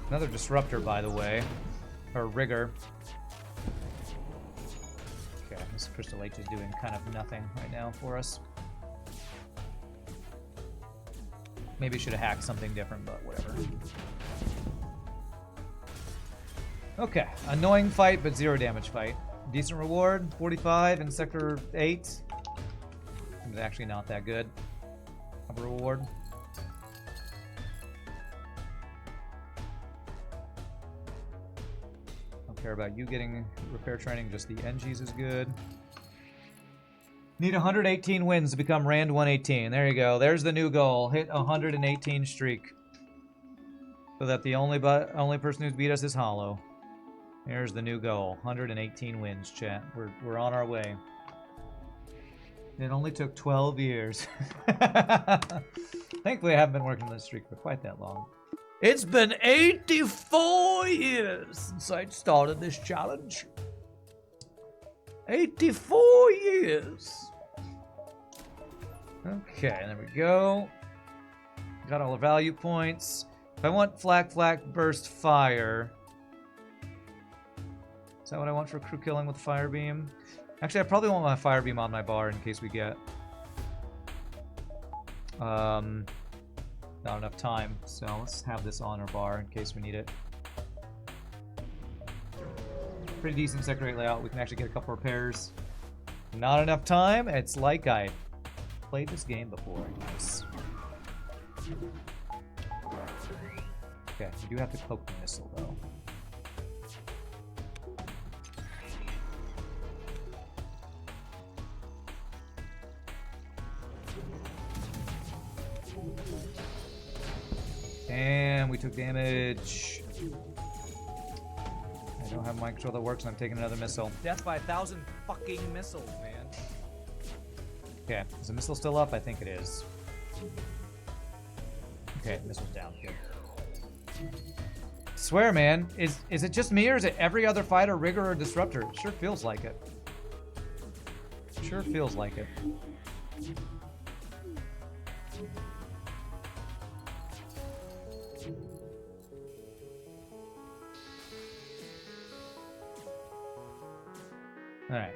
Another disruptor, by the way. Or rigger. Okay, this Crystal H is doing kind of nothing right now for us. Maybe should have hacked something different, but whatever. Okay, annoying fight, but 0 damage fight. Decent reward, 45 in Sector 8. It's actually not that good of a reward. Don't care about you getting repair training, just the NGs is good. Need 118 wins to become Rand 118. There you go. There's the new goal. Hit 118 streak. So that the only person who's beat us is Hollow. Here's the new goal. 118 wins, chat. We're on our way. It only took 12 years. Thankfully, I haven't been working on this streak for quite that long. It's been 84 years since I started this challenge. 84 years. Okay, there we go. Got all the value points. If I want flak, burst, fire. Is that what I want for crew killing with fire beam? Actually, I probably want my fire beam on my bar in case we get not enough time. So let's have this on our bar in case we need it. Pretty decent Sector 8 layout. We can actually get a couple repairs. Not enough time. It's like I played this game before. Nice. Okay, we do have to cloak the missile though. And we took damage. I don't have mind control that works, and I'm taking another missile. Death by 1,000 fucking missiles, man. Okay, is the missile still up? I think it is. Okay, missile's down. Good. Swear, man, is it just me, or is it every other fighter, rigger, or disruptor? It sure feels like it. Sure feels like it. Alright.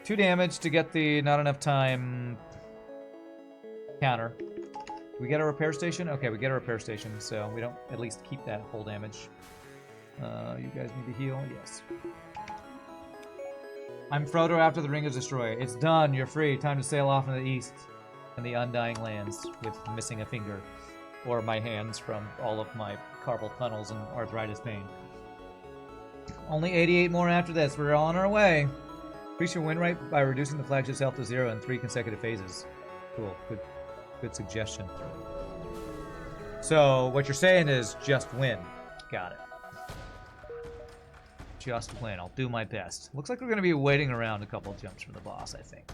2 damage to get the not enough time counter. Do we get a repair station? Okay, we get a repair station, so we don't at least keep that full damage. You guys need to heal? Yes. I'm Frodo after the ring is destroyed. It's done. You're free. Time to sail off into the east and the undying lands with missing a finger. Or my hands from all of my carpal tunnels and arthritis pain. Only 88 more after this. We're on our way. Increase your win rate by reducing the flagship's health to 0 in 3 consecutive phases. Cool. Good suggestion. So, what you're saying is just win. Got it. just win. I'll do my best. Looks like we're going to be waiting around a couple jumps from the boss, I think.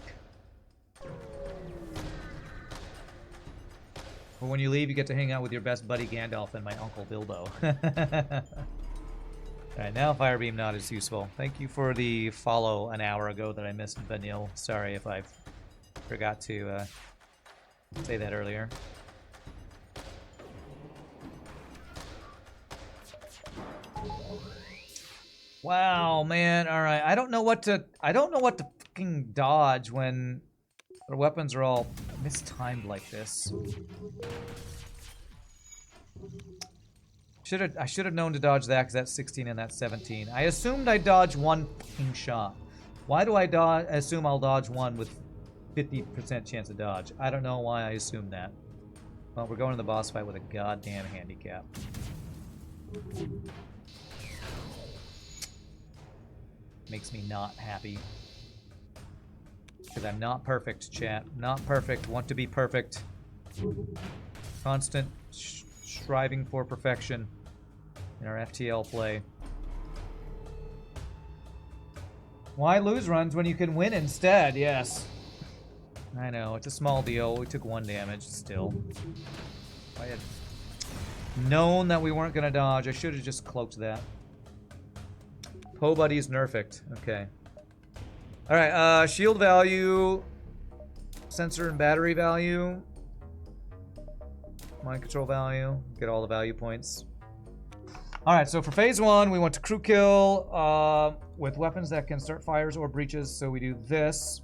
But when you leave, you get to hang out with your best buddy Gandalf and my uncle Bilbo. Alright, now Fire Beam not as useful. Thank you for the follow an hour ago that I missed, Vanille. Sorry if I forgot to say that earlier. Wow, man. All right. I don't know what to fucking dodge when our weapons are all mistimed like this. I should have known to dodge that because that's 16 and that's 17. I assumed I dodge one fucking shot. Why do I assume I'll dodge one with 50% chance of dodge? I don't know why I assumed that. Well, we're going to the boss fight with a goddamn handicap. Makes me not happy. Because I'm not perfect, chat. Not perfect. Want to be perfect. Constant striving for perfection in our FTL play. Why lose runs when you can win instead? Yes. I know, it's a small deal. We took 1 damage still. If I had known that we weren't going to dodge, I should have just cloaked that. Poe Buddy's nerfed. Okay. Alright, shield value, sensor and battery value, mind control value, get all the value points. Alright, so for phase 1, we want to crew kill with weapons that can start fires or breaches, so we do this.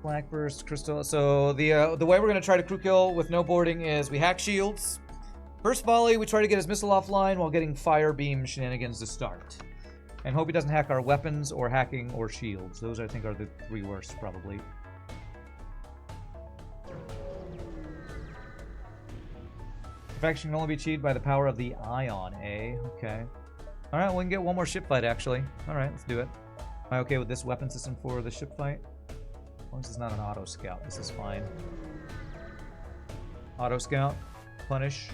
Black burst, crystal. So the way we're going to try to crew kill with no boarding is we hack shields. First volley, we try to get his missile offline while getting fire beam shenanigans to start. And hope he doesn't hack our weapons or hacking or shields. Those, I think, are the 3 worst, probably. Perfection can only be achieved by the power of the ion, eh? Okay. Alright, we can get one more ship fight, actually. Alright, let's do it. Am I okay with this weapon system for the ship fight? As long as it's not an auto scout, this is fine. Auto scout, punish.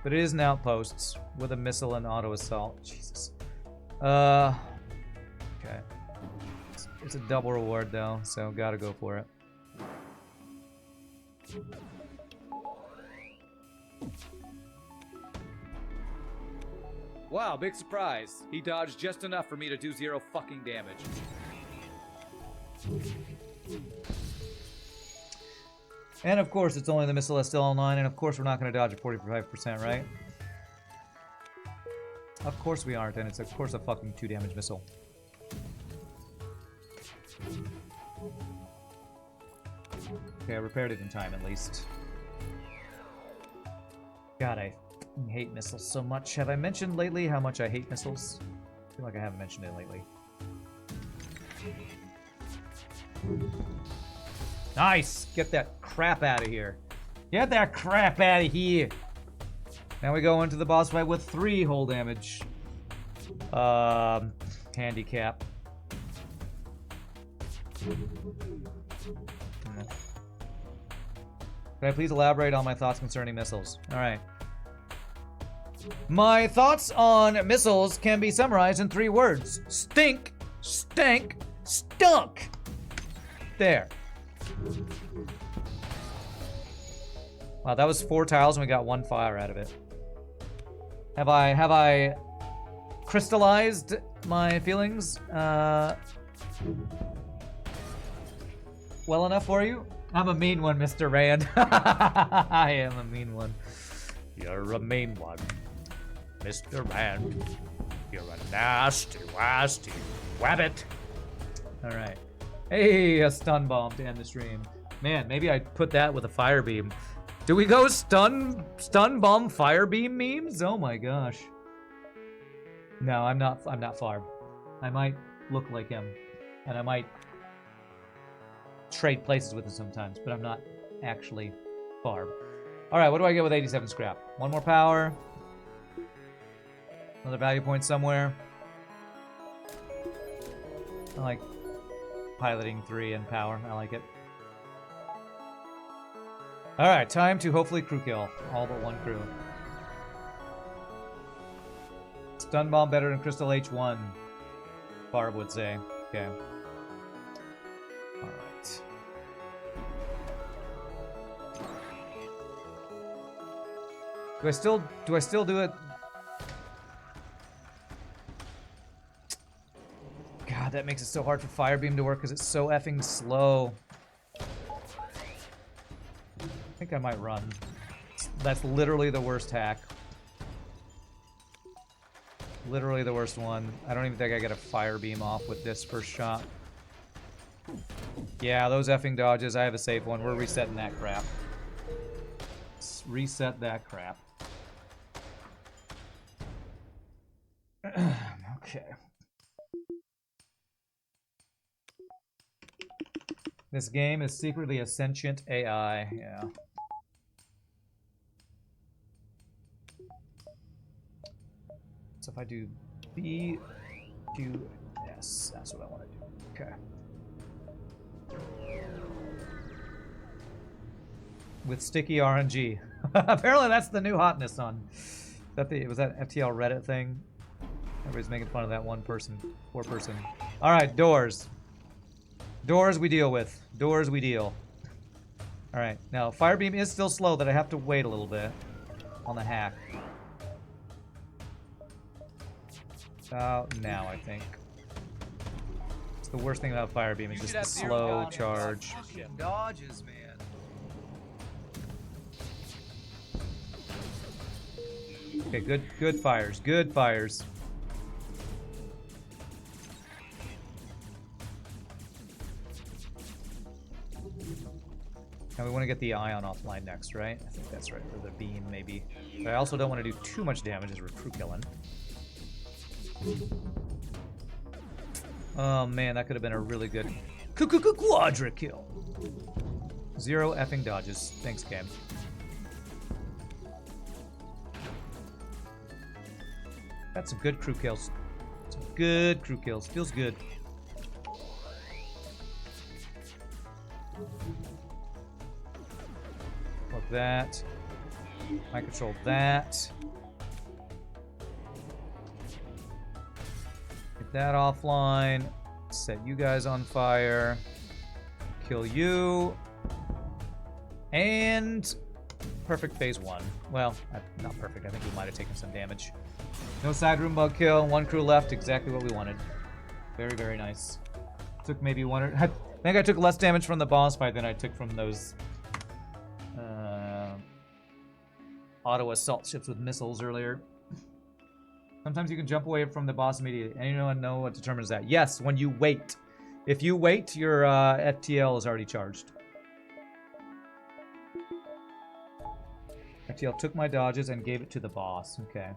But it is an outpost with a missile and auto assault. Jesus. Okay. It's a double reward though, so gotta go for it. Wow, big surprise. He dodged just enough for me to do 0 fucking damage. And of course, it's only the missile that's still online, and of course we're not going to dodge at 45%, right? Of course we aren't, and it's of course a fucking 2 damage missile. Okay, I repaired it in time at least. God, I fucking hate missiles so much. Have I mentioned lately how much I hate missiles? I feel like I haven't mentioned it lately. Nice! Get that crap out of here. Get that crap out of here! Now we go into the boss fight with 3 hull damage. Handicap. Can I please elaborate on my thoughts concerning missiles? Alright. My thoughts on missiles can be summarized in 3 words. Stink, stank, stunk! There. Wow, that was 4 tiles and we got 1 fire out of it. Have I crystallized my feelings well enough for you? I'm a mean one, Mr. Rand. I am a mean one. You're a mean one, Mr. Rand. You're a nasty, nasty wabbit. All right. Hey, a stun bomb to end the stream. Man, maybe I put that with a fire beam. Do we go stun bomb fire beam memes? Oh my gosh. No, I'm not Farb. I might look like him, and I might trade places with him sometimes, but I'm not actually Farb. All right, what do I get with 87 scrap? 1 more power. Another value point somewhere. I like piloting 3 and power. I like it. Alright, time to hopefully crew kill. All but one crew. Stun bomb better than Crystal H1, Barb would say. Okay. Alright. Do I still do it? God, that makes it so hard for Fire Beam to work because it's so effing slow. I think I might run. That's literally the worst hack. Literally the worst one. I don't even think I get a Fire Beam off with this first shot. Yeah, those effing dodges. I have a safe one. We're resetting that crap. Let's reset that crap. Okay. This game is secretly a sentient AI. Yeah. So if I do B, Q, S, that's what I want to do. Okay. With sticky RNG. Apparently that's the new hotness on. Was that FTL Reddit thing? Everybody's making fun of that one person, poor person. All right, doors. Doors we deal with. Doors we deal. All right, now Fire Beam is still slow that I have to wait a little bit on the hack. About now, I think. It's the worst thing about Fire Beam is just the slow charge. Dodges, man. Okay, good fires. Good fires. Now we want to get the ion offline next, right? I think that's right, or the beam maybe. But I also don't want to do too much damage as we're crew killing. Oh man, that could have been a really good quadra kill. 0 effing dodges. Thanks, game. That's some good crew kills. Some good crew kills. Feels good. Look that. I control that. Get that offline. Set you guys on fire. Kill you. And perfect phase 1. Well, not perfect. I think we might have taken some damage. No side room bug kill. 1 crew left. Exactly what we wanted. Very, very nice. Took maybe 1 or... I think I took less damage from the boss fight than I took from those... auto assault ships with missiles earlier. Sometimes you can jump away from the boss immediately. Anyone know what determines that? Yes, when you wait. If you wait, your FTL is already charged. FTL took my dodges and gave it to the boss. Okay.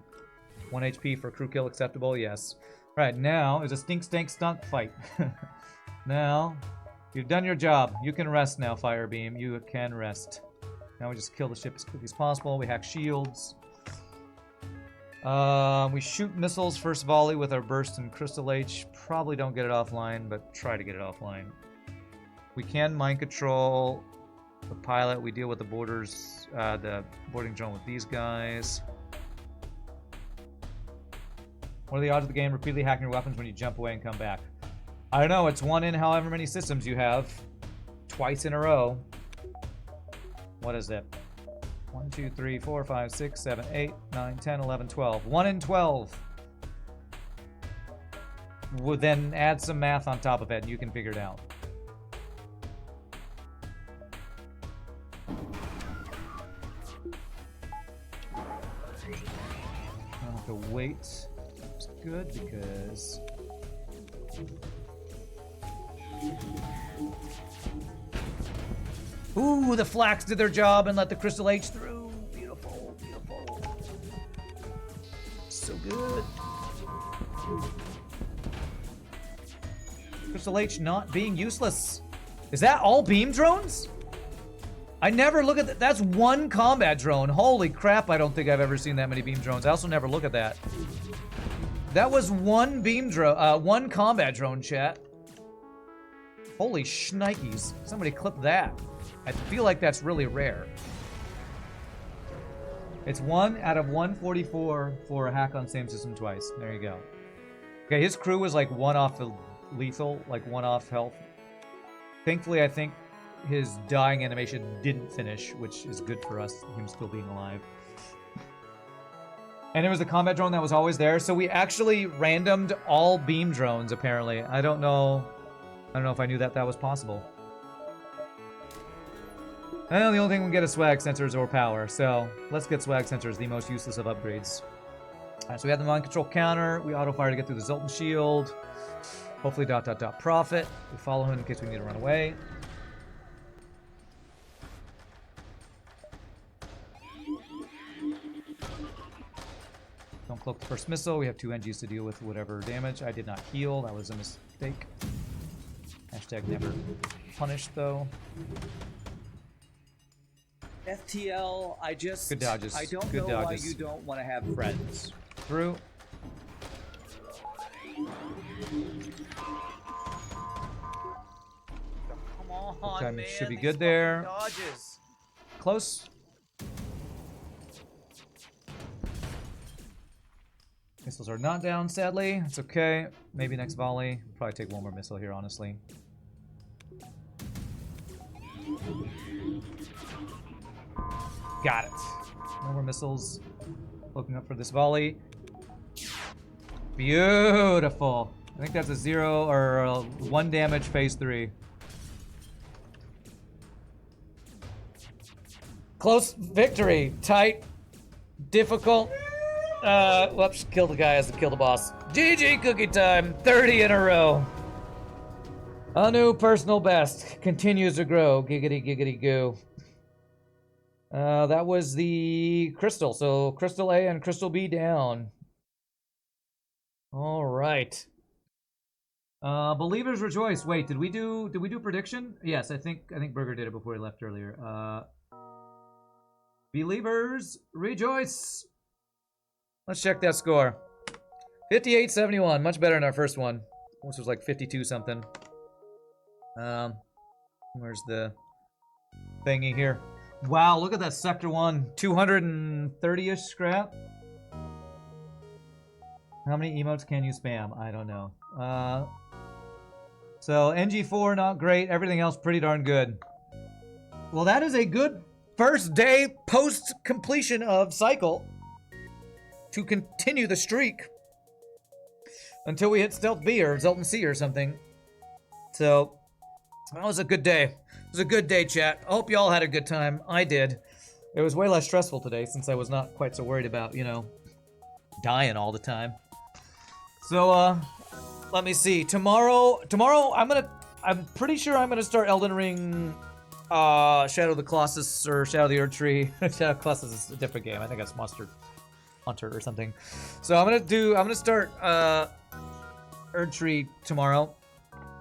1 HP for crew kill acceptable? Yes. Alright, now is a stink fight. Now, you've done your job. You can rest now, Fire Beam. You can rest. Now we just kill the ship as quickly as possible. We hack shields. We shoot missiles first volley with our burst and Crystal H. Probably don't get it offline, but try to get it offline. We can mind control the pilot. We deal with the boarders, the boarding drone with these guys. What are the odds of the game repeatedly hacking your weapons when you jump away and come back? I don't know. It's 1 in however many systems you have. Twice in a row. What is it? 1, 2, 3, 4, 5, 6, 7, 8, 9, 10, 11, 12. 1 in 12. We'll then add some math on top of it and you can figure it out. I'll have to wait. It's good because... Ooh, the Flax did their job and let the Crystal H through. Beautiful, beautiful. So good. Crystal H not being useless. Is that all beam drones? I never look at that. That's 1 combat drone. Holy crap, I don't think I've ever seen that many beam drones. I also never look at that. That was 1 beam drone, 1 combat drone, chat. Holy shnikes. Somebody clip that. I feel like that's really rare. It's 1 out of 144 for a hack on same system twice. There you go. Okay, his crew was like 1 off the lethal, like 1 off health. Thankfully, I think his dying animation didn't finish, which is good for us, him still being alive. And it was a combat drone that was always there, so we actually randomed all beam drones, apparently. I don't know if I knew that that was possible. Well, the only thing we get is swag sensors or power, so let's get swag sensors, the most useless of upgrades. Alright, so we have the mind control counter, we auto fire to get through the Zoltan shield. Hopefully ... profit. We follow him in case we need to run away. Don't cloak the first missile. We have 2 NGs to deal with whatever damage. I did not heal. That was a mistake. Hashtag never punished, though. FTL, Good dodges. I don't Good know dodges. why you don't want to have friends. Through. Come on, Time man. should be these good there. fucking Dodges. Close. Missiles are not down, sadly. It's okay. Maybe next volley. Probably take 1 more missile here, honestly. Got it. No more missiles. Looking up for this volley. Beautiful. I think that's a 0 or a 1 damage phase 3. Close victory. Tight. Difficult. Whoops. Kill the guy as to kill the boss. GG cookie time. 30 in a row. A new personal best. Continues to grow. Giggity giggity goo. That was the Crystal. So Crystal A and Crystal B down. All right. Believers rejoice. Wait, did we do prediction? Yes, I think Burger did it before he left earlier. Believers rejoice. Let's check that score. 58-71, much better than our first one, which was like 52 something. Where's the thingy here? Wow, look at that Sector 1. 230-ish scrap. How many emotes can you spam? I don't know. So, NG4, not great. Everything else, pretty darn good. Well, that is a good first day post-completion of Cycle to continue the streak until we hit Stealth B or Zoltan C or something. So, that was a good day. It was a good day, chat. I hope y'all had a good time. I did. It was way less stressful today since I was not quite so worried about, you know, dying all the time. So, let me see. Tomorrow I'm pretty sure I'm gonna start Elden Ring, Shadow of the Colossus or Shadow of the Earth Tree. Shadow of the Colossus is a different game. I think that's Monster Hunter or something. So I'm gonna start Earth Tree tomorrow.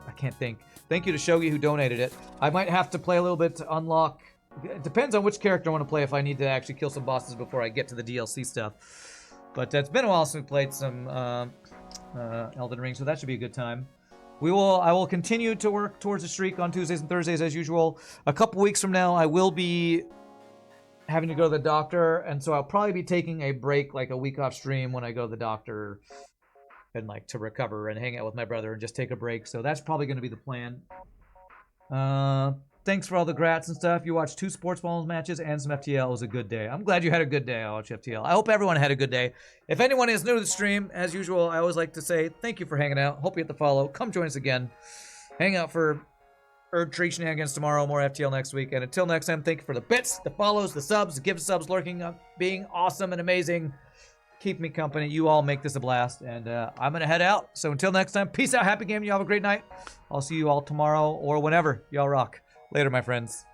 I can't think. Thank you to Shogi who donated it. I might have to play a little bit to unlock. It depends on which character I want to play if I need to actually kill some bosses before I get to the DLC stuff. But it's been a while since we played some Elden Ring, so that should be a good time. I will continue to work towards a streak on Tuesdays and Thursdays as usual. A couple weeks from now, I will be having to go to the doctor, and so I'll probably be taking a break, like a week off stream when I go to the doctor, and like to recover and hang out with my brother and just take a break. So that's probably going to be the plan. Thanks for all the grats and stuff. You watched 2 sports balls matches and some FTL. It was a good day. I'm glad you had a good day. I watched FTL. I hope everyone had a good day. If anyone is new to the stream, as usual, I always like to say thank you for hanging out. Hope you hit the follow. Come join us again. Hang out for Earth Tree shenanigans tomorrow. More FTL next week. And until next time, thank you for the bits, the follows, the subs, the gift subs, lurking, being awesome and amazing. Keep me company. You all make this a blast. And I'm going to head out. So until next time, peace out. Happy gaming. You have a great night. I'll see you all tomorrow or whenever. Y'all rock. Later, my friends.